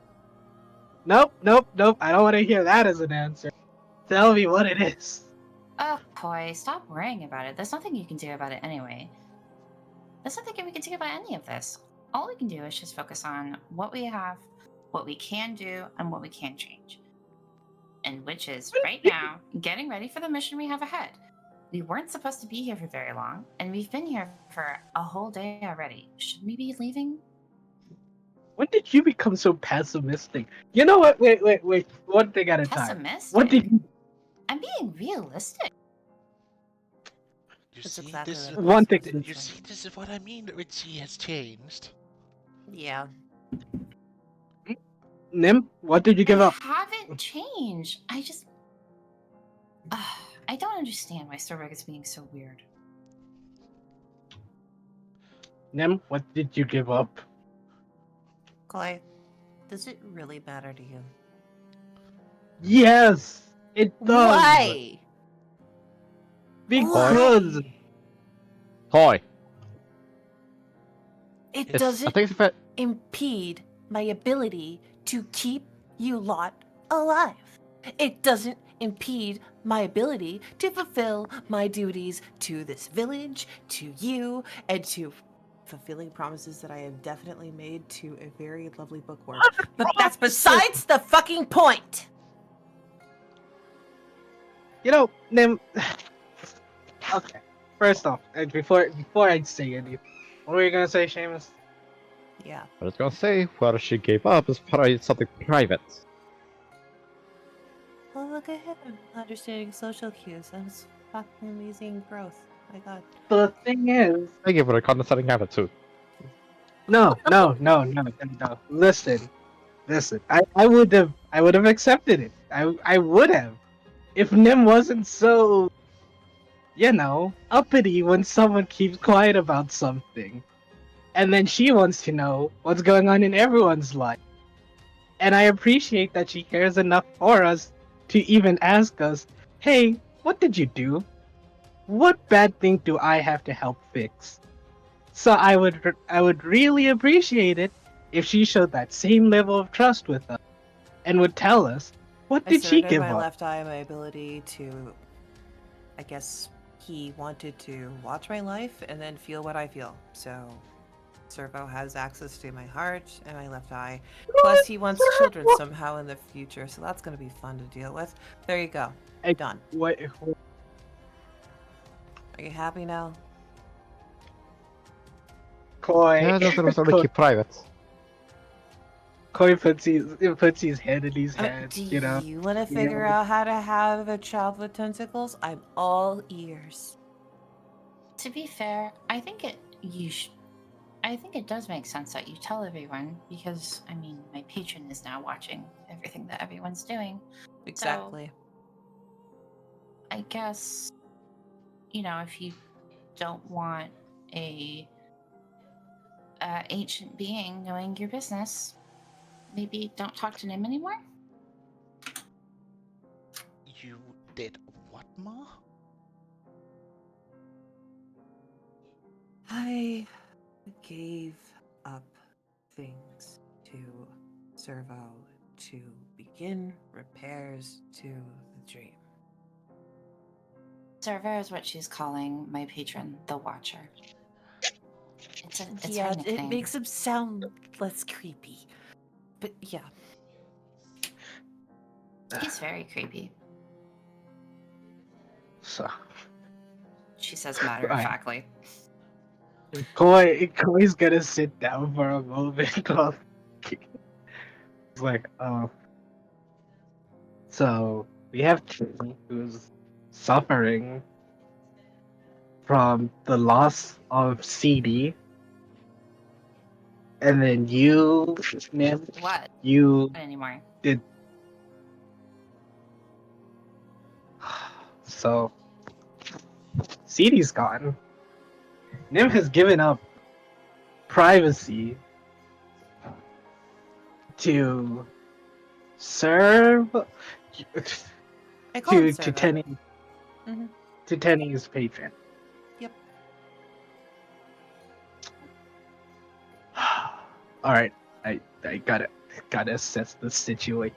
Nope. I don't want to hear that as an answer. Tell me what it is. Oh, boy, stop worrying about it. There's nothing you can do about it anyway. There's nothing we can do about any of this. All we can do is just focus on what we have, what we can do, and what we can change. And which is, right now, getting ready for the mission we have ahead. We weren't supposed to be here for very long, and we've been here for a whole day already. Should we be leaving? When did you become so pessimistic? You know what? Wait. One thing at a time. Pessimistic? What did you... I'm being realistic. You That's see, exactly this is what One thing. you see, this is what I mean. That she has changed. Yeah. Nim, what did you give up? I haven't changed. I just... I don't understand why Storberg is being so weird. Nim, what did you give up? Clay, does it really matter to you? Yes, it does. Why? Because Why? Koi. It It's- I doesn't think it's impede my ability to keep you lot alive. It doesn't impede my ability to fulfill my duties to this village, to you, and to fulfilling promises that I have definitely made to a very lovely bookworm. But that's besides the fucking point. you know, Nim. Okay. First off, before I say anything, what were you gonna say, Seamus? Yeah. I was gonna say, what she gave up is probably something private. Well, look at him understanding social cues. That's fucking amazing growth. My God. The thing is, I give her a condescending attitude. no. Listen, Listen, I would have accepted it. I would have if Nim wasn't so, uppity when someone keeps quiet about something, and then she wants to know what's going on in everyone's life. And I appreciate that she cares enough for us to even ask us, "Hey, what did you do? What bad thing do I have to help fix?" So I would really appreciate it if she showed that same level of trust with us and would tell us, what I did she surrendered give my up? left eye, my ability to. I guess he wanted to watch my life and then feel what I feel. So Servo has access to my heart and my left eye. Plus, he wants children somehow in the future, so that's going to be fun to deal with. There you go. I- Done. What? Are you happy now? Koi, Yeah, those are sort of keep private. Koi puts his head in his hands, Do you know. you want to Yeah. figure out how to have a child with tentacles? I'm all ears. To be fair, I think I think it does make sense that you tell everyone because I mean, my patron is now watching everything that everyone's doing. Exactly. I guess if you don't want a ancient being knowing your business, maybe don't talk to him anymore. You did what, Ma? I gave up things to Servo to begin repairs to the dream. Server is what she's calling my patron, the Watcher. It's her Yeah, it nickname. makes him sound less creepy. But yeah. He's very creepy. So, She says matter of factly. Koi's gonna sit down for a moment while he's like, oh. So we have Trini, who's suffering from the loss of CD, and then you, Nim, What? you Not anymore. did. So CD's gone. Nim has given up privacy to serve I call him to Servo. Tenny Mhm. to Tenny's patron. Yep. All right, I gotta assess the situation.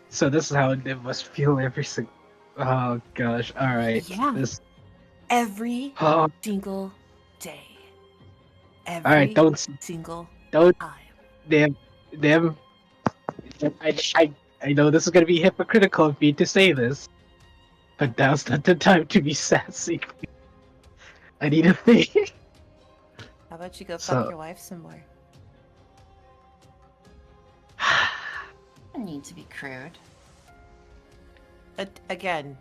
So this is how it must feel every single. Oh gosh! All right, Yeah. this. Every Oh, single day. all right, Every single don't, time. them. I know this is gonna be hypocritical of me to say this, but now's not the time to be sassy. I need a thing. How about you go So- fuck your wife some more? I don't need to be crude. Again,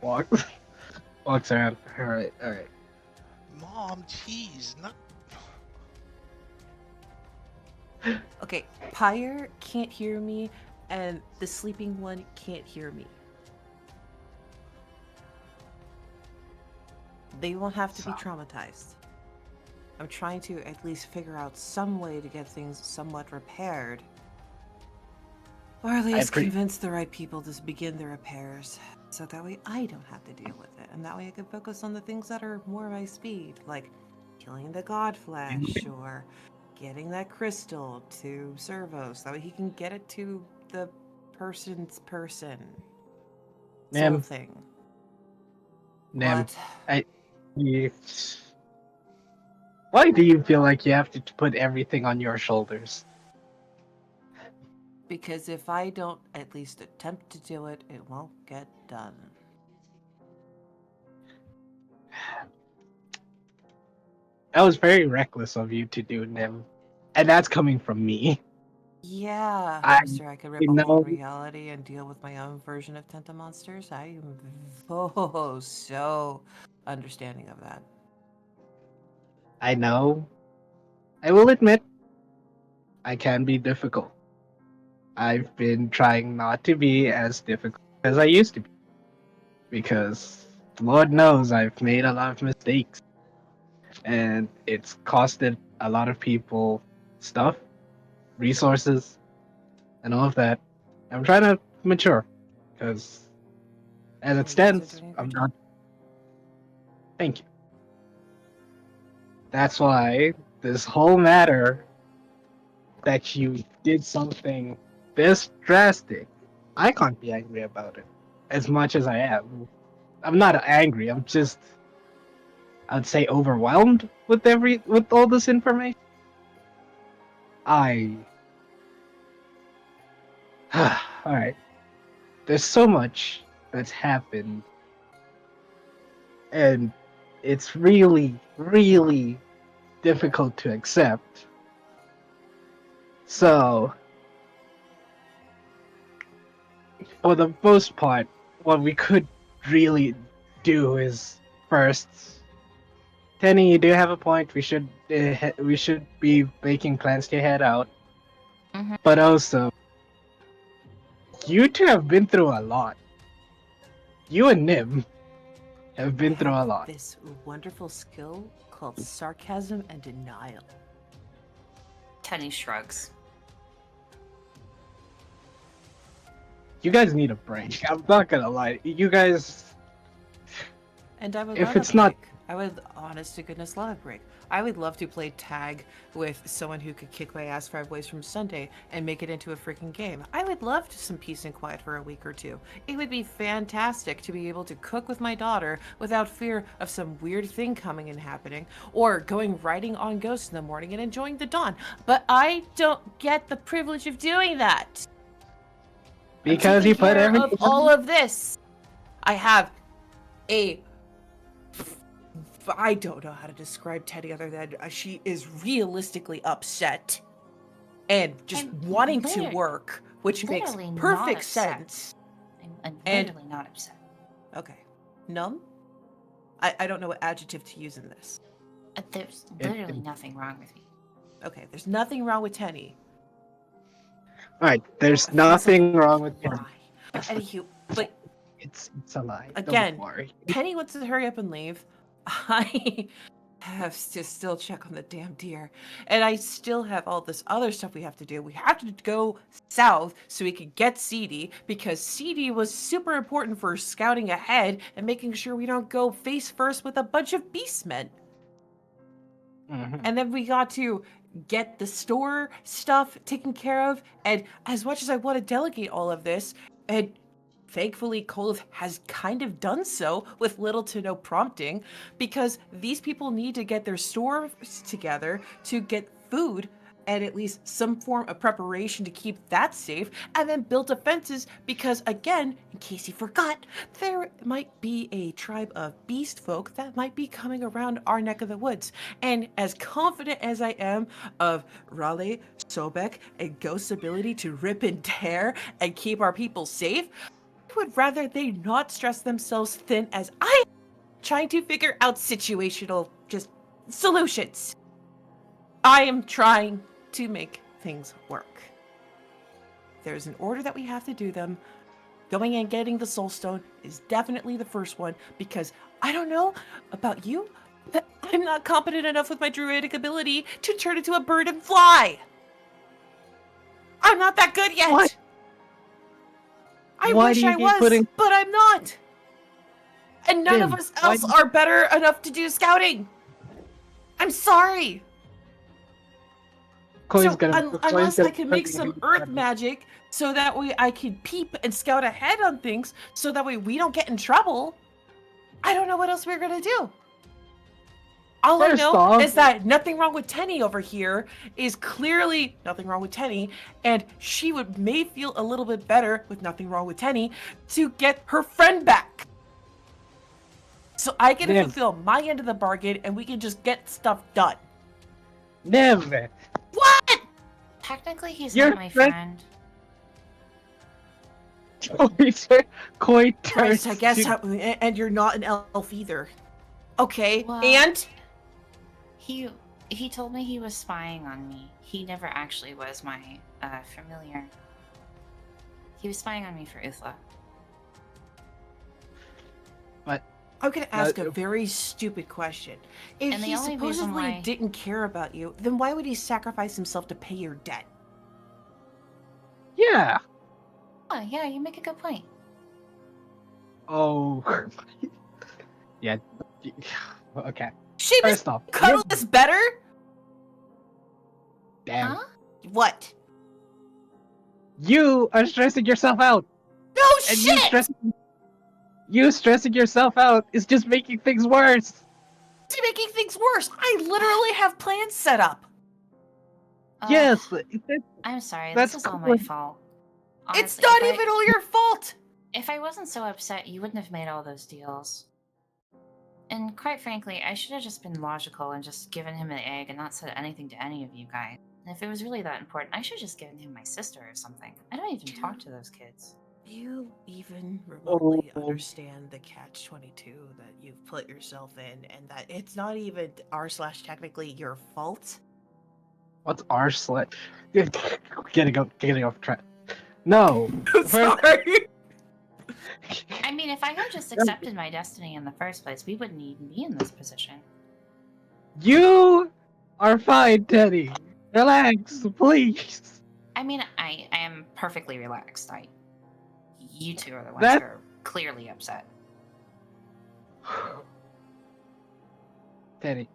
Walks around. All right. Mom, jeez, not. okay, Pyre can't hear me, and the sleeping one can't hear me. They won't have to be traumatized. I'm trying to at least figure out some way to get things somewhat repaired. Or at least convince the right people to begin the repairs. So that way I don't have to deal with it. And that way I can focus on the things that are more my speed. Like killing the godflesh or getting that crystal to Servo so that way he can get it to the person's person. Sort of thing. Nim, What? why do you feel like you have to put everything on your shoulders? Because if I don't at least attempt to do it, it won't get done. That was very reckless of you to do, Nim. And that's coming from me. Yeah, I Mister, I could rip a hole know- in reality and deal with my own version of Tenta monsters. I am so understanding of that. I know. I will admit, I can be difficult. I've been trying not to be as difficult as I used to be. Because Lord knows I've made a lot of mistakes. And it's costed a lot of people stuff, resources, and all of that. I'm trying to mature. Because as Oh, it you guys are stands, doing a I'm good not. job. Thank you. That's why this whole matter that you did something this drastic, I can't be angry about it as much as I am. I'm not angry. I'm just, I'd say, overwhelmed with all this information. I, all right. There's so much that's happened, and it's really, really difficult to accept. So, for the most part, what we could really do is first, Tenny, you do have a point. We should be making plans to head out. Mhm. But also, you two have been through a lot. You and Nim have I been through a have lot. this wonderful skill called sarcasm and denial. Tenny shrugs. You guys need a break. I'm not gonna lie. You guys, And I would if love a it's not, break. I would, honest to goodness, love a break. I would love to play tag with someone who could kick my ass 5 ways from Sunday and make it into a freaking game. I would love some peace and quiet for a week or two. It would be fantastic to be able to cook with my daughter without fear of some weird thing coming and happening, or going riding on Ghost in the morning and enjoying the dawn. But I don't get the privilege of doing that. I'm because taking you put care of everything. all of this. I have a I don't know how to describe Teddy other than she is realistically upset and just I'm wanting to literally- work, which makes literally not perfect upset. sense. I'm And- literally not upset. Okay. Numb? I don't know what adjective to use in this. There's It- literally nothing wrong with me. Okay, there's nothing wrong with Tenny. All right, there's It feels like nothing a wrong with him. lie. Anywho, but It's a lie. again, Don't worry. Penny wants to hurry up and leave. I have to still check on the damn deer. And I still have all this other stuff we have to do. We have to go south so we can get CD because CD was super important for scouting ahead and making sure we don't go face first with a bunch of beastmen. Mhm. And then we got to get the store stuff taken care of. And as much as I want to delegate all of this, and thankfully Kolov has kind of done so with little to no prompting, because these people need to get their stores together to get food and at least some form of preparation to keep that safe, and then build defenses because, again, in case you forgot, there might be a tribe of beast folk that might be coming around our neck of the woods. And as confident as I am of Raleigh, Sobek, and Ghost's ability to rip and tear and keep our people safe, I would rather they not stress themselves thin as I am trying to figure out situational just solutions. I am trying to make things work. There's an order that we have to do them. Going and getting the soul stone is definitely the first one because I don't know about you, but I'm not competent enough with my druidic ability to turn into a bird and fly. I'm not that good yet. What? I Why wish do you I keep was, putting- but I'm not. And none of Tim, us why else do- are better enough to do scouting. I'm sorry. Koi's So gonna- Koi's unless I gonna can put make me some in earth trouble. magic so that way I can peep and scout ahead on things so that way we don't get in trouble, I don't know what else we're gonna do. All I First know off- is that nothing wrong with Tenny over here is clearly nothing wrong with Tenny, and she may feel a little bit better with nothing wrong with Tenny to get her friend back. So I get to Nim. fulfill my end of the bargain and we can just get stuff done. Never. What? Technically, he's Your not my friend- friend. Koi turns. Christ, I guess, to- and you're not an elf either. Okay, Well, and He told me he was spying on me. He never actually was my familiar. He was spying on me for Uthla. But I'm gonna ask a Uh, very stupid question. If And the he only reason supposedly why- didn't care about you, then why would he sacrifice himself to pay your debt? yeah. Oh, yeah, you make a good point. Oh. Yeah. Okay. Seamus, First off, cuddle is better? damn. Huh? What? You are stressing yourself out, No and shit! you stressing yourself out is just making things worse. It's making things worse. I literally have plans set up. Yes, I'm sorry. that's This is all cool. my fault. It's Honestly, not even all your fault. If I wasn't so upset, you wouldn't have made all those deals. And quite frankly, I should have just been logical and just given him an egg and not said anything to any of you guys. And if it was really that important, I should have just given him my sister or something. I don't even talk to those kids. Do you even remotely Oh. understand the catch-22 that you've put yourself in, and that it's not even r/technically your fault? What's our slut? Getting off track. No. First, Sorry. I mean, if I had just accepted my destiny in the first place, we wouldn't even be in this position. you are fine, Teddy. Relax, please. I mean, I am perfectly relaxed. You two are the ones That- who are clearly upset. Teddy.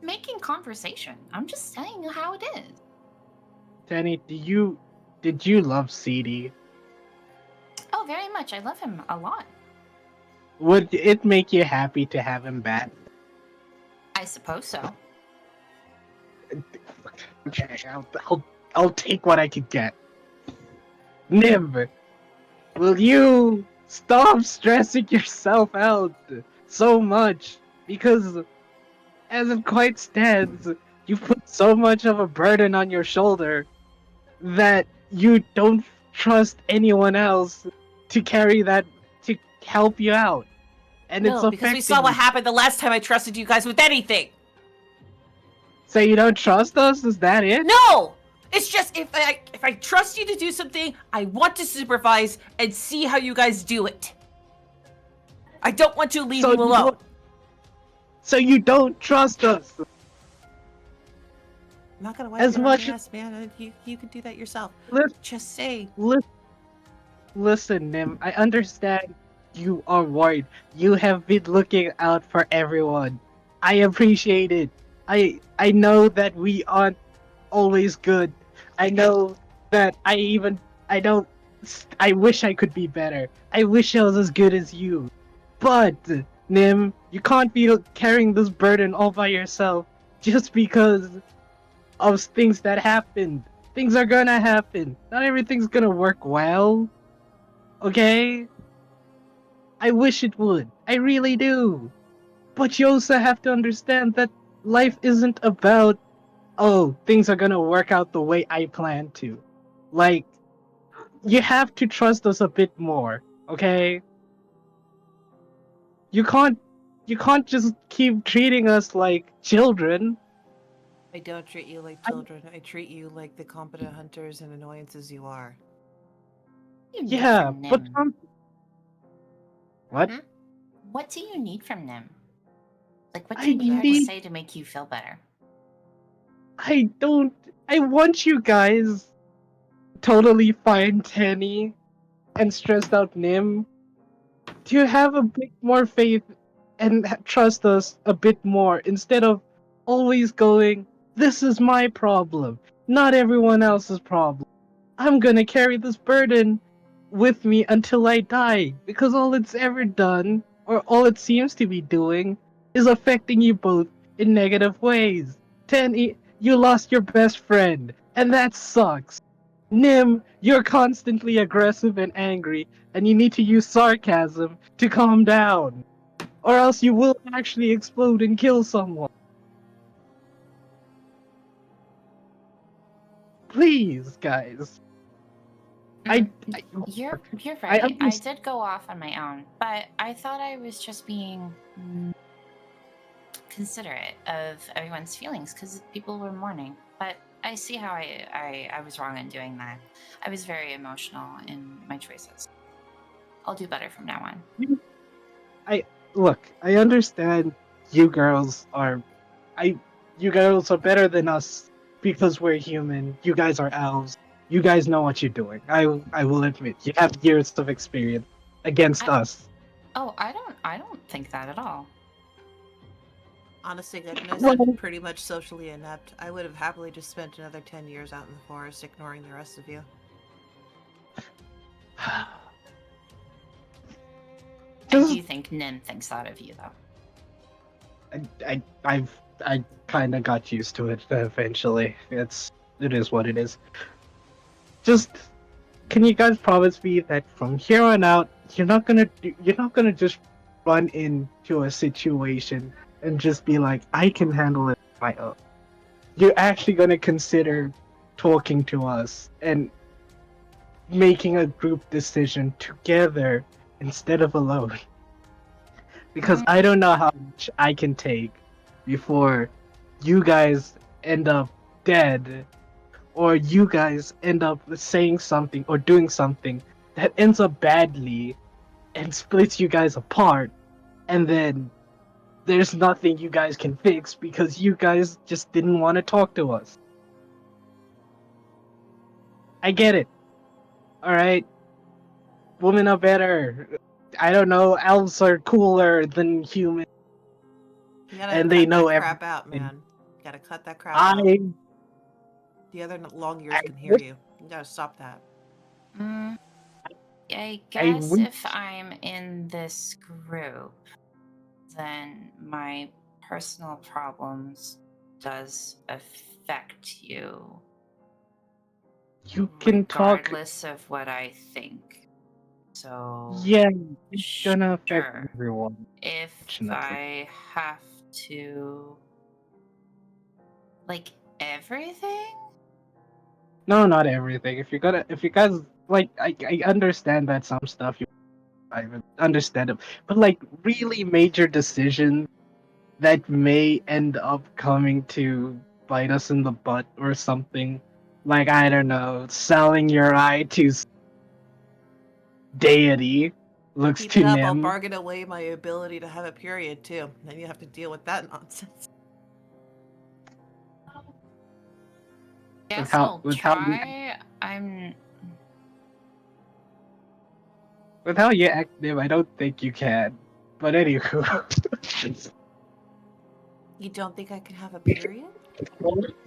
Making conversation. I'm just telling you how it is. Teddy, did you love CD? Oh, very much. I love him a lot. Would it make you happy to have him back? I suppose so. Okay, I'll take what I can get. Niv, will you stop stressing yourself out so much? Because as it quite stands, you put so much of a burden on your shoulder that you don't trust anyone else to carry that to help you out. And it's No, because we saw affecting what you. happened the last time I trusted you guys with anything. So you don't trust us? Is that it? No! It's just if I trust you to do something, I want to supervise and see how you guys do it. I don't want to leave So you you alone. don't- So you don't trust us? I'm not gonna wipe As your much- own ass, man. You can do that yourself. Lis- Just say. Listen, Nim, I understand you are worried. You have been looking out for everyone. I appreciate it. I know that we aren't always good. I know that I wish I could be better. I wish I was as good as you. But, Nim, you can't be carrying this burden all by yourself just because of things that happened. Things are gonna happen. Not everything's gonna work well. Okay? I wish it would. I really do. But you also have to understand that life isn't about, oh, things are gonna work out the way I plan to. Like, you have to trust us a bit more, okay? You can't just keep treating us like children. I don't treat you like children. I treat you like the competent hunters and annoyances you are. What do you need Yeah, from but Nim? what? Hmm? What do you need from Nim? Like, what I do you need her to need- say to make you feel better? I want you guys totally fine Tenny and stressed out Nim to have a bit more faith and trust us a bit more instead of always going, this is my problem, not everyone else's problem. I'm gonna carry this burden with me until I die because all it's ever done, or all it seems to be doing, is affecting you both in negative ways. Tenny, you lost your best friend, and that sucks. Nim, you're constantly aggressive and angry, and you need to use sarcasm to calm down. Or else you will actually explode and kill someone. Please, guys. You're I right. I understand. did go off on my own, but I thought I was just being considerate of everyone's feelings because people were mourning. But I see how I was wrong in doing that. I was very emotional in my choices. I'll do better from now on. Look, I understand you girls are you girls are better than us because we're human. You guys are elves. You guys know what you're doing. I will admit, you have years of experience against I, us. oh, I don't think that at all. Honest to goodness, Well, I'm pretty much socially inept. I would have happily just spent another 10 years out in the forest ignoring the rest of you. I do think Nim thinks that of you, though. I kind of got used to it eventually. It is what it is. Just can you guys promise me that from here on out you're not gonna just run into a situation and just be like, I can handle it on my own. You're actually gonna consider talking to us and making a group decision together instead of alone. Because I don't know how much I can take before you guys end up dead, or you guys end up saying something or doing something that ends up badly and splits you guys apart, and then there's nothing you guys can fix because you guys just didn't want to talk to us. I get it. Alright? Women are better. I don't know, elves are cooler than humans, You gotta and they cut know that crap everything. out, man. You gotta cut that crap out. I, The other long I ears can hear wish, you. You gotta stop that. Mm, I I guess wish if I'm in this group, then my personal problems does affect you, you can talk. regardless of what I think. So, Yeah, it's gonna affect sure. everyone, If fortunately. I have to, like, everything? No, not everything. If you guys like, I understand that some stuff you, I understand it, but like really major decisions that may end up coming to bite us in the butt or something. Like, I don't know, selling your eye to deity looks Keep it to up, I'll Nim. bargain away my ability to have a period too. Then you have to deal with that nonsense. With Guess how I'll with how you try. with how you act, Nim, I don't think you can. But anywho. You don't think I can have a period?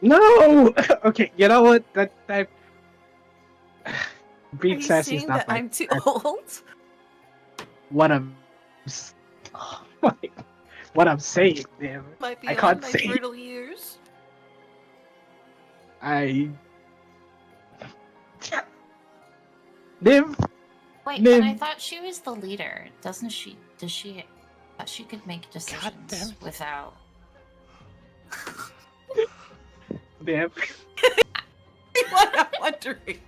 No! Okay, you know what? That Are being you sassy is saying not that my I'm too old? what I'm s- what I'm saying, damn. Might I be on can't my say fertile years? I Nim Wait, but I Nim thought she was the leader. Doesn't she? Does she? I thought she could make God damn decisions it. without. Nim. I'm wondering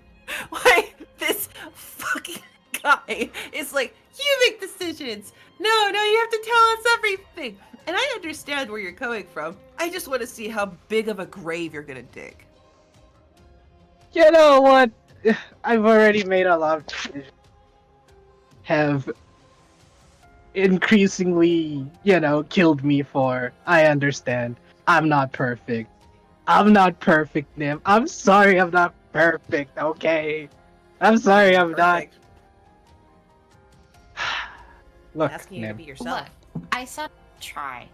why this fucking guy is like, you make decisions. No, you have to tell us everything. And I understand where you're coming from. I just want to see how big of a grave you're gonna dig. You know what? I've already made a lot of decisions. Have increasingly, killed me for. I understand. I'm not perfect. I'm not perfect, Nim. I'm sorry I'm not perfect, okay? I'm sorry I'm not. Perfect. Look, Asking you to Nim. be Look, yourself. I said try.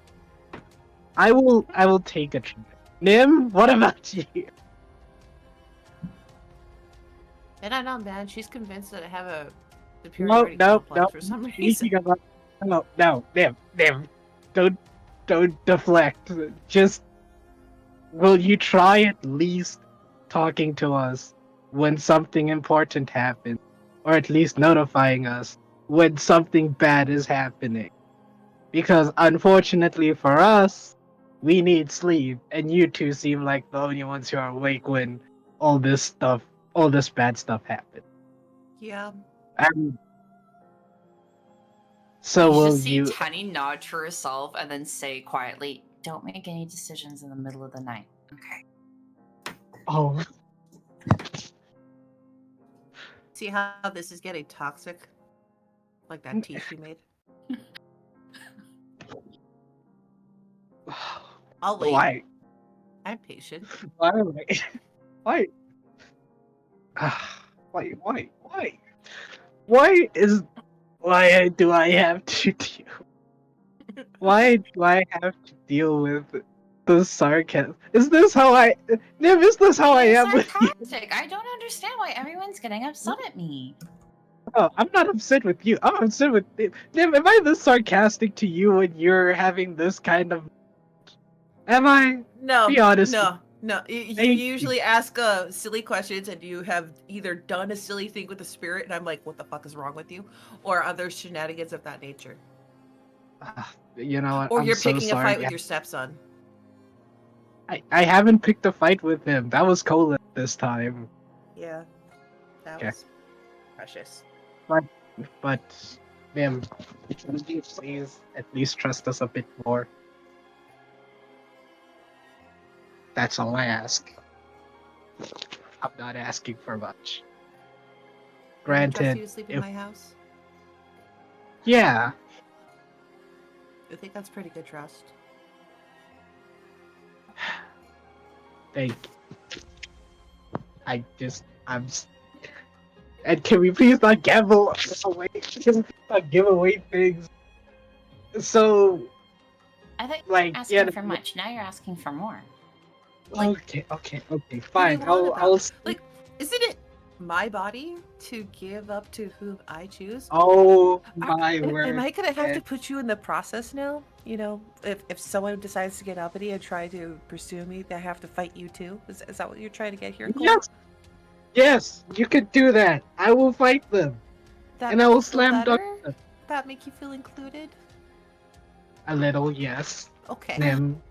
I will take a try. Nim, what about you? And I know, man. She's convinced that I have a No, superiority no, no. complex for some reason. Speaking about no, Nim. Don't deflect. Just will you try at least talking to us when something important happens? Or at least notifying us when something bad is happening. Because unfortunately for us, we need sleep, and you two seem like the only ones who are awake when all this bad stuff happens. Yeah. And You so will just see you? Tenny nod to herself and then say quietly, Don't make any decisions in the middle of the night. Okay. Oh, See how this is getting toxic? Like that tea she made. I'll wait. why? I'm patient. Why? Why? Why? Why? Why? Why is? Why do I have to deal? Why do I have to deal with the sarcasm? Is this how I? Nim, is this how I Being am with you? sarcastic. I don't understand why everyone's getting upset at me. Oh, I'm not upset with you. I'm upset with Nim. Am I this sarcastic to you when you're having this kind of? Am I? No, Be honest. no. You Thank you. usually ask silly questions, and you have either done a silly thing with the spirit, and I'm like, "What the fuck is wrong with you?" Or other shenanigans of that nature. You know what? Or I'm you're so picking sorry. a fight with your stepson. I haven't picked a fight with him. That was Cola this time. Yeah, that Okay. was precious. But, ma'am, would you please at least trust us a bit more? That's all I ask. I'm not asking for much. Can I trust Granted, you to sleep in if my house? yeah, I think that's pretty good trust. thank. And can we please not gamble away? Can we not give away things? So, I thought you like, were yeah. asking for much. Now you're asking for more. Like, Okay, What do you fine. want I'll. about like? Isn't it my body to give up to whom I choose? Oh Are- my word! Am I gonna have to man. put you in the process now? You know, if someone decides to get uppity and try to pursue me, they have to fight you too. Is that what you're trying to get here, Cole? Yes, you can do that. I will fight them, That and I make will you feel slam dunk better? them. That make you feel included? A little, yes. Okay. Nim,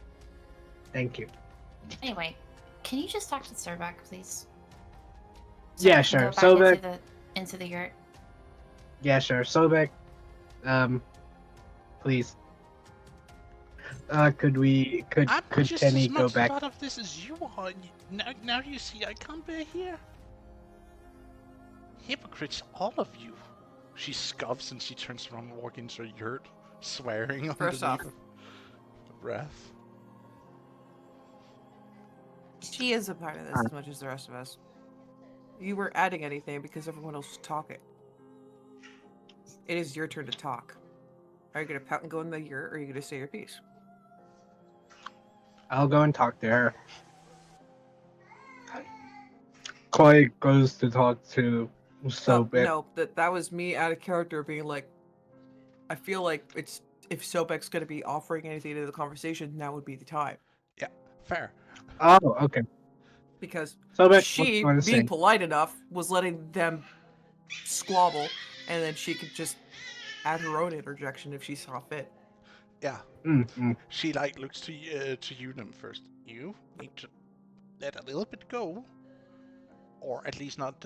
thank you. anyway, can you just talk to Sirback, please? Yeah, we can sure. Go back Sobek, into the yurt. yeah, sure. Sobek, please. Could I'm could just Tenny as go much back? part of this as you are. Now you see I can't bear here. Hypocrites, all of you. She scoffs and she turns around and walks into her yurt, swearing First underneath off. her breath. She is a part of this as much as the rest of us. You weren't adding anything because everyone else was talking. It is your turn to talk. Are you gonna pout and go in the yurt, or are you gonna say your piece? I'll go and talk to her. Koi goes to talk to Sobek. No, that was me out of character being like, I feel like it's if Sobek's gonna be offering anything to the conversation, now would be the time. Yeah, fair. Oh, okay. Because Sobek, what she, you want to being say? polite enough, was letting them squabble, and then she could just add her own interjection if she saw fit. Yeah. Mm-hmm. She looks to Unum first. You need to let a little bit go, or at least not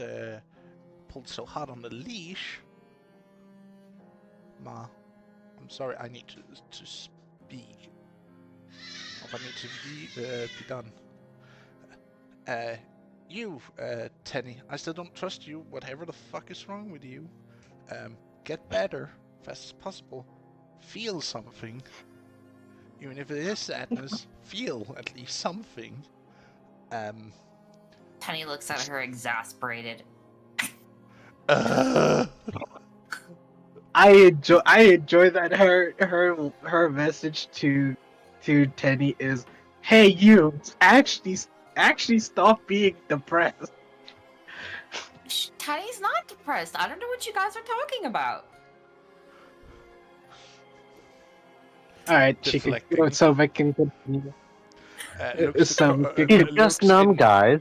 pulled so hard on the leash. Ma, I'm sorry. I need to speak. Or I need to be done. Tenny, I still don't trust you. Whatever the fuck is wrong with you, get better fast as possible. Feel something. Even if it is sadness, feel at least something. Penny looks at her exasperated. Uh, I enjoy that her message to Tenny is, hey you, actually stop being depressed. Penny's not depressed. I don't know what you guys are talking about. All right, she can Deflecting. Sobek can continue. Looks He's just numb, guys.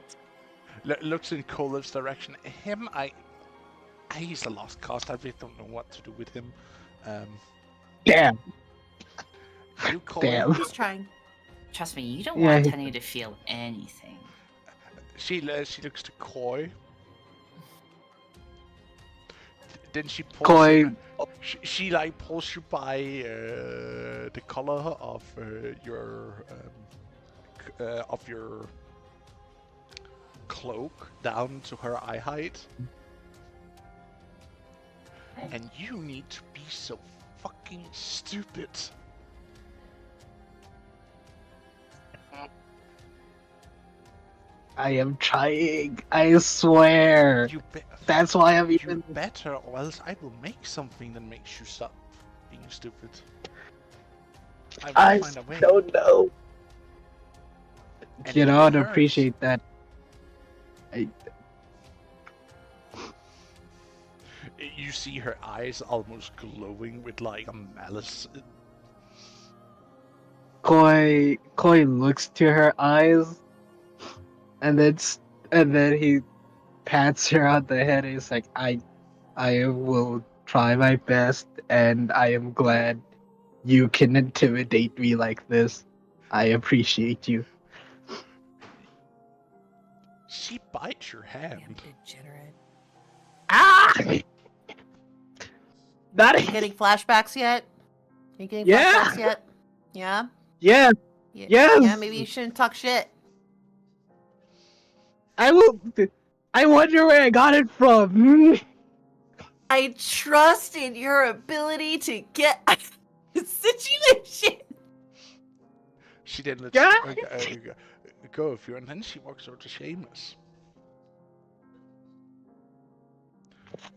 Looks in Kolev's direction. Him, he's a lost cause. I really don't know what to do with him. Damn. You, Kolev, Damn. He's trying. Trust me, you don't Yeah, want he- Penny to feel anything. She looks to Koi. Then she pulls Koi, you, she like pulls you by the collar of your cloak down to her eye height. And you need to be so fucking stupid. I am trying. I swear. You That's why I'm you even. better, or else I will make something that makes you stop being stupid. I will I find a way. don't know. And You if know, it I'd hurts, appreciate that. I, you see her eyes almost glowing with like a malice. Koi looks to her eyes, and then he pats her on the head. And he's like, I will try my best, and I am glad you can intimidate me like this. I appreciate you. She bites your Damn hand. degenerate. Ah! Not Are you getting flashbacks yet? Are you getting Yeah. flashbacks yet? Yeah? Yeah. Yeah. Yes. Yeah, maybe you shouldn't talk shit. I will. I wonder where I got it from. I trust in your ability to get out of the situation. She then lets Yeah. go of you, and then she walks over to Seamus.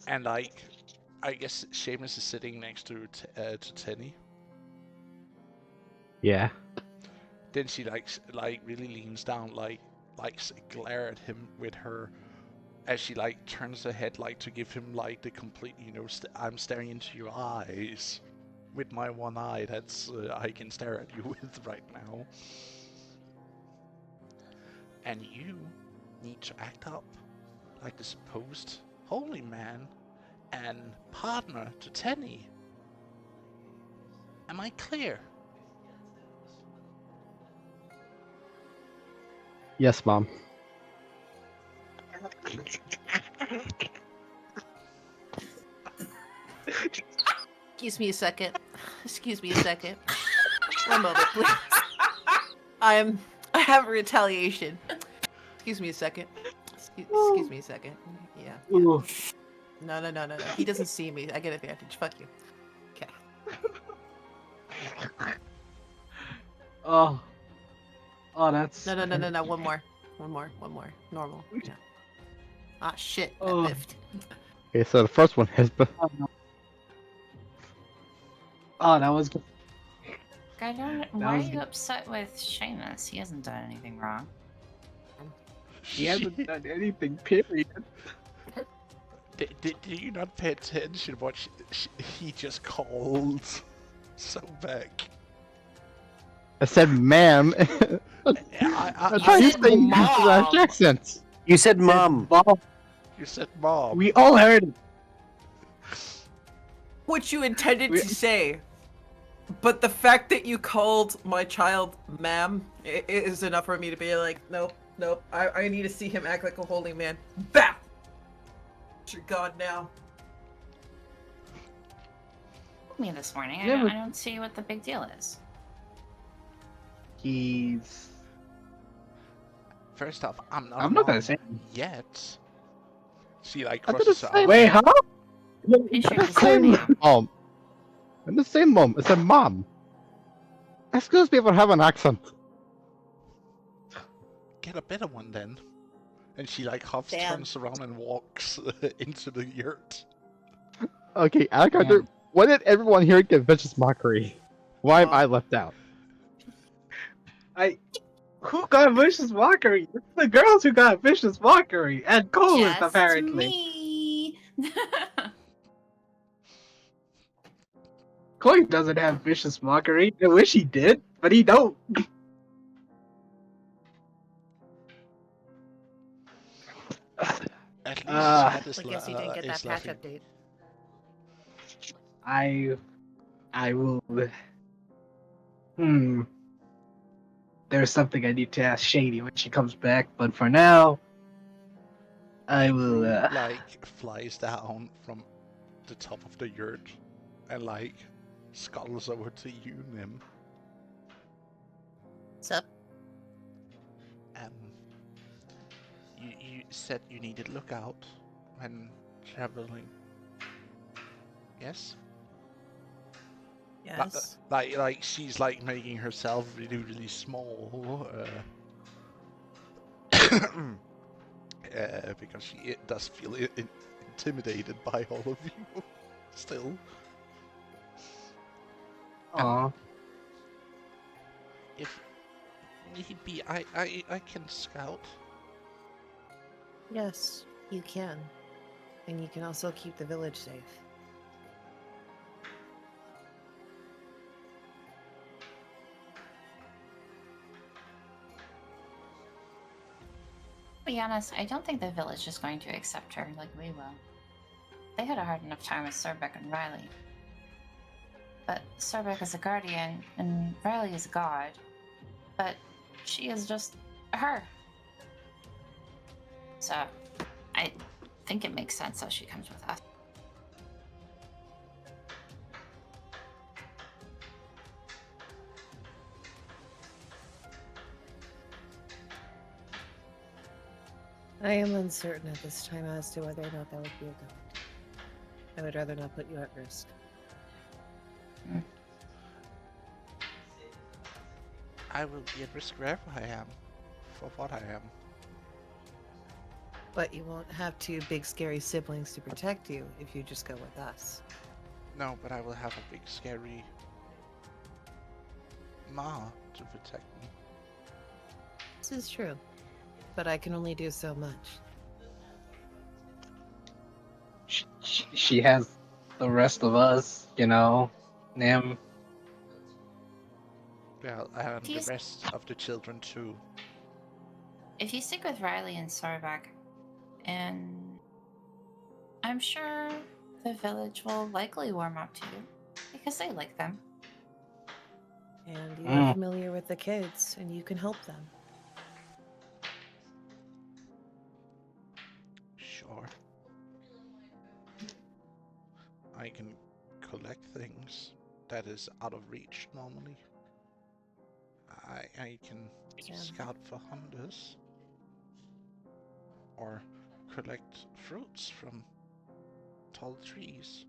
And like, I guess Seamus is sitting next to Tenny. Yeah. Then she like really leans down, like glare at him with her, as she like turns her head like to give him like the complete, I'm staring into your eyes with my one eye that's I can stare at you with right now. And you need to act up like the supposed holy man and partner to Tenny. Am I clear? Yes, Mom. Excuse me a second. Excuse me a second. One moment, please. I have a retaliation. Excuse me a second. Excuse me a second. Yeah. Ooh. No. He doesn't see me. I get advantage. Fuck you. Okay. Oh. Oh, that's. No. One more. Normal. Yeah. Ah, shit. I Oh. biffed. Okay, so the first one is. Oh, that was. I don't. That Why are was you good. upset with Seamus? He hasn't done anything wrong. He hasn't done anything. Period. Did you not pay attention what he just called so back? I said, ma'am. I trying to said say mom. Irish accents. You said mom. Mom. you said mom. We all heard it. What you intended We- to say. But the fact that you called my child ma'am is enough for me to be like, nope. I need to see him act like a holy man. Bap! You're gone now. Me this morning. Yeah, but- I don't see what the big deal is. He's. First off, I'm not. I'm a not gonna mom say- yet. She like I didn't crosses her say arms. Wait, huh? It's your Same name. mom. In the same mom. It's a mom. Excuse me if I have an accent. Get a better one then. And she like half Damn. turns around and walks into the yurt. Okay, Alexander, when did everyone here get vicious mockery? Why am Mom. I left out? Who got vicious mockery? It's the girls who got vicious mockery and Colin, Just apparently. me. Chloe doesn't have vicious mockery. I wish he did, but he don't. At least Ah. Chad is, I guess you didn't get that is patch laughing. update. I will. There's something I need to ask Shady when she comes back, but for now, I will. Like flies down from the top of the yurt and like scuttles over to you, Nim. What's up? Um, you said you needed lookout when traveling. Yes? Yes. Like she's like making herself really, really small. Because she does feel intimidated by all of you still. Aw. If need be, I can scout. Yes, you can. And you can also keep the village safe. To be honest, I don't think the village is going to accept her like we will. They had a hard enough time with Sorbek and Riley. But Sorbek is a guardian, and Riley is a god. But she is just her. So, I think it makes sense that she comes with us. I am uncertain at this time as to whether or not that would be a good idea. I would rather not put you at risk. I will be at risk wherever I am, for what I am. But you won't have two big scary siblings to protect you if you just go with us. No, but I will have a big scary Ma to protect me. This is true. But I can only do so much. She has the rest of us, you know, Nim. Well, and the He's- rest of the children too. If you stick with Riley and Sorbek, and I'm sure the village will likely warm up to you because they like them. And you're familiar with the kids, and you can help them. Sure. I can collect things that is out of reach normally. I can Yeah. scout for hunters. Or collect fruits from tall trees.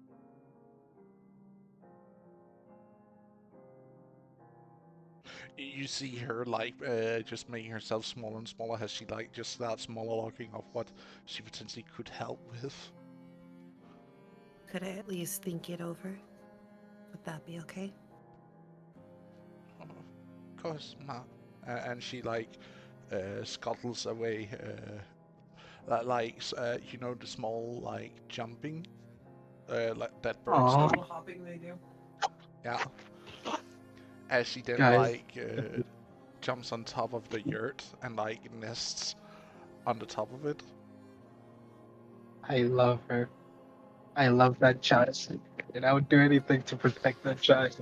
You see her like just making herself smaller and smaller as she like just starts monologuing of what she potentially could help with. Could I at least think it over? Would that be okay? Oh, of course, Ma. And she like scuttles away. You know the small like jumping, like that birds Aw. do. Hopping they do. Yeah. As she then Guys. jumps on top of the yurt and like nests on the top of it. I love her. I love that child. And I would do anything to protect that child.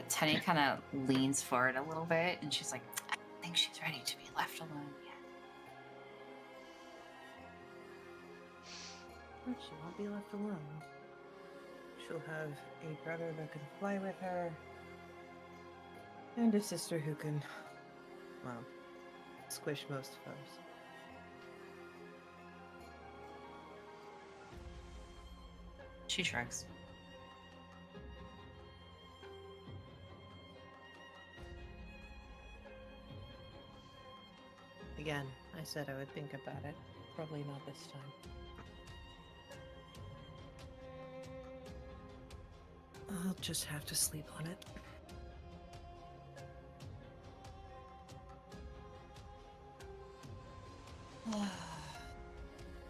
Tenny kind of leans forward a little bit, and she's like, I don't think she's ready to be left alone yet. She won't be left alone. She'll have a brother that can fly with her, and a sister who can, well, squish most foes. She shrugs. Again, I said I would think about it. Probably not this time. I'll just have to sleep on it.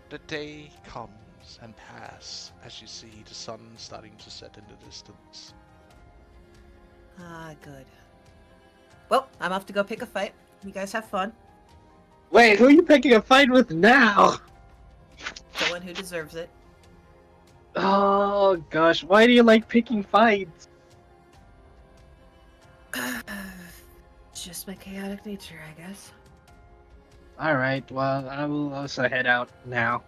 The day comes and passes as you see the sun starting to set in the distance. Ah, good. Well, I'm off to go pick a fight. You guys have fun. Wait, who are you picking a fight with now? The one who deserves it. Oh gosh, why do you like picking fights? Just my chaotic nature, I guess. Alright, well, I will also head out now.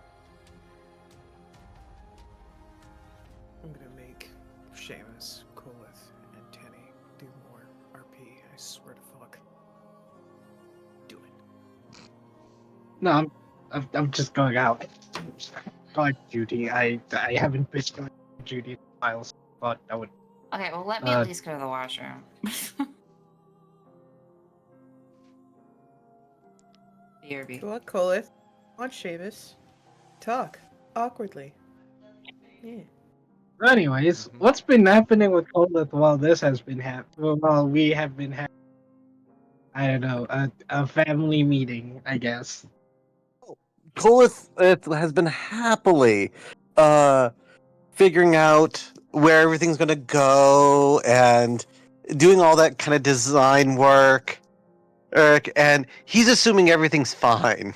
Seamus, Colith, and Tenny do more RP. I swear to fuck. Do it. No, I'm just going out. Going Judy. I haven't been going to Judy in a while, so I thought I would. Okay, well, let me at least go to the washroom. BRB. Go on, Colith. Go on, Seamus. Talk. Awkwardly. Yeah. Anyways, Mhm. what's been happening with Colith while this has been happening? While we have been having, I don't know, a family meeting, I guess. Colith has been happily figuring out where everything's going to go and doing all that kind of design work. And he's assuming everything's fine.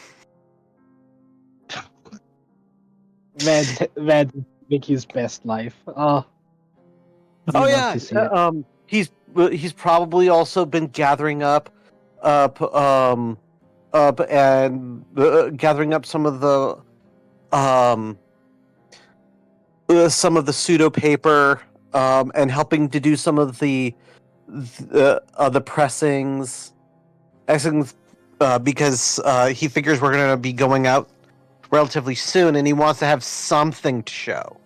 Vad's Vicky's best life. Oh, we Oh love yeah, to see it. he's probably also been gathering up and gathering up some of the pseudo paper and helping to do some of the pressings because he figures we're going to be going out relatively soon, and he wants to have something to show.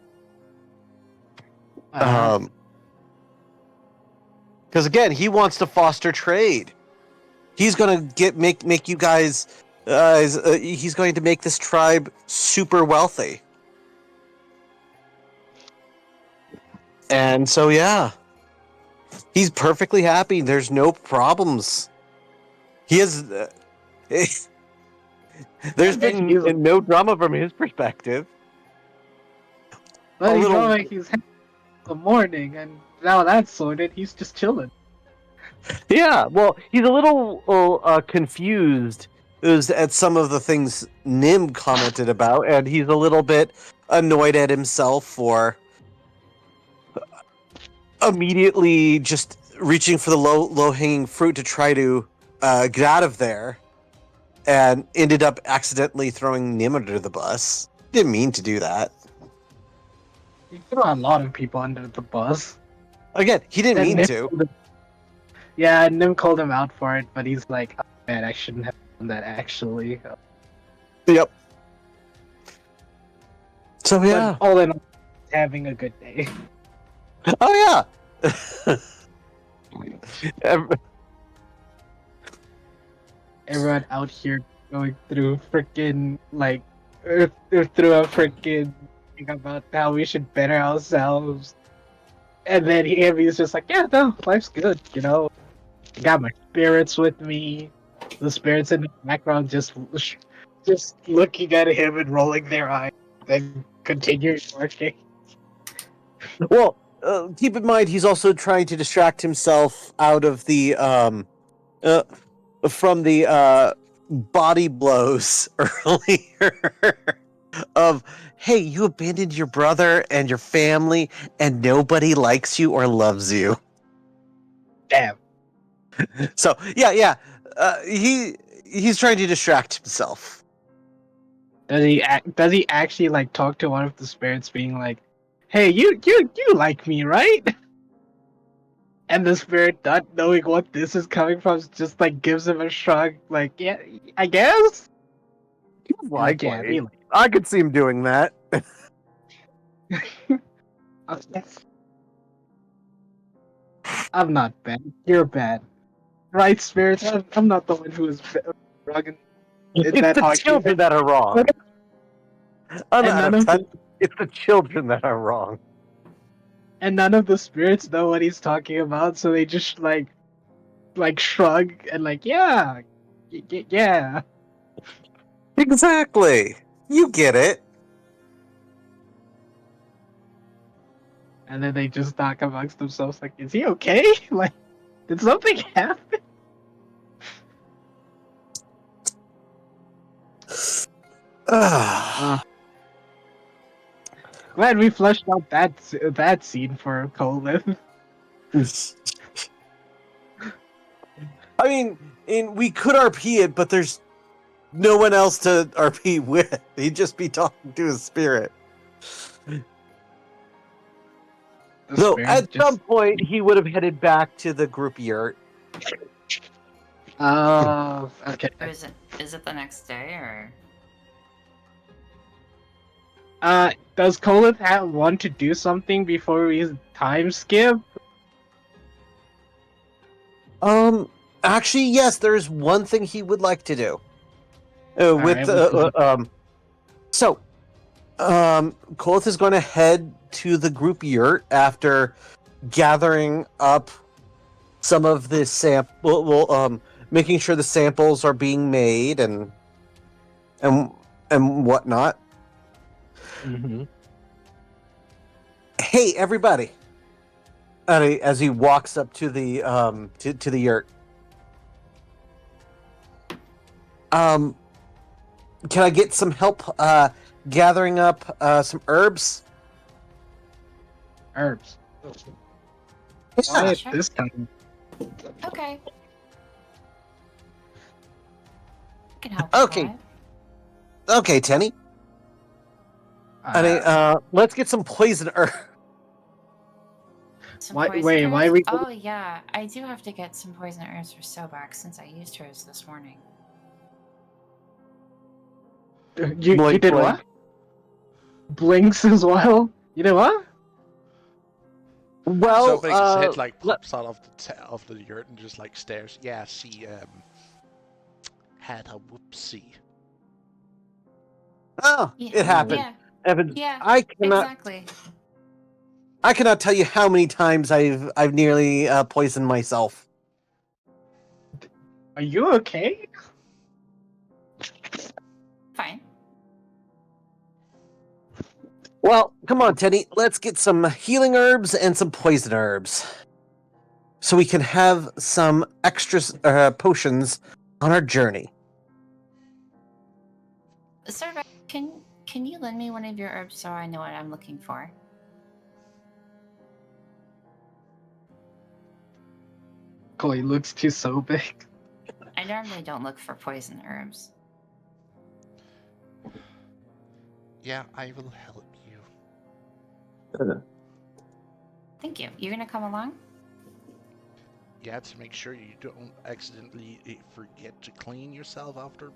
Because again, he wants to foster trade. He's going to make you guys. He's going to make this tribe super wealthy. And so, yeah, he's perfectly happy. There's no problems. He has. There's been no drama from his perspective. But he's all like he's the morning, and now that's sorted. He's just chilling. Yeah, well, he's a little confused at some of the things Nim commented about, and he's a little bit annoyed at himself for immediately just reaching for the low hanging fruit to try to get out of there, and ended up accidentally throwing Nim under the bus. Didn't mean to do that. You threw a lot of people under the bus. Again, he didn't mean to. Yeah, Nim called him out for it, but he's like, oh, man, I shouldn't have done that actually. Yep. So yeah. But all in all, having a good day. Oh yeah. Everyone out here going through freaking like through a freaking thing about how we should better ourselves. And then he's just like, yeah, no, life's good, you know. I got my spirits with me. The spirits in the background just looking at him and rolling their eyes, then continuing working. Well, keep in mind he's also trying to distract himself out of the from the body blows earlier of, hey, you abandoned your brother and your family and nobody likes you or loves you. Damn. So yeah, he's trying to distract himself. Does he actually like talk to one of the spirits, being like, "Hey, you like me, right?" And the spirit, not knowing what this is coming from, just like gives him a shrug, like, "Yeah, I guess." Like, yeah, he like. I could see him doing that. I'm not bad. You're bad, right, spirits? I'm not the one who is rugging. It's the children that are wrong. It's the children that are wrong. And none of the spirits know what he's talking about, so they just like shrug and like, yeah. Exactly. You get it. And then they just talk amongst themselves like, is he okay? Like, did something happen? Glad we fleshed out that scene for Colin. I mean, we could RP it, but there's no one else to RP with. He'd just be talking to his spirit. The Though spirit at just. some point he would have headed back to the group yurt. Oh, okay. Or is it the next day or? Does Kolith want to do something before we time skip? Actually, yes, there's one thing he would like to do. Alright, So, Kolith is going to head to the group yurt after gathering up some of the making sure the samples are being made and whatnot. mm-hmm. Hey, everybody! As he walks up to the to the yurt. Can I get some help gathering up some herbs? Herbs. Yeah. Why at Sure. this time? Okay. I can help you. Okay. Clive. Okay, Tenny. Let's get some poison herb. Some Why- poison wait, herbs? why we- Oh yeah, I do have to get some poison herbs for Sobak since I used hers this morning. You Blink, did blink. what? Blinks as well? You did what? Well, Something's head like pops out of the yurt and just like stares. Yeah, she had a whoopsie. Oh, Yeah. it happened. Yeah. Evan, Yeah. I cannot Exactly. I cannot tell you how many times I've nearly poisoned myself. Are you okay? Fine. Well, come on, Teddy. Let's get some healing herbs and some poison herbs, so we can have some extra potions on our journey. Sobak, can you lend me one of your herbs so I know what I'm looking for? Koi looks too so big. I normally don't look for poison herbs. Yeah, I will help you. Thank you. You're gonna come along? Yeah, to make sure you don't accidentally forget to clean yourself after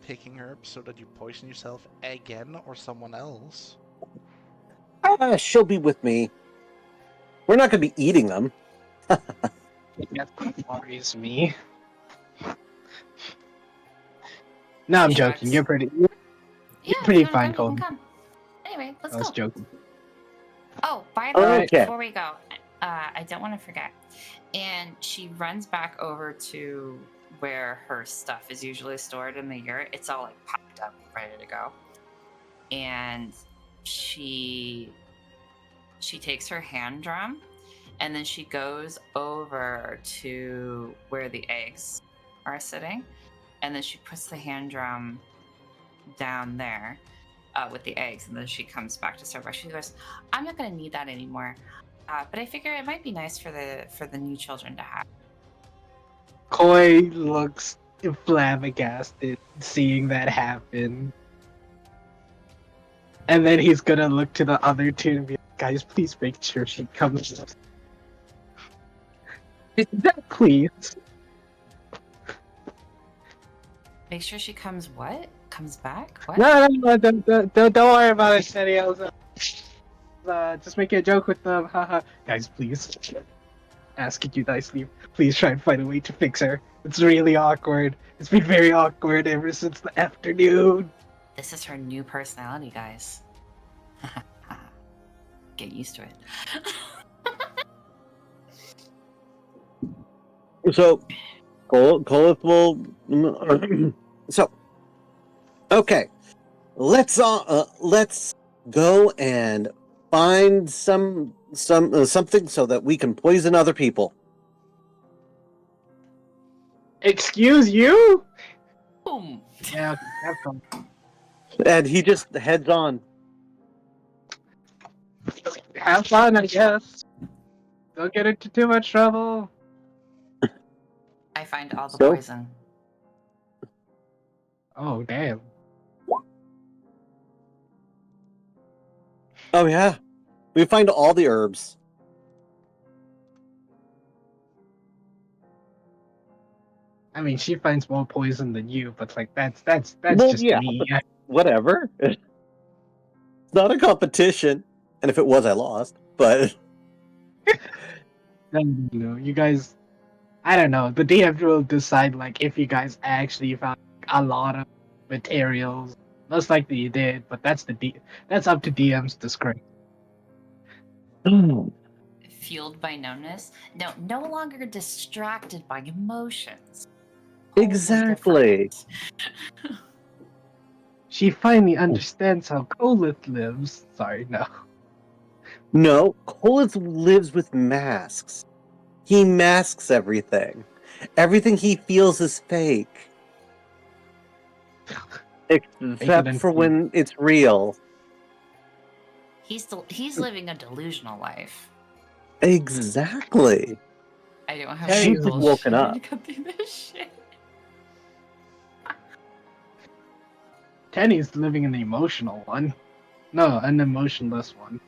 picking herbs so that you poison yourself again or someone else. She'll be with me. We're not going to be eating them. That worries me. No, I'm She joking. shrugs. You're pretty. Yeah, pretty if you wanna fine, come, you Colton. can come. Anyway, let's I was go. joking. Oh, by the way, Okay. before we go, I don't want to forget. And she runs back over to where her stuff is usually stored in the yurt. It's all like packed up, ready to go. And she takes her hand drum, and then she goes over to where the eggs are sitting, and then she puts the hand drum down there. With the eggs, and then she comes back to Starbucks. She goes, "I'm not going to need that anymore, but I figure it might be nice for the new children to have." Koi looks flabbergasted seeing that happen. And then he's gonna look to the other two and be like, guys, please make sure she comes. Please. Make sure she comes. What comes back? What? No, don't worry about it, Teddy. I was just making a joke with them. Haha. Guys, please. Asking you nicely. Please try and find a way to fix her. It's really awkward. It's been very awkward ever since the afternoon. This is her new personality, guys. Get used to it. So, Kolith will. So, okay, let's go and find something so that we can poison other people. Excuse you? Boom. Yeah, have fun. And he just heads on. Have fun, I guess. Don't get into too much trouble. I find all the So? poison. Oh, damn. Oh yeah, We find all the herbs. I mean, she finds more poison than you, but like that's Well, just yeah, me. but whatever. It's not a competition. And if it was, I lost. But No, you guys. I don't know. The DM will decide like if you guys actually found a lot of materials. Most likely you did, but that's up to DM's discretion. Fueled by numbness. No, no longer distracted by emotions. Wholly exactly. different. She finally understands how Kolith lives. Sorry, no. No, Kolith lives with masks. He masks everything. Everything he feels is fake. Make it Except for unfeel. when it's real. He's living a delusional life. Exactly. I don't have Hey, any She's just woken bullshit up. to cut through this shit. Tenny's living an emotional one. No, an emotionless one.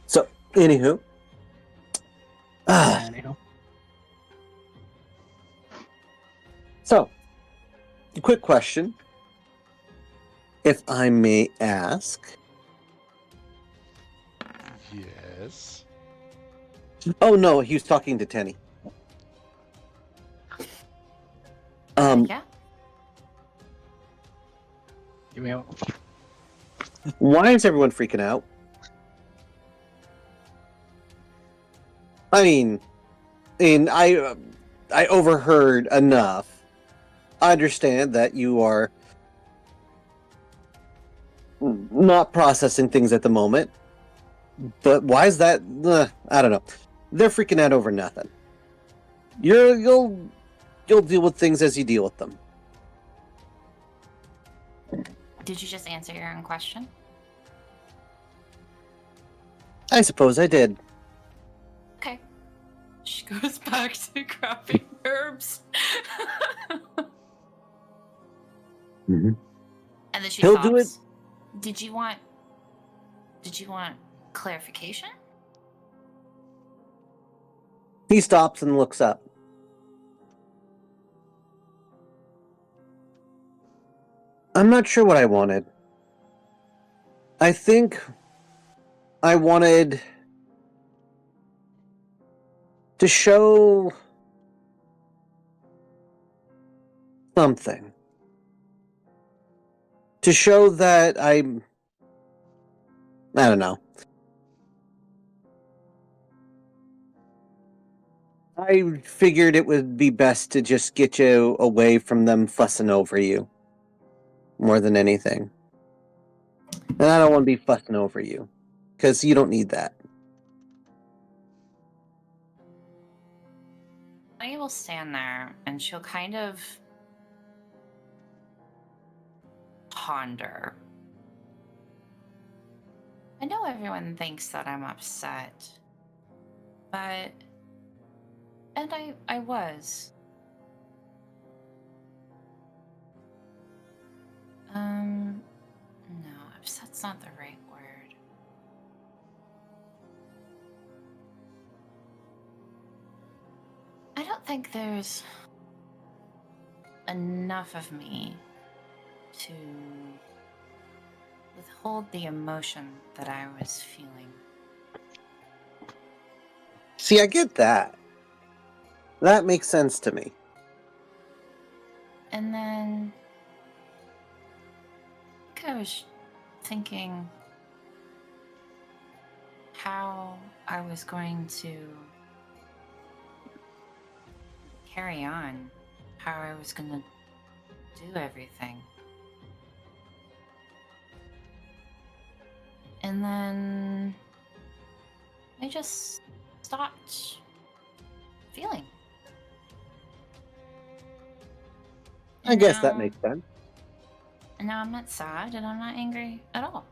So, anywho. Anyhow. So, quick question. If I may ask. Yes. Oh no, he was talking to Tenny. Yeah. Give me a... Why is everyone freaking out? I mean, I overheard enough. I understand that you are not processing things at the moment, but why is that? I don't know. They're freaking out over nothing. You'll deal with things as you deal with them. Did you just answer your own question? I suppose I did. Okay. She goes back to grabbing herbs. Mm-hmm. And then she He'll stops. do it. Did you want clarification? He stops and looks up. I'm not sure what I wanted. I think I wanted to show something. To show that I don't know. I figured it would be best to just get you away from them fussing over you. More than anything. And I don't want to be fussing over you. Because you don't need that. I will stand there and she'll kind of ponder. I know everyone thinks that I'm upset, but and I was. No, upset's not the right word. I don't think there's enough of me to withhold the emotion that I was feeling. See, I get that. That makes sense to me. And then I think I was thinking how I was going to carry on, how I was going to do everything. And then I just stopped feeling. I guess that makes sense. And now I'm not sad and I'm not angry at all.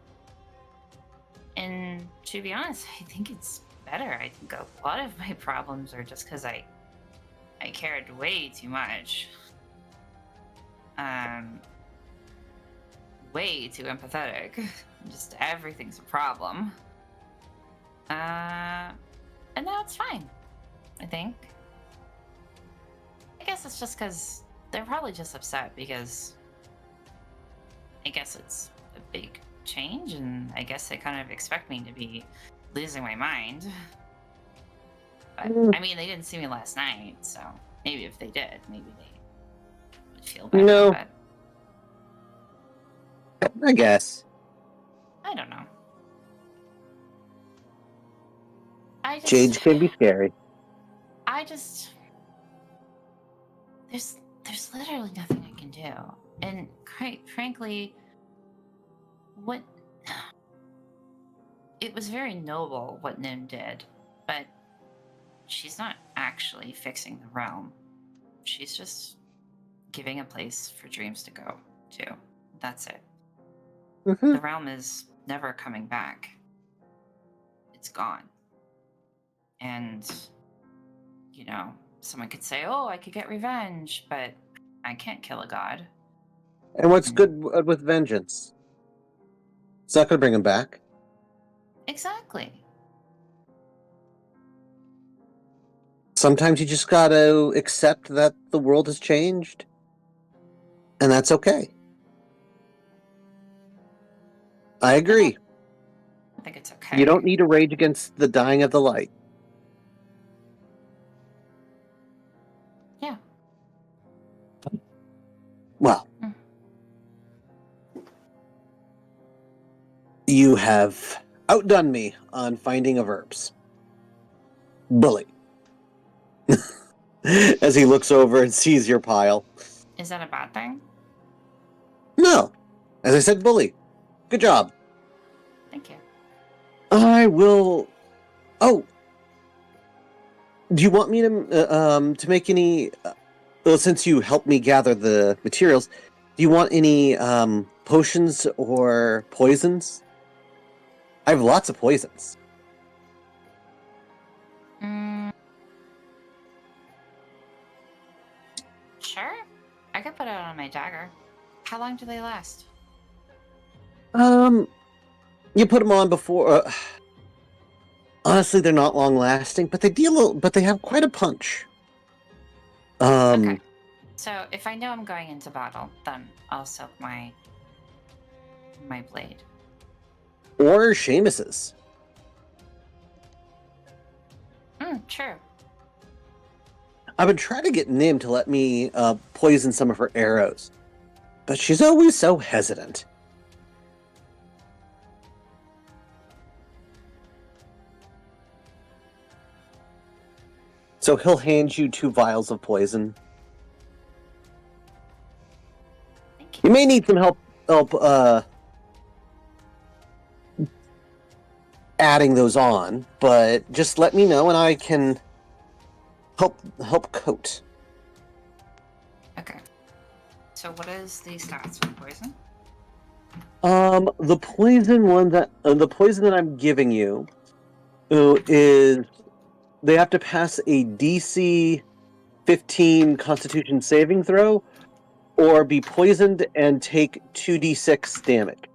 And to be honest, I think it's better. I think a lot of my problems are just because I cared way too much. way too empathetic. Just everything's a problem. And now it's fine, I think. I guess it's just because they're probably just upset because I guess it's a big change, and I guess they kind of expect me to be losing my mind. But I mean, they didn't see me last night, so maybe if they did, maybe they would feel better. No. But I guess. I don't know. I just, Change can be scary. there's literally nothing I can do, and quite frankly, it was very noble what Nim did, but she's not actually fixing the realm. She's just giving a place for dreams to go to. That's it. Mhm. The realm is never coming back. It's gone. And, someone could say, oh, I could get revenge, but I can't kill a god. And what's good with vengeance? It's not going to bring him back. Exactly. Sometimes you just got to accept that the world has changed. And that's okay. I agree. I think it's okay. You don't need to rage against the dying of the light. Yeah. Well, Mm. you have outdone me on finding of herbs. Bully. As he looks over and sees your pile. Is that a bad thing? No. As I said, bully. Good job. Thank you. I will... Oh. Do you want me to make any... well, since you helped me gather the materials, do you want any potions or poisons? I have lots of poisons. Sure. I could put it on my dagger. How long do they last? You put them on before... honestly, they're not long lasting, but they have quite a punch. Okay. So if I know I'm going into battle, then I'll soak my blade. Or Seamus's. True. I've been trying to get Nim to let me poison some of her arrows, but she's always so hesitant. So he'll hand you 2 vials of poison. Thank you. You may need some help adding those on, but just let me know and I can help coat. Okay. So what is the stats for poison? The poison that I'm giving you is they have to pass a DC 15 Constitution saving throw, or be poisoned and take 2d6 damage.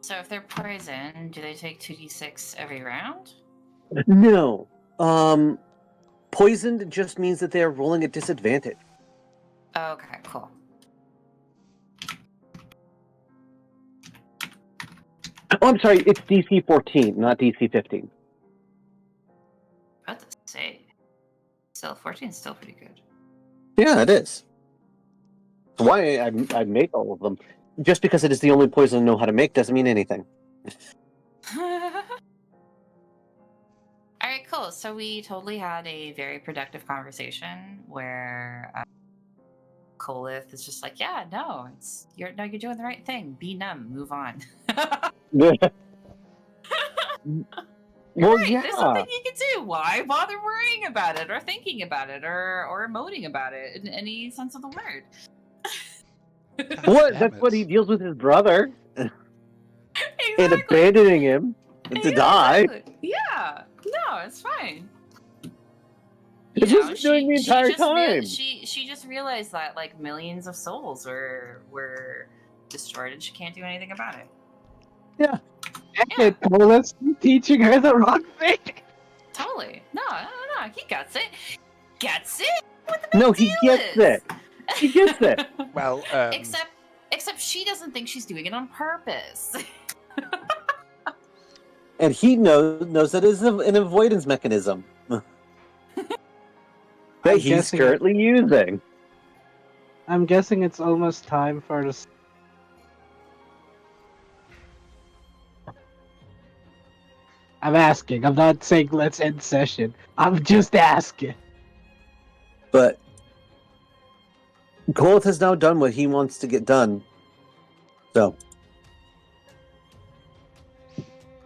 So if they're poisoned, do they take 2d6 every round? No. Poisoned just means that they are rolling at disadvantage. Okay, cool. Oh, I'm sorry, it's DC 14, not DC 15. About to say, still 14 is still pretty good. Yeah, it is. That's why I make all of them. Just because it is the only poison I know how to make doesn't mean anything. Alright, cool. So we totally had a very productive conversation where Kolith is just like, yeah, no, you're doing the right thing. Be numb, move on. Well, right, yeah. there's something you can do. Why bother worrying about it or thinking about it or emoting about it in any sense of the word? What? Damn That's it. what he deals with his brother. Exactly. And abandoning him to die. Exactly. Yeah. No, it's fine. This was doing the entire time. She just realized that like millions of souls were destroyed, and she can't do anything about it. Yeah. Hey, Colas, you teaching her the wrong thing. Totally. No. He gets it. Gets it. What the big No, deal he gets is? it. He gets it. Well, except she doesn't think she's doing it on purpose. And he knows that is an avoidance mechanism that I'm he's guessing currently using. I'm guessing it's almost time for the. I'm asking. I'm not saying let's end session. I'm just asking. But Golth has now done what he wants to get done. So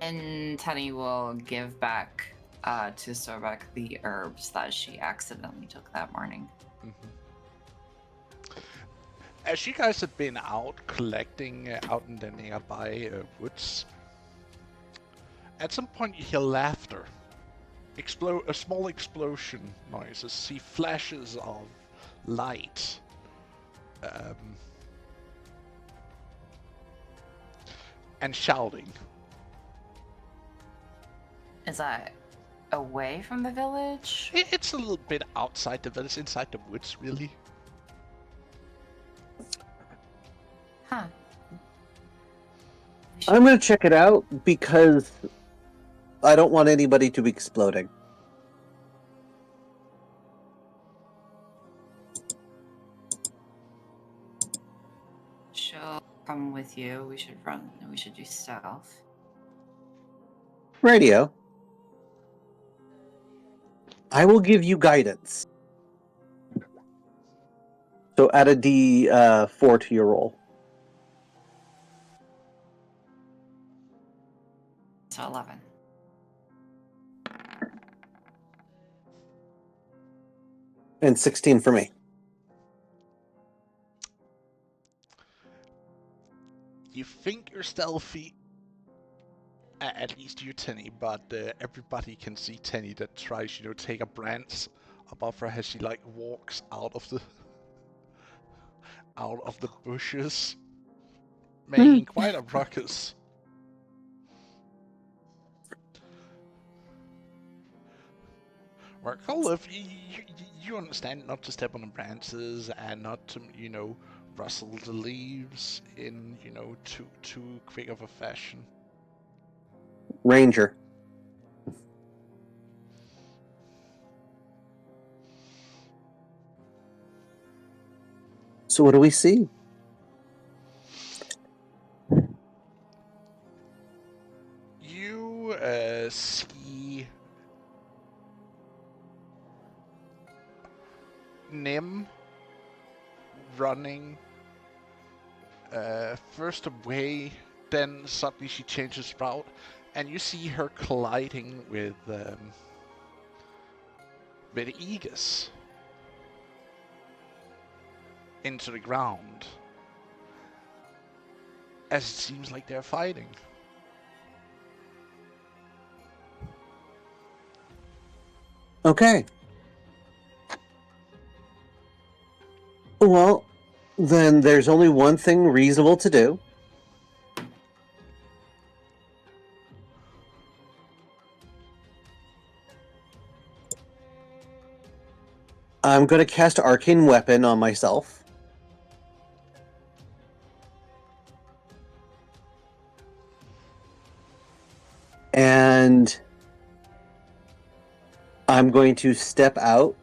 And Tenny will give back to Sobek the herbs that she accidentally took that morning. as you guys have been out collecting out in the nearby woods, at some point you hear laughter. A small explosion noises, see flashes of light. And shouting. Is that away from the village? It's a little bit outside the village, inside the woods, really. Huh. I'm going to check it out because I don't want anybody to be exploding. She'll come with you. We should do stealth. Radio. I will give you guidance. So add a D4 to your roll. So 11. And 16 for me. You think you're stealthy, at least you, Tenny, but everybody can see Tenny that tries, take a branch above her as she walks out of the bushes, making quite a ruckus. Markolov, you understand not to step on the branches and not to, rustle the leaves in, too quick of a fashion. Ranger. So what do we see? You see Nim running first away, then suddenly she changes route, and you see her colliding with Aegis into the ground, as it seems like they're fighting. Okay. Well, then there's only one thing reasonable to do. I'm going to cast Arcane Weapon on myself. And I'm going to step out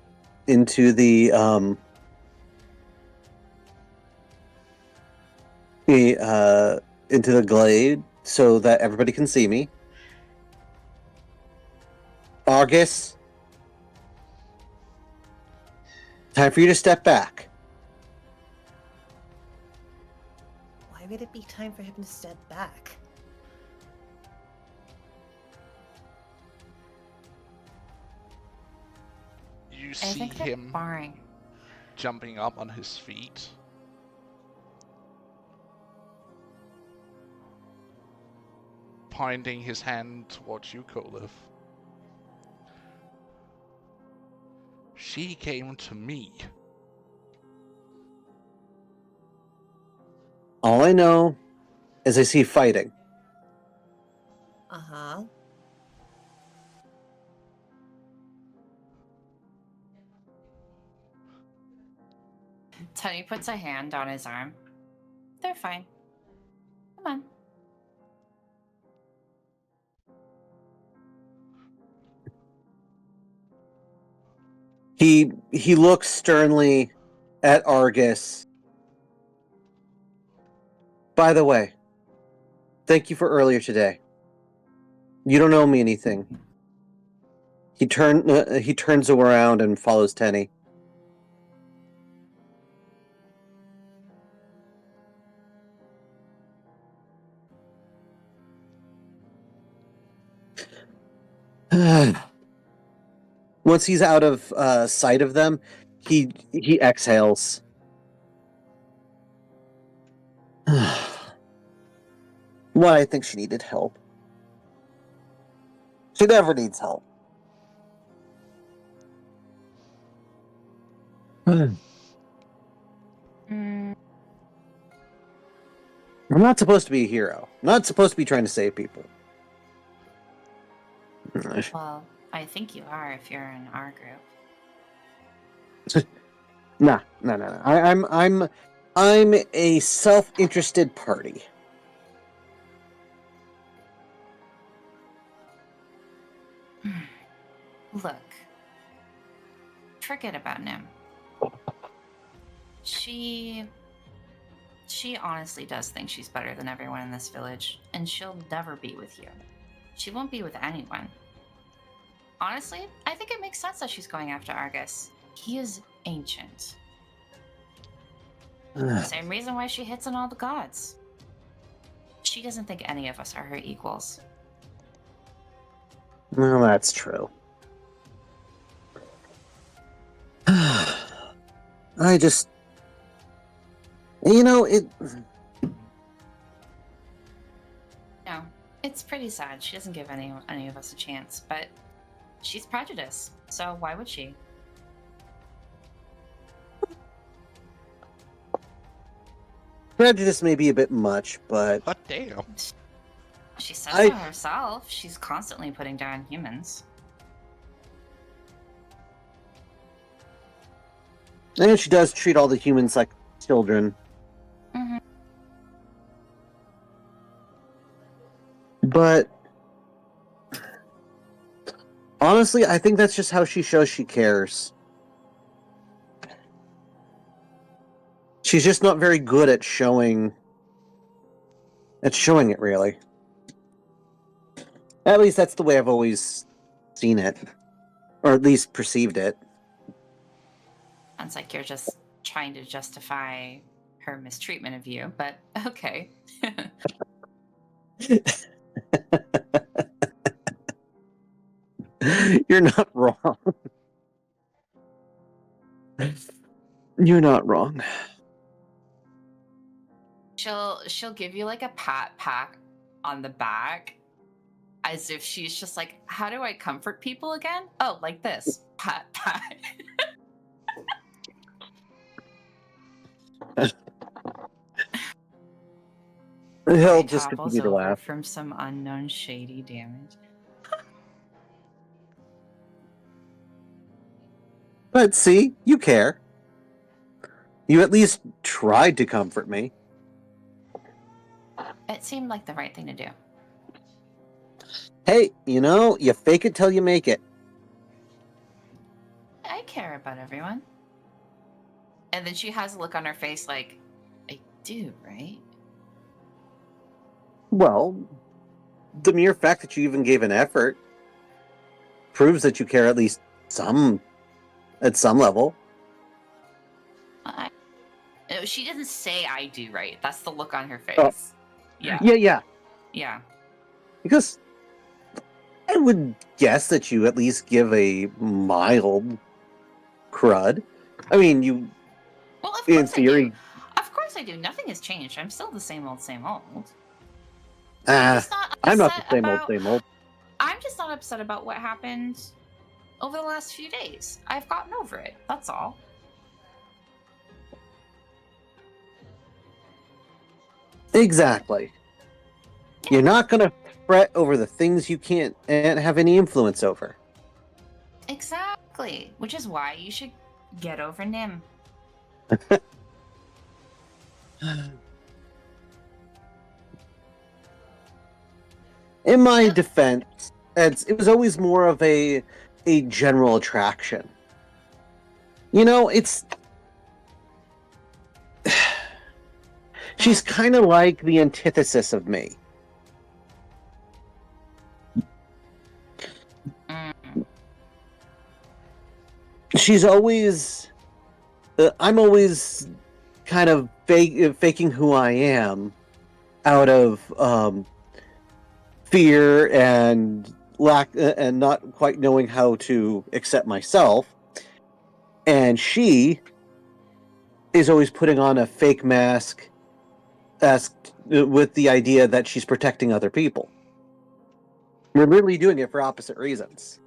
into the into the glade so that everybody can see me. Argus, time for you to step back. Why would it be time for him to step back? You I see think they're him sparring. jumping up on his feet. Pointing his hand towards you, Kolif. She came to me. All I know is I see fighting. Uh huh. Tony puts a hand on his arm. They're fine. Come on. He looks sternly at Argus. By the way, thank you for earlier today. You don't owe me anything. He turns around and follows Tenny. Once he's out of sight of them, he exhales. Well, I think she needed help. She never needs help. Mm, I'm not supposed to be a hero. I'm not supposed to be trying to save people. well, I think you are if you're in our group. Nah. I'm a self-interested party. Look. Forget about Nim. She honestly does think she's better than everyone in this village, and she'll never be with you. She won't be with anyone. Honestly, I think it makes sense that she's going after Argus. He is ancient. Same reason why she hits on all the gods. She doesn't think any of us are her equals. Well, that's true. I just... it... No, it's pretty sad. She doesn't give any of us a chance, but she's prejudiced, so why would she? Prejudice may be a bit much, but... Hot damn. She says so herself. She's constantly putting down humans. And she does treat all the humans like children. Mm-hmm. But... honestly, I think that's just how she shows she cares. She's just not very good at showing it, really. At least that's the way I've always seen it. Or at least perceived it. Sounds like you're just trying to justify her mistreatment of you, but okay. You're not wrong. You're not wrong. She'll give you like a pat on the back, as if she's just like, how do I comfort people again? Oh, like this. Pat. He'll He just topples continue to over laugh. from some unknown shady damage. But see, you care. You at least tried to comfort me. It seemed like the right thing to do. Hey, you fake it till you make it. I care about everyone. And then she has a look on her face like, I do, right? Well, the mere fact that you even gave an effort proves that you care at least at some level. No, she didn't say I do, right? That's the look on her face. Oh. Yeah. Yeah. Because I would guess that you at least give a mild crud. I mean, you... Well, of in course theory... I do. Of course I do. Nothing has changed. I'm still the same old, same old. I'm not the same old. I'm just not upset about what happened. over the last few days. I've gotten over it. That's all. Exactly. You're not gonna fret over the things you can't have any influence over. Exactly. Which is why you should get over Nim. In my defense, it was always more of a general attraction. You know, she's kind of like the antithesis of me. She's always, I'm always kind of faking who I am out of fear and lack and not quite knowing how to accept myself. And she is always putting on a fake mask with the idea that she's protecting other people. We're literally doing it for opposite reasons.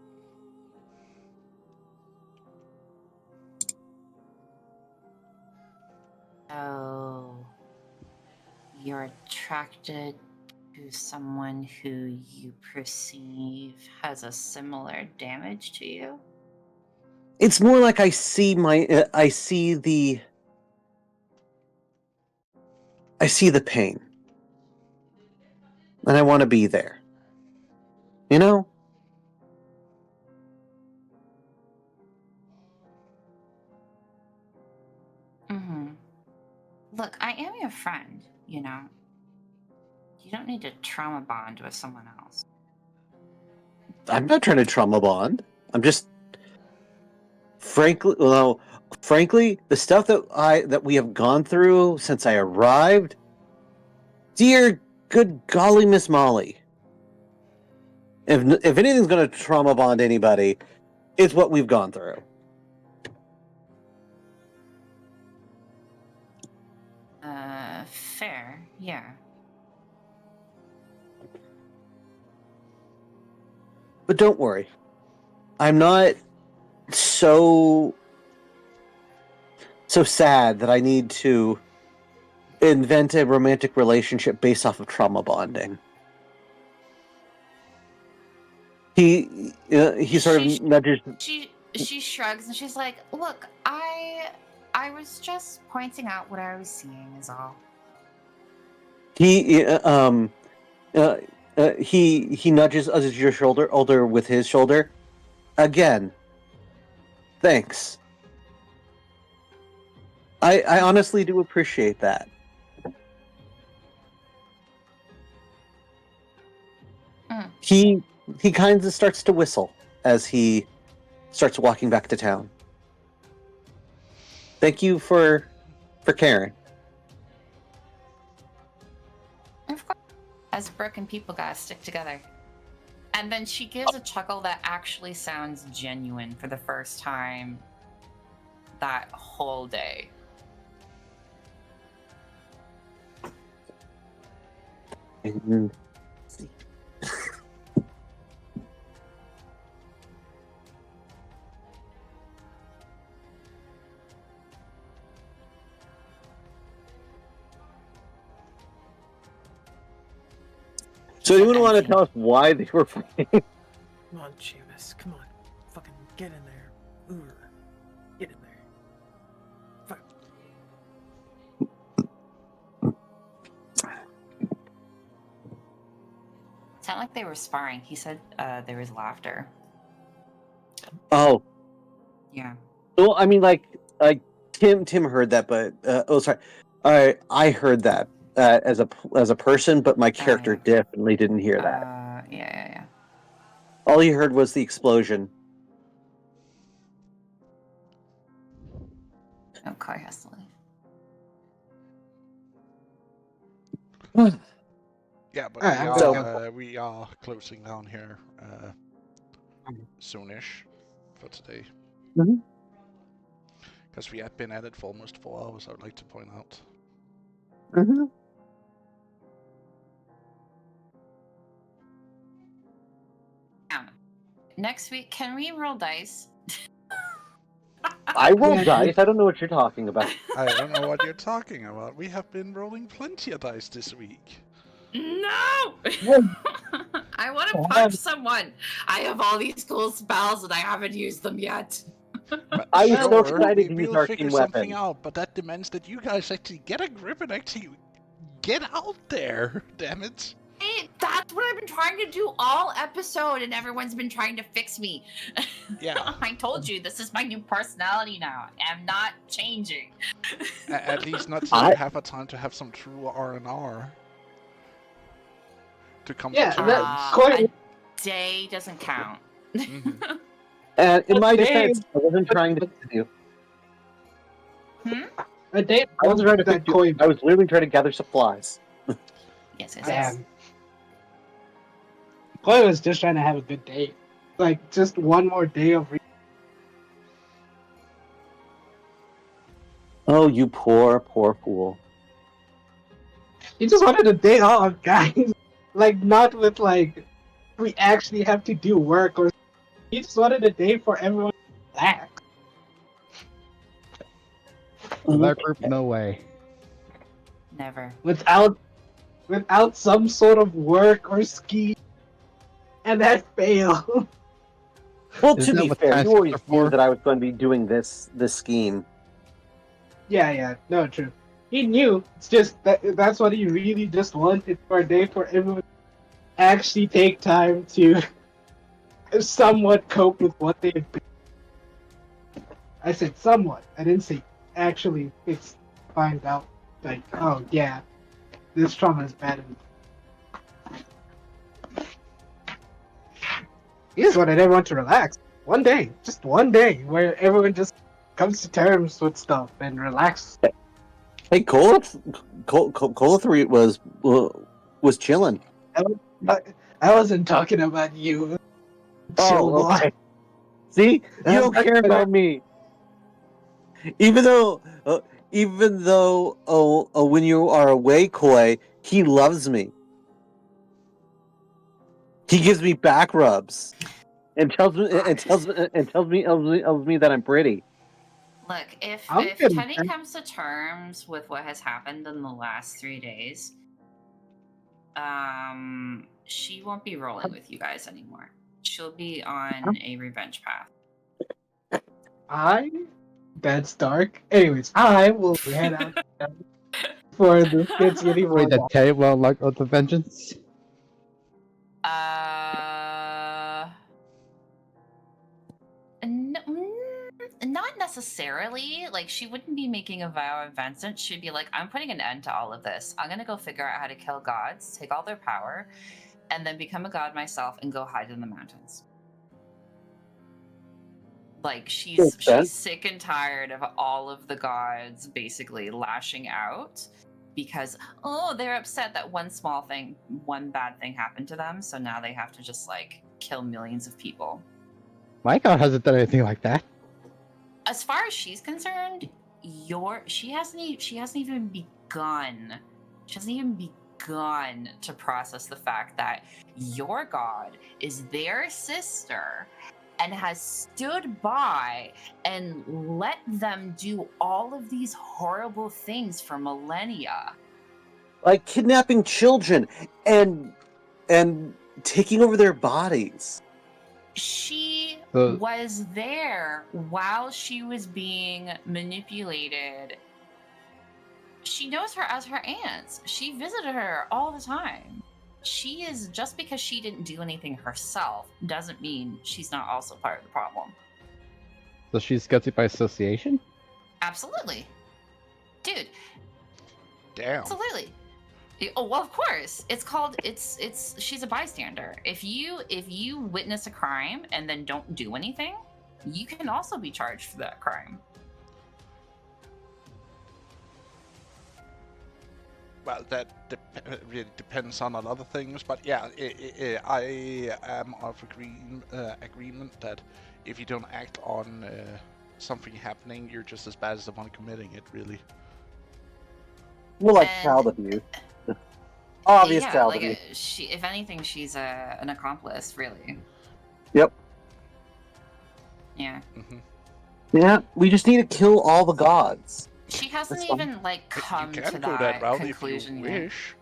So you're attracted to someone who you perceive has a similar damage to you? It's more like I see the pain, and I want to be there. You know? Mm-hmm. Look, I am your friend, you know. You don't need to trauma bond with someone else. I'm not trying to trauma bond. I'm just frankly, the stuff that we have gone through since I arrived. Dear good golly, Miss Molly. If anything's going to trauma bond anybody, it's what we've gone through. Fair, yeah. But don't worry. I'm not so sad that I need to invent a romantic relationship based off of trauma bonding. He sort of nudges. She shrugs and she's like, "Look, I was just pointing out what I was seeing is all." He he nudges your shoulder with his shoulder. Again, thanks. I honestly do appreciate that. Mm. He kind of starts to whistle as he starts walking back to town. Thank you for caring. Of course, as broken people gotta stick together. And then she gives a chuckle that actually sounds genuine for the first time that whole day. So anyone want to tell us why they were fighting? Come on, Seamus. Come on. Fucking get in there. Ooh. Get in there. Fuck. It's not like they were sparring. He said there was laughter. Oh. Yeah. Well, I mean, like Tim heard that, but sorry, I heard that as a person, but my character definitely didn't hear that. Yeah. All he heard was the explosion. Oh, Kai has to leave. Yeah, but we are closing down here soonish for today. Because we have been at it for almost 4 hours, I would like to point out. next week, can we roll dice? I roll Yeah. dice. I don't know what you're talking about. I don't know what you're talking about. We have been rolling plenty of dice this week. No! Well, I want to well, punch someone. I have all these cool spells and I haven't used them yet. But I was so sure, excited to we use will arcane figure something weapon. out, but that demands that you guys actually get a grip and actually get out there. Damn it! Hey, that's what I've been trying to do all episode, and everyone's been trying to fix me. Yeah. I told you this is my new personality now. I'm not changing. At least not till I- you have a time to have some true R&R. To come Yeah, to terms. that's quite. A day doesn't count. Mhm. And in my But defense, I wasn't but- trying to but- fix you. A date I wasn't trying to that fix you. coin. I was literally trying to gather supplies. Yes, yes, yes. Damn. Koi was just trying to have a good day. Like, just one more day of. Oh, you poor, poor fool. He just wanted a day off, guys. Like, not with, like, we actually have to do work or. He just wanted a day for everyone to relax. With our group, no way. Never. Without some sort of work or ski. And that failed. Well, Isn't to that be what fair, time you always skips are knew for? that I was going to be doing this scheme. Yeah, no, true. He knew. It's just that's what he really just wanted for a day for everyone to actually take time to somewhat cope with what they've been. I said somewhat. I didn't say actually it's find out like, oh yeah, this trauma is bad. He just wanted everyone to relax. One day, just one day, where everyone just comes to terms with stuff and relax. Hey, Colathreat was chilling. I wasn't talking about you. Chill, Oh, boy. okay. See, you don't care about me. Even though, when you are away, Koi, he loves me. He gives me back rubs and tells me that I'm pretty. Look, if I'm if getting Teddy there. comes to terms with what has happened in the last 3 days, she won't be rolling with you guys anymore. She'll be on a revenge path. That's dark. Anyways, I will head out for the kids getting Wait, the more. Tay won't like the vengeance? Not necessarily. Like, she wouldn't be making a vow of vengeance. She'd be like, I'm putting an end to all of this. I'm gonna go figure out how to kill gods, take all their power, and then become a god myself and go hide in the mountains. Like, she's sick and tired of all of the gods basically lashing out because they're upset that one bad thing happened to them, so now they have to just like kill millions of people. My god hasn't done anything like that. As far as she's concerned, she hasn't even begun. She hasn't even begun to process the fact that your god is their sister and has stood by and let them do all of these horrible things for millennia. Like kidnapping children and taking over their bodies. She The- was there while she was being manipulated. She knows her as her aunt. She visited her all the time. She is, just because she didn't do anything herself doesn't mean she's not also part of the problem. So she's guilty by association? Absolutely. Dude, Damn. absolutely. Oh, well, of course. It's she's a bystander. If you witness a crime and then don't do anything, you can also be charged for that crime. Well, that really depends on a lot of things, but yeah, I am of agreement that if you don't act on something happening, you're just as bad as the one committing it, really. More like And- child abuse. Obvious yeah, child like abuse. if anything, she's an accomplice, really. Yep. Yeah. Yeah, we just need to kill all the gods. She hasn't That's fine. even like You come can to go that that route conclusion if you yet. wish.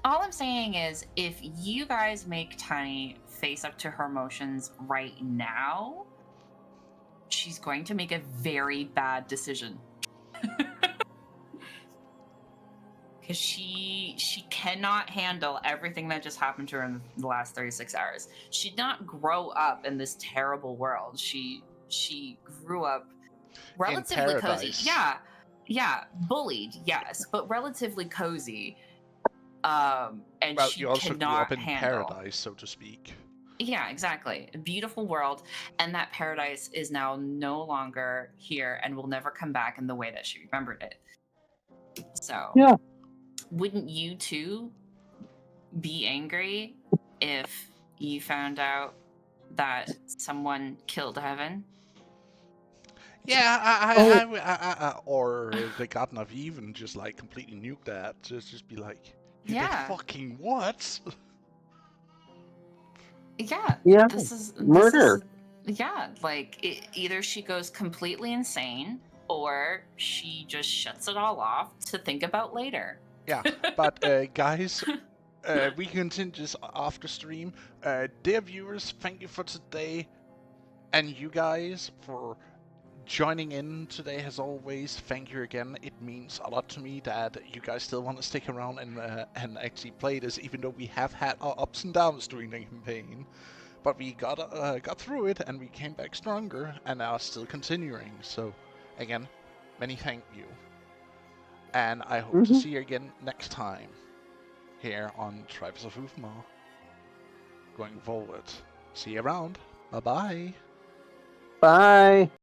All I'm saying is, if you guys make Tiny face up to her emotions right now, she's going to make a very bad decision. Because she cannot handle everything that just happened to her in the last 36 hours. She did not grow up in this terrible world. She grew up relatively cozy. paradise. Yeah, bullied, yes, but relatively cozy. And Well, she you also grew up cannot in handle. paradise, so to speak. Yeah, exactly. A beautiful world, and that paradise is now no longer here and will never come back in the way that she remembered it. So, Yeah. wouldn't you too be angry if you found out that someone killed Heaven? Yeah, or the Garden of Eden just like completely nuke that. Just be like, you did Yeah. fucking what? Yeah. Yeah. This Murder. is yeah, like either she goes completely insane or she just shuts it all off to think about later. Yeah, but guys, we continue this after stream. Dear viewers, thank you for today, and you guys for joining in today as always. Thank you again. It means a lot to me that you guys still want to stick around and actually play this, even though we have had our ups and downs during the campaign. But we got through it, and we came back stronger, and are still continuing. So, again, many thank you. And I hope to see you again next time here on Tribes of Uthmar. Going forward. See you around. Bye-bye. Bye.